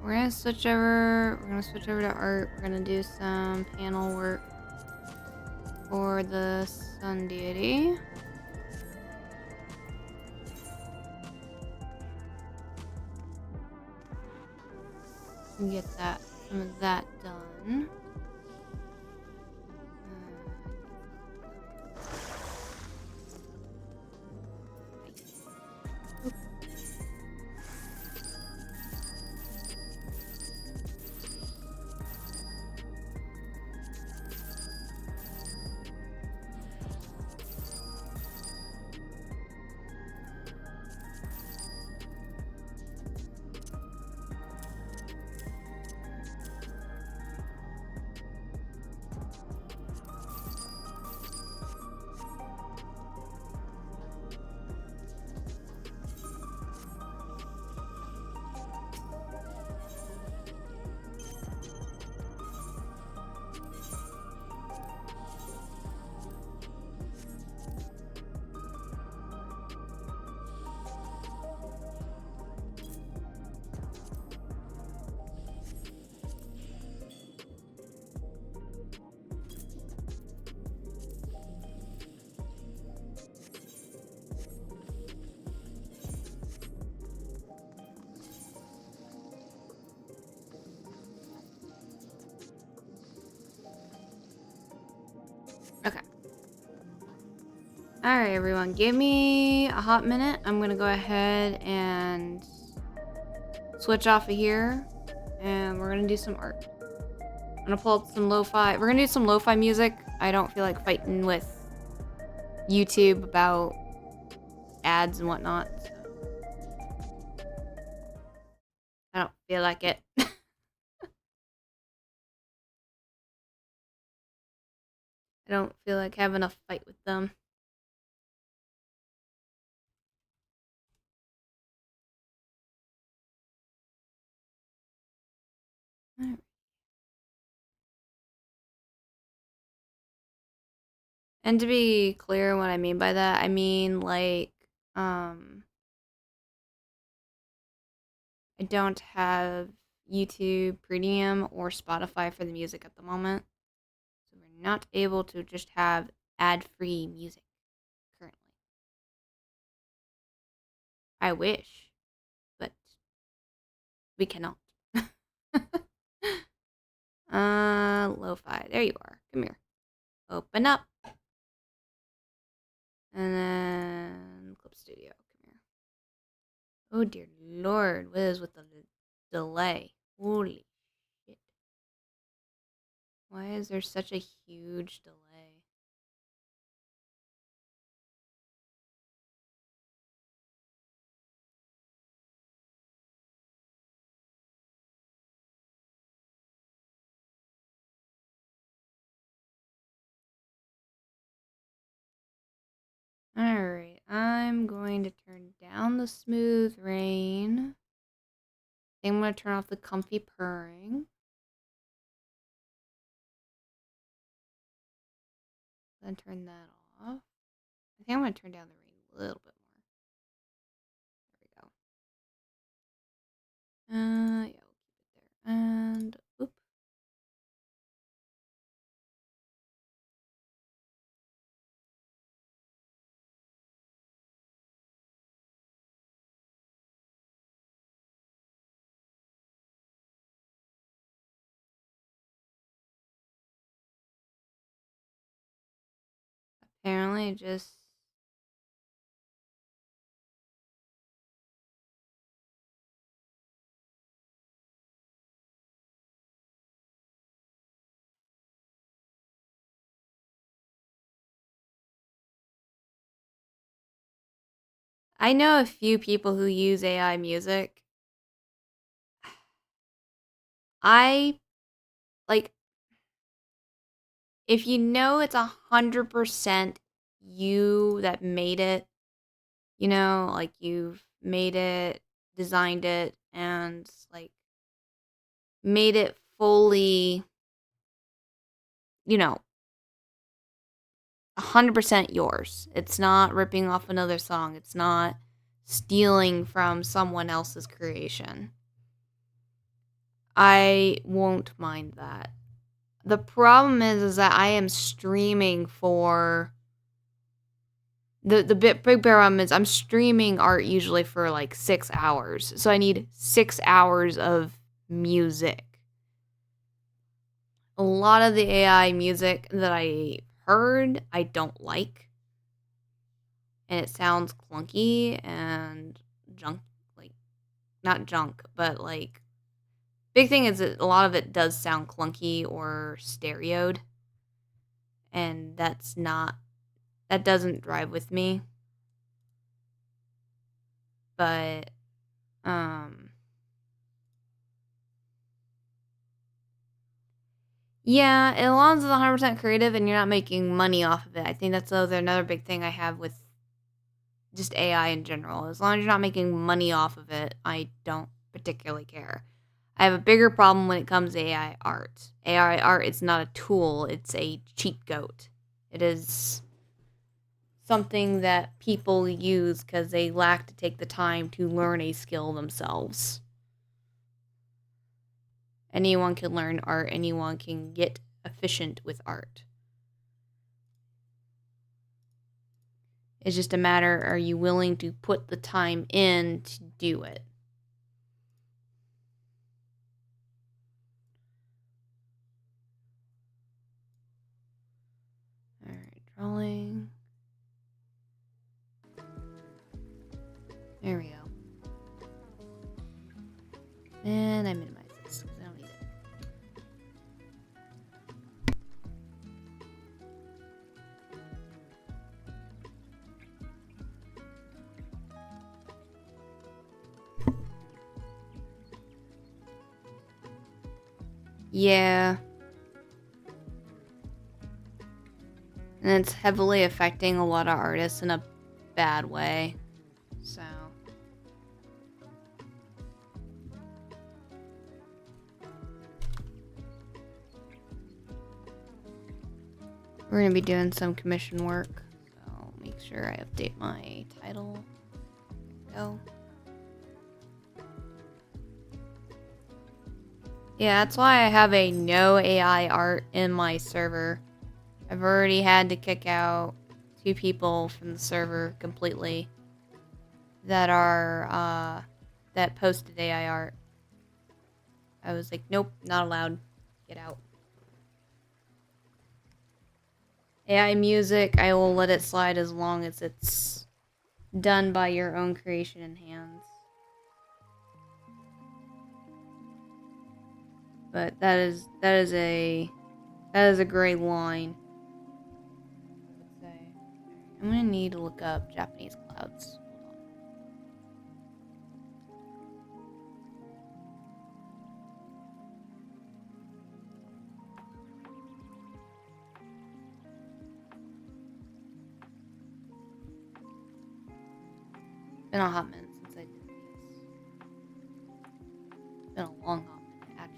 We're gonna switch over. We're gonna switch over to art. We're gonna do some panel work for the sun deity. And get that some of that done. Okay. Alright, everyone. Give me a hot minute. I'm gonna go ahead and switch off of here. And we're gonna do some art. I'm gonna pull up some lo-fi. We're gonna do some lo-fi music. I don't feel like fighting with YouTube about ads and whatnot. So. I don't feel like it. I don't feel like having a fight with them. And to be clear what I mean by that, I mean like, I don't have YouTube Premium or Spotify for the music at the moment. So we're not able to just have ad-free music currently. I wish, but we cannot. Lo-fi. There you are. Come here. Open up. And then Clip Studio. Come here. Oh dear lord. What is with the delay? Holy shit. Why is there such a huge delay? Alright, I'm going to turn down the smooth rain. I'm going to turn off the comfy purring. Then turn that off. I think I'm gonna turn down the rain a little bit more. There we go. Yeah, we'll keep it there. And oop. Apparently, just I know a few people who use AI music. I like if you know it's 100% you that made it, like you've made it, designed it, and like made it fully, you know, 100% yours. It's not ripping off another song. It's not stealing from someone else's creation. I won't mind that. The problem is that I am streaming for the big problem is I'm streaming art usually for like 6 hours. So I need 6 hours of music. A lot of the AI music that I heard, I don't like. And it sounds clunky and junk, like not junk, but like big thing is that a lot of it does sound clunky or stereoed. And that doesn't drive with me. But yeah, as long as it's 100% creative and you're not making money off of it. I think that's another big thing I have with just AI in general. As long as you're not making money off of it, I don't particularly care. I have a bigger problem when it comes to AI art. AI art is not a tool, it's a cheat goat. It is something that people use because they lack to take the time to learn a skill themselves. Anyone can learn art, anyone can get efficient with art. It's just a matter, are you willing to put the time in to do it? Alright, drawing. There we go. And I minimize this because I don't need it. Yeah. And it's heavily affecting a lot of artists in a bad way. So. We're going to be doing some commission work. So make sure I update my title. There we go. Yeah, that's why I have a no AI art in my server. I've already had to kick out 2 people from the server completely that are, that posted AI art. I was like, nope, not allowed. Get out. AI music, I will let it slide as long as it's done by your own creation and hands. But that is a gray line. I'm gonna need to look up Japanese clouds. It's been a hot minute since I did these. It's been a long hot minute, actually.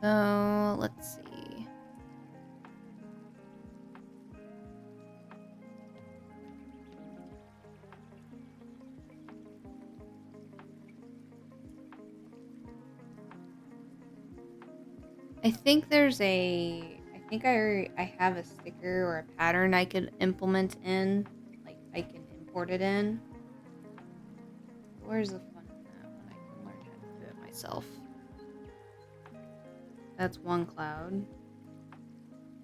So, let's see. I think I have a sticker or a pattern I could implement in. Like, I can import it in. Where's the fun in that when I can learn how to do it myself? That's one cloud.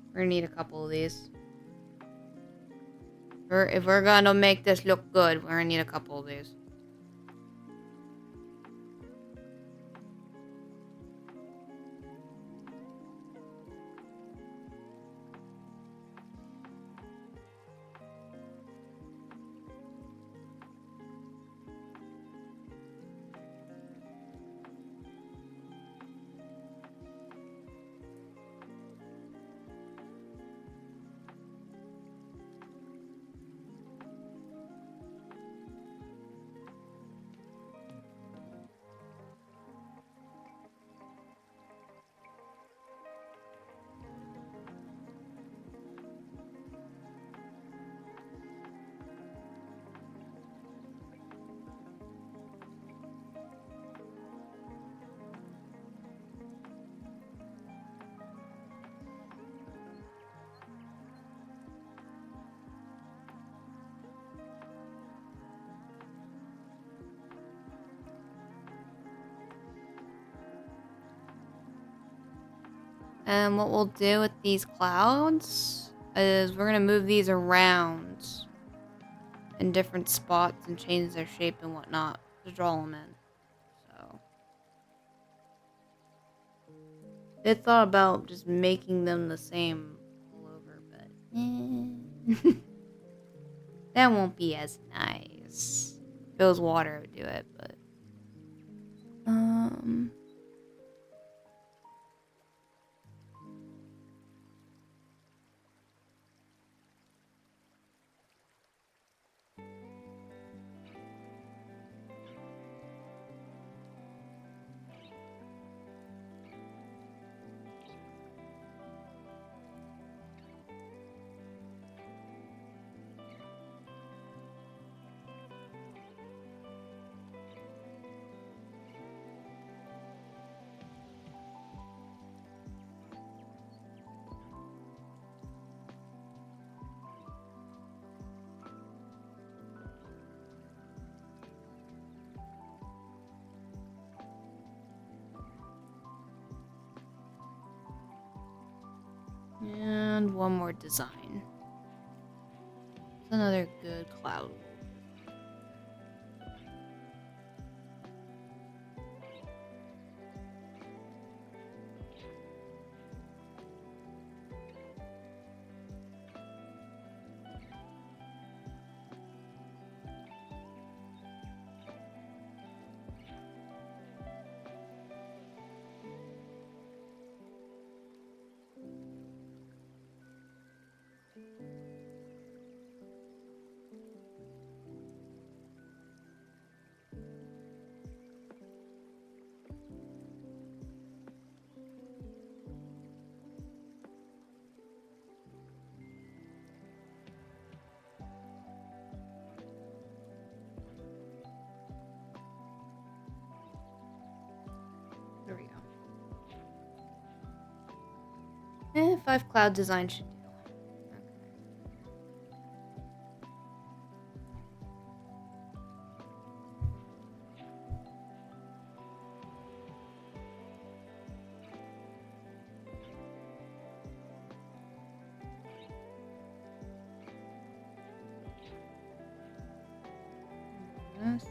We're gonna need a couple of these. If we're gonna make this look good, we're gonna need a couple of these. And what we'll do with these clouds is we're gonna move these around in different spots and change their shape and whatnot to draw them in. So I thought about just making them the same all over, but that won't be as nice. If it was water, I would do it, but and one more design. It's another good cloud. There we go. 5 cloud design should do. Yes.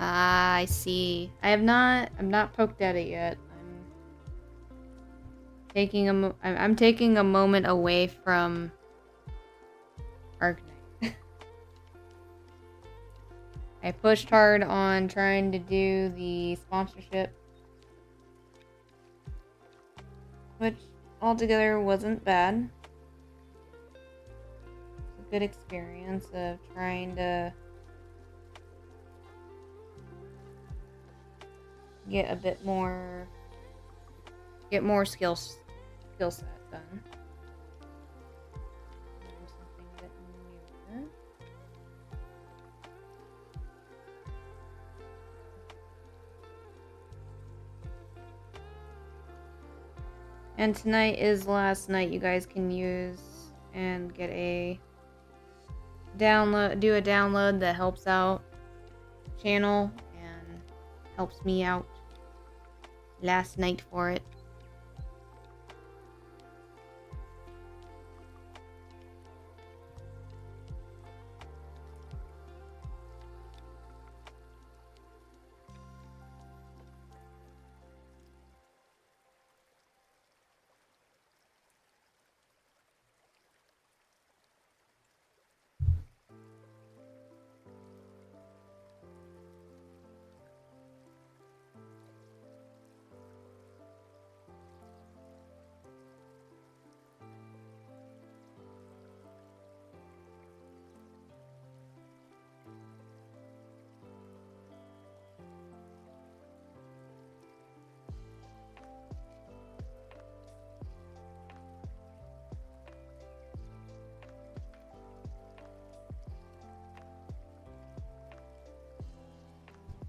Ah, I see. I'm not poked at it yet. I'm taking a moment away from Arknight. I pushed hard on trying to do the sponsorship, which altogether wasn't bad. It's a good experience of trying to get more skill set done. Learn something a bit newer. And tonight is the last night you guys can use and get a download that helps out the channel and helps me out. Last night for it.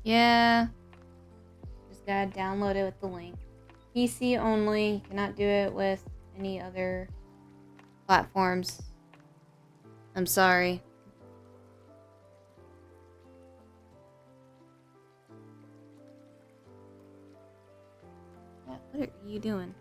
Yeah. Just gotta download it with the link. PC only. Cannot do it with any other platforms. I'm sorry. Yeah, what are you doing?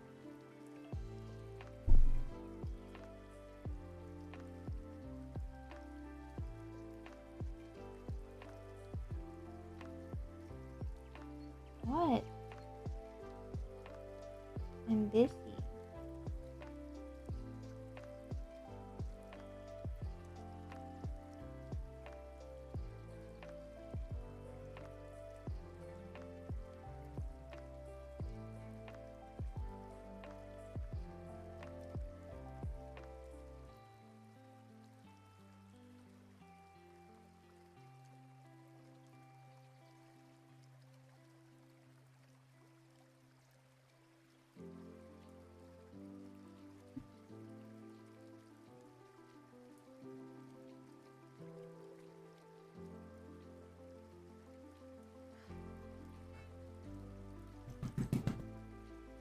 What? I'm busy.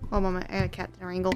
One moment, I got a cat to wrangle.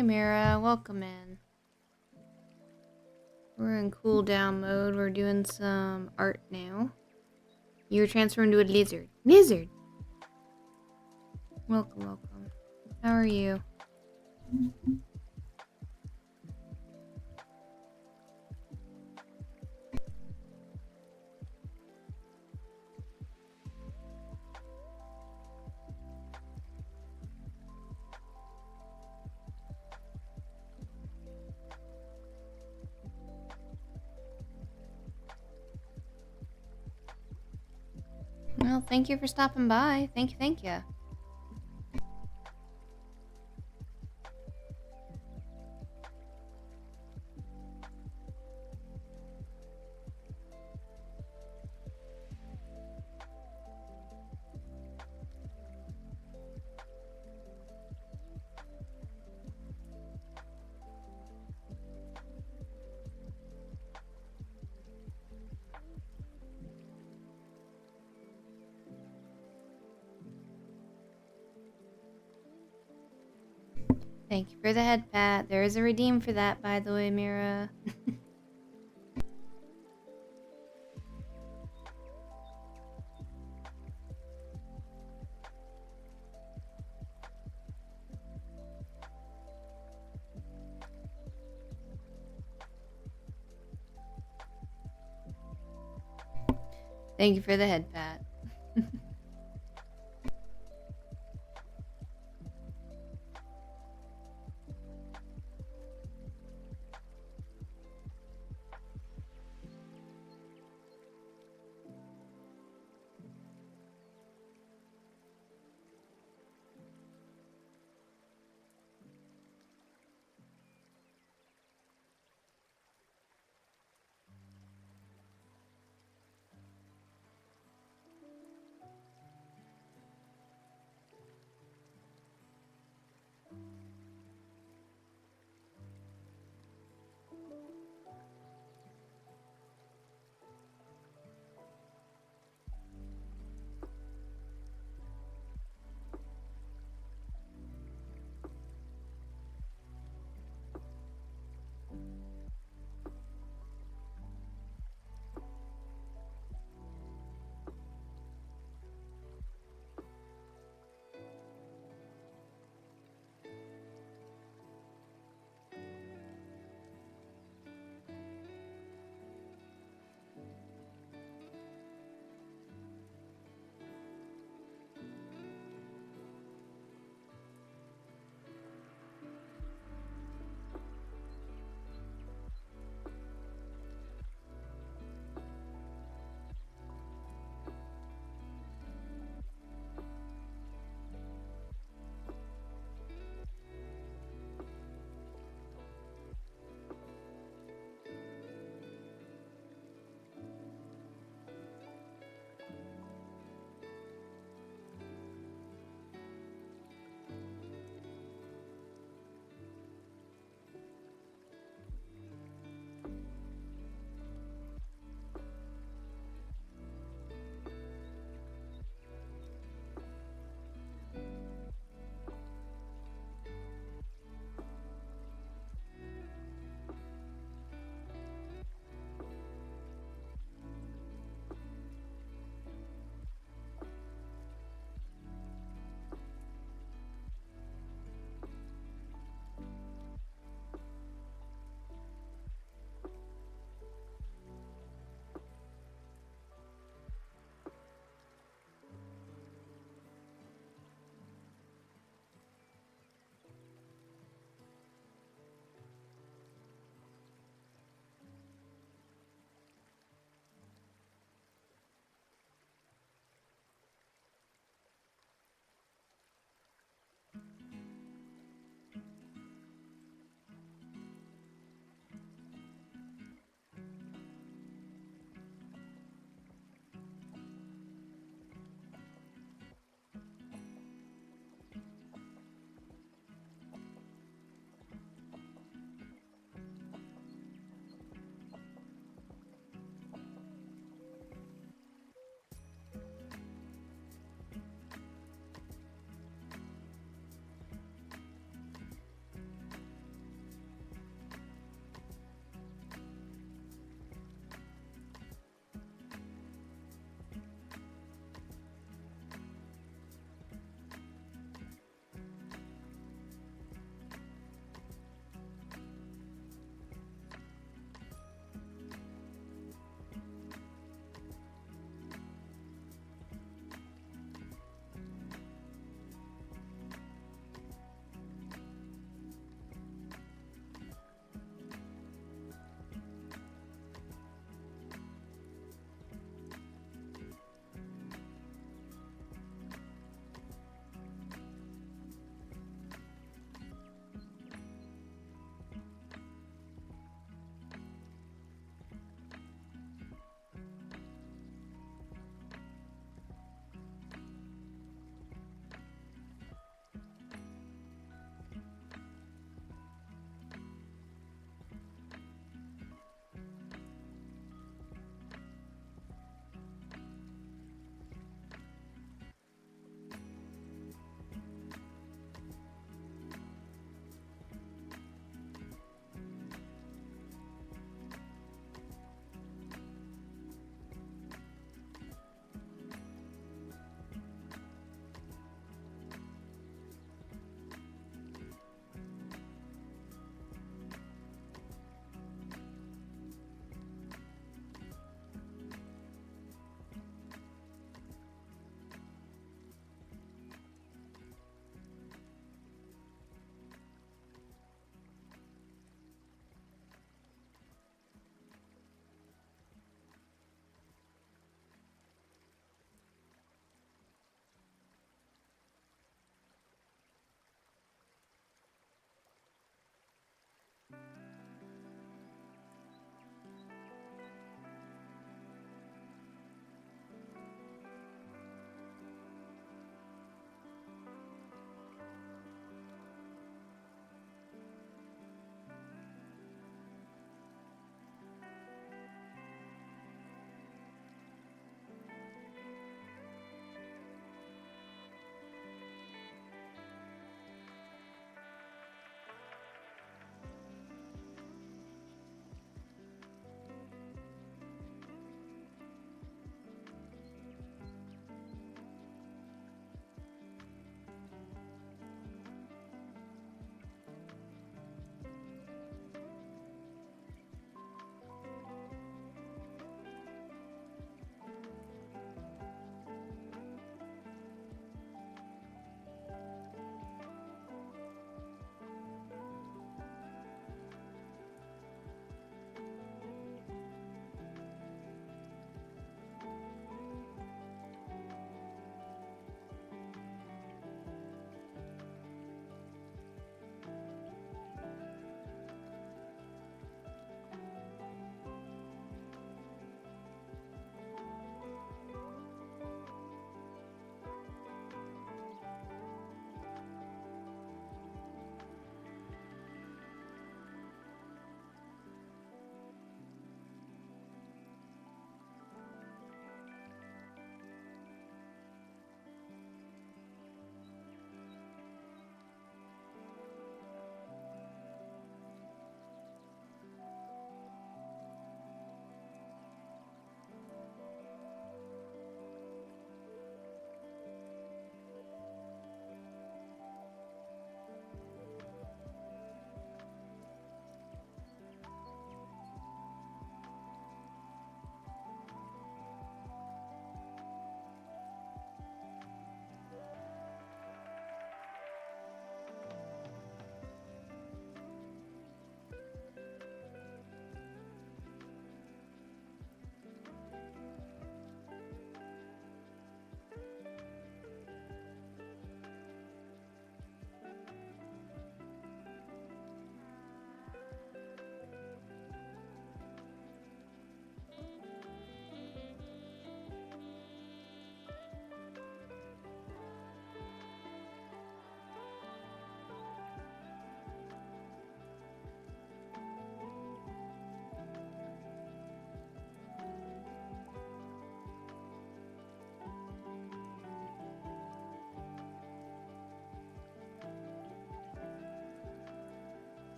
Hey Mira, welcome in. We're in cooldown mode. We're doing some art now. You're transformed into a lizard. Lizard! Welcome, welcome. How are you? Well, thank you for stopping by. Thank you, thank you. Thank you for the head pat. There is a redeem for that, by the way, Mira. Thank you for the head pat.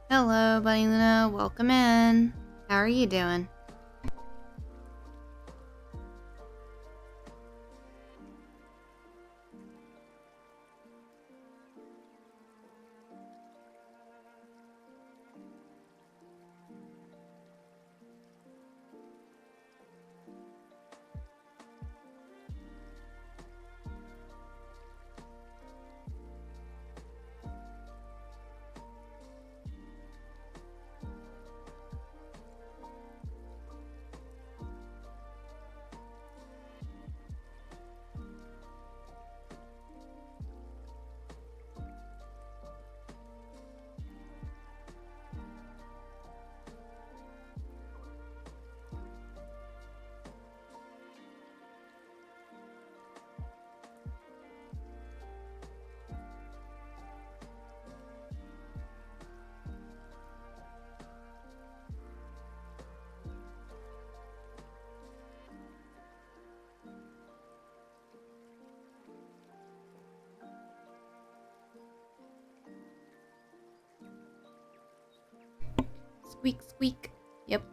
Hello, Bunny Luna. Welcome in. How are you doing? Squeak, squeak. Yep.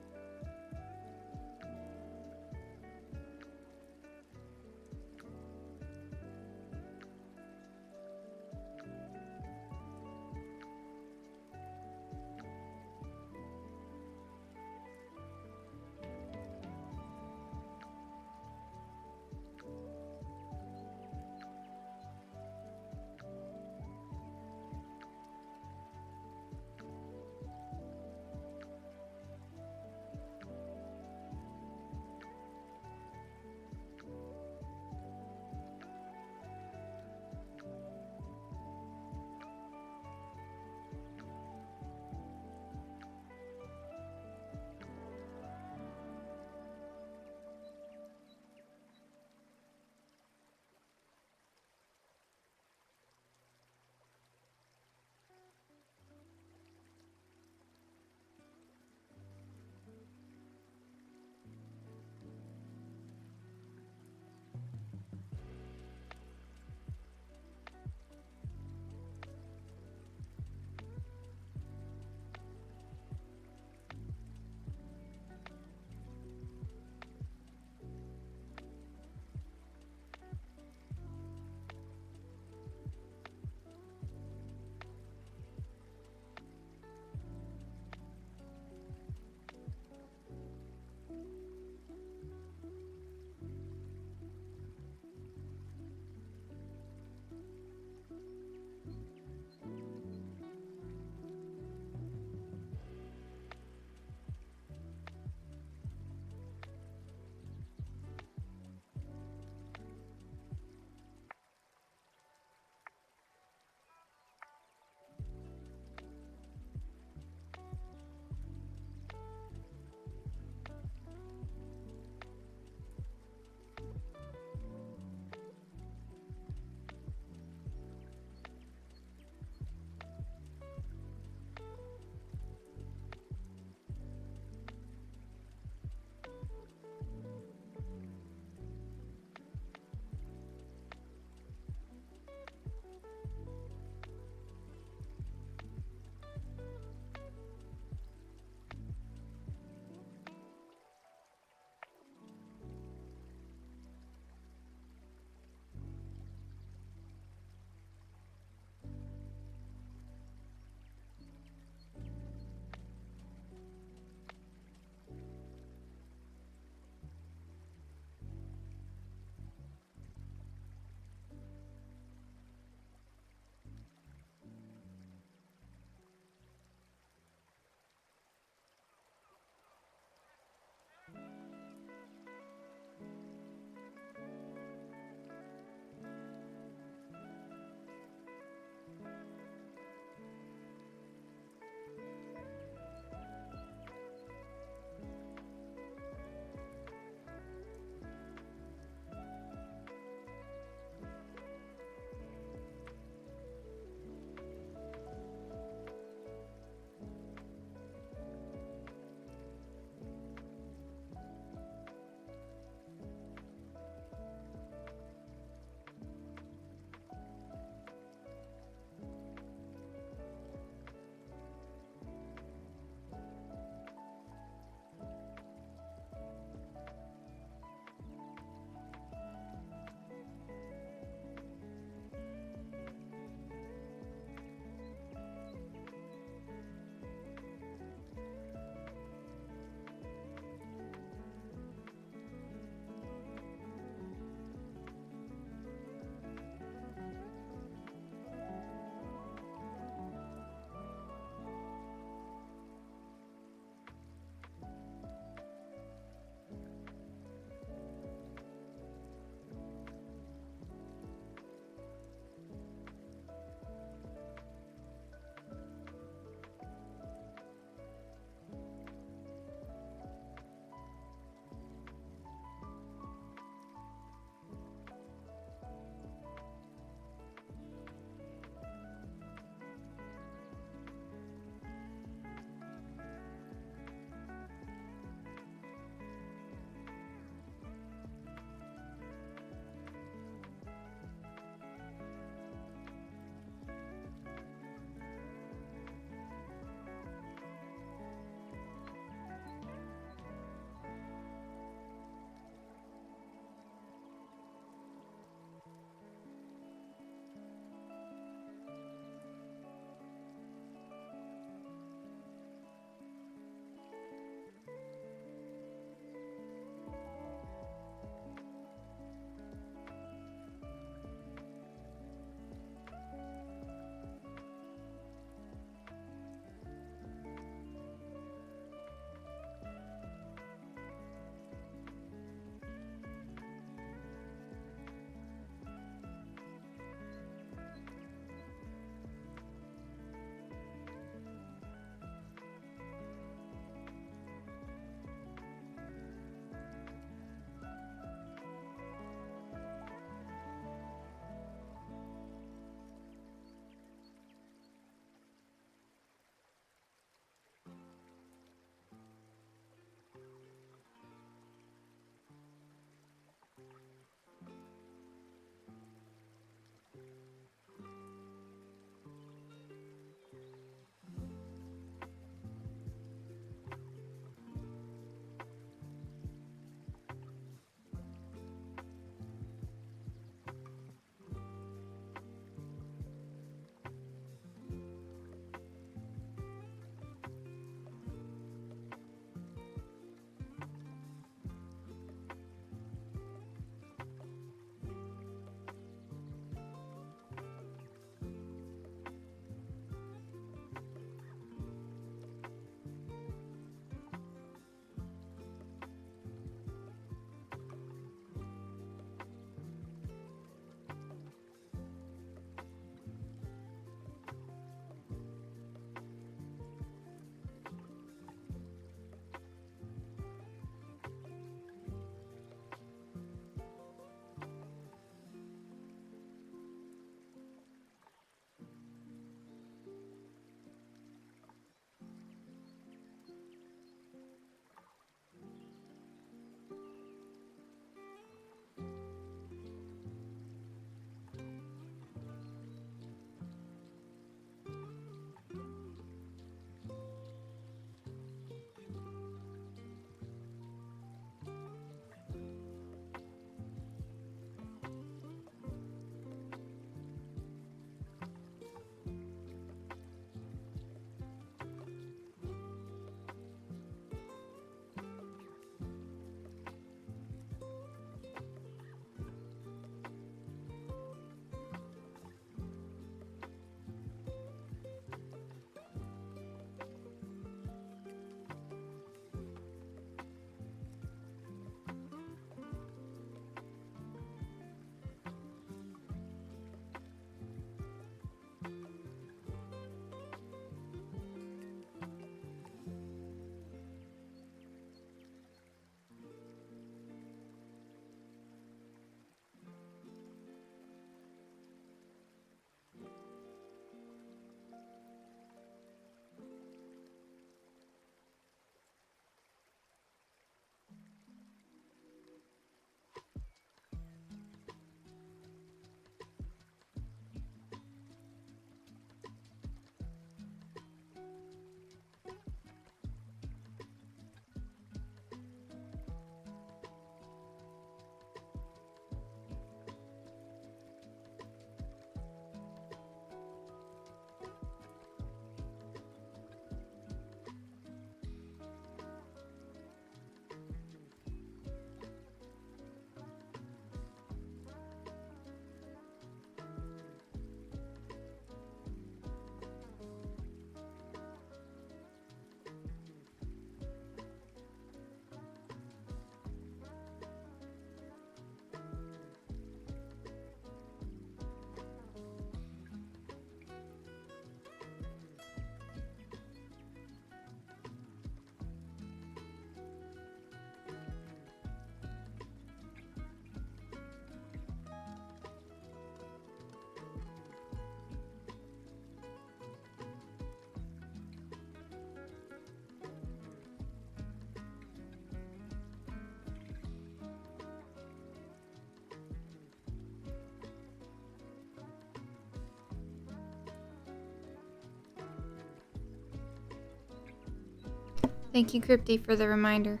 Thank you, Crypty, for the reminder.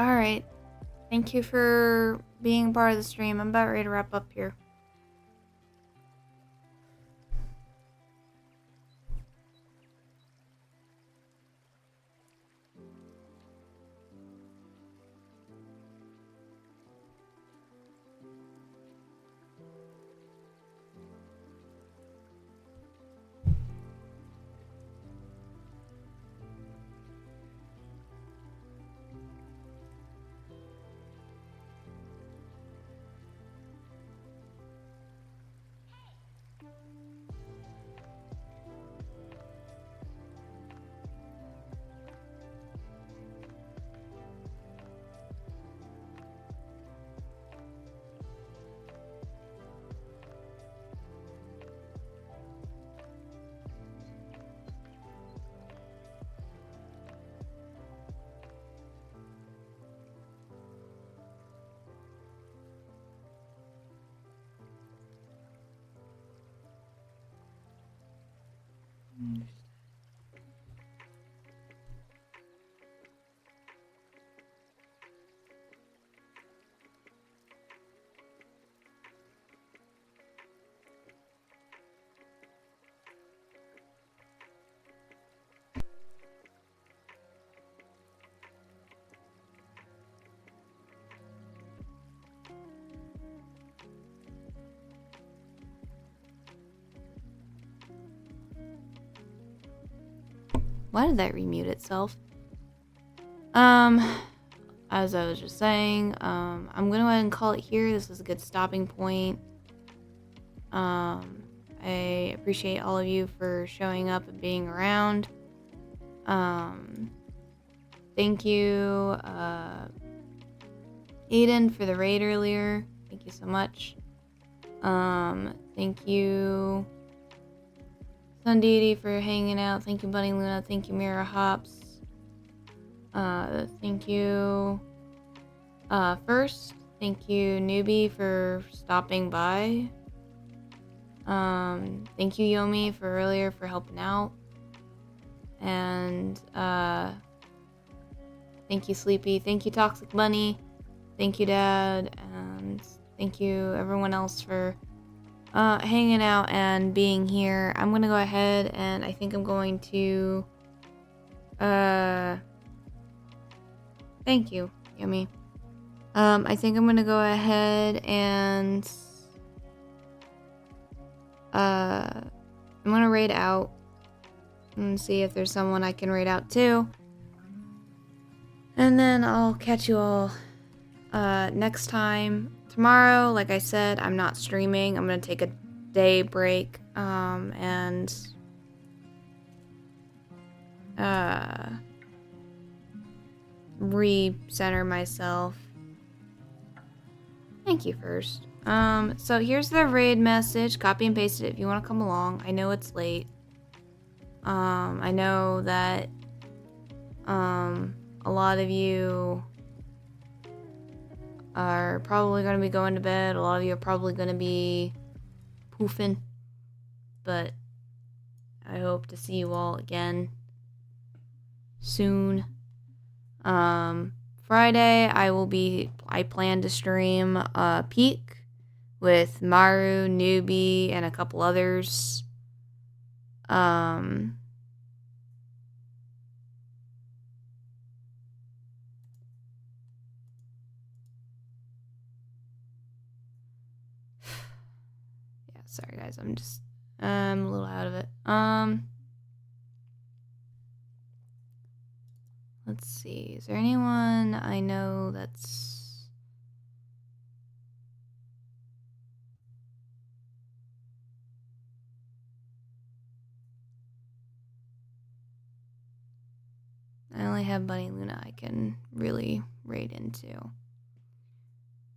Alright. Thank you for being part of the stream. I'm about ready to wrap up here. Why did that remute itself? As I was just saying, I'm gonna go ahead and call it here. This is a good stopping point. I appreciate all of you for showing up and being around. Thank you, Aiden, for the raid earlier. Thank you so much. Thank you, Sun Deity, for hanging out. Thank you, Bunny Luna. Thank you, Mira Hops. Thank you. First, thank you, Newbie, for stopping by. Thank you, Yomi, for earlier for helping out. And, thank you, Sleepy. Thank you, Toxic Bunny. Thank you, Dad. And thank you, everyone else, for hanging out and being here. I'm gonna go ahead and I think I'm going to thank you, Yummy. I think I'm gonna go ahead and I'm gonna raid out and see if there's someone I can raid out too. And then I'll catch you all next time. Tomorrow, like I said, I'm not streaming. I'm gonna take a day break and recenter myself. Thank you first. So here's the raid message. Copy and paste it if you want to come along. I know it's late. I know that a lot of you are probably going to be going to bed. A lot of you are probably going to be poofing. But I hope to see you all again soon. Friday, I plan to stream Peak with Maru, Newbie, and a couple others. Sorry guys, I'm a little out of it. Let's see. Is there anyone I know that's I only have Bunny Luna I can really raid into.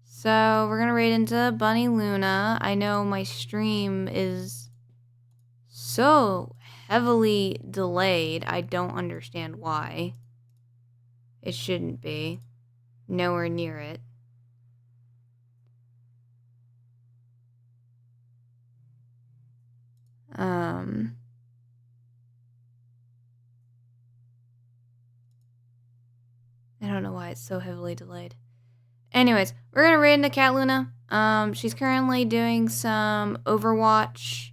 So we're gonna raid into Bunny Luna. I know my stream is so heavily delayed. I don't understand why. It shouldn't be. Nowhere near it. I don't know why it's so heavily delayed. Anyways, we're gonna raid into Cat Luna. She's currently doing some Overwatch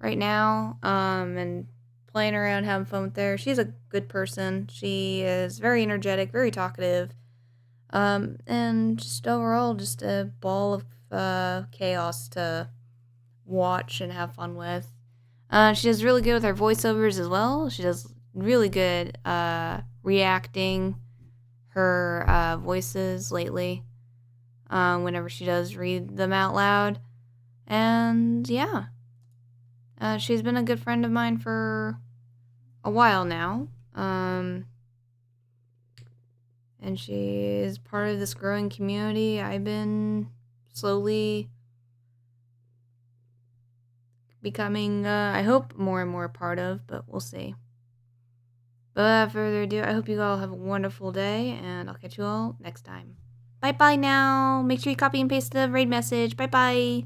right now, and playing around, having fun with her. She's a good person. She is very energetic, very talkative, and just overall, just a ball of chaos to watch and have fun with. She does really good with her voiceovers as well. She does really good reacting her voices lately whenever she does read them out loud. And yeah, she's been a good friend of mine for a while now. And she is part of this growing community I've been slowly becoming, I hope, more and more a part of, but we'll see. But without further ado, I hope you all have a wonderful day, and I'll catch you all next time. Bye-bye now. Make sure you copy and paste the raid message. Bye-bye.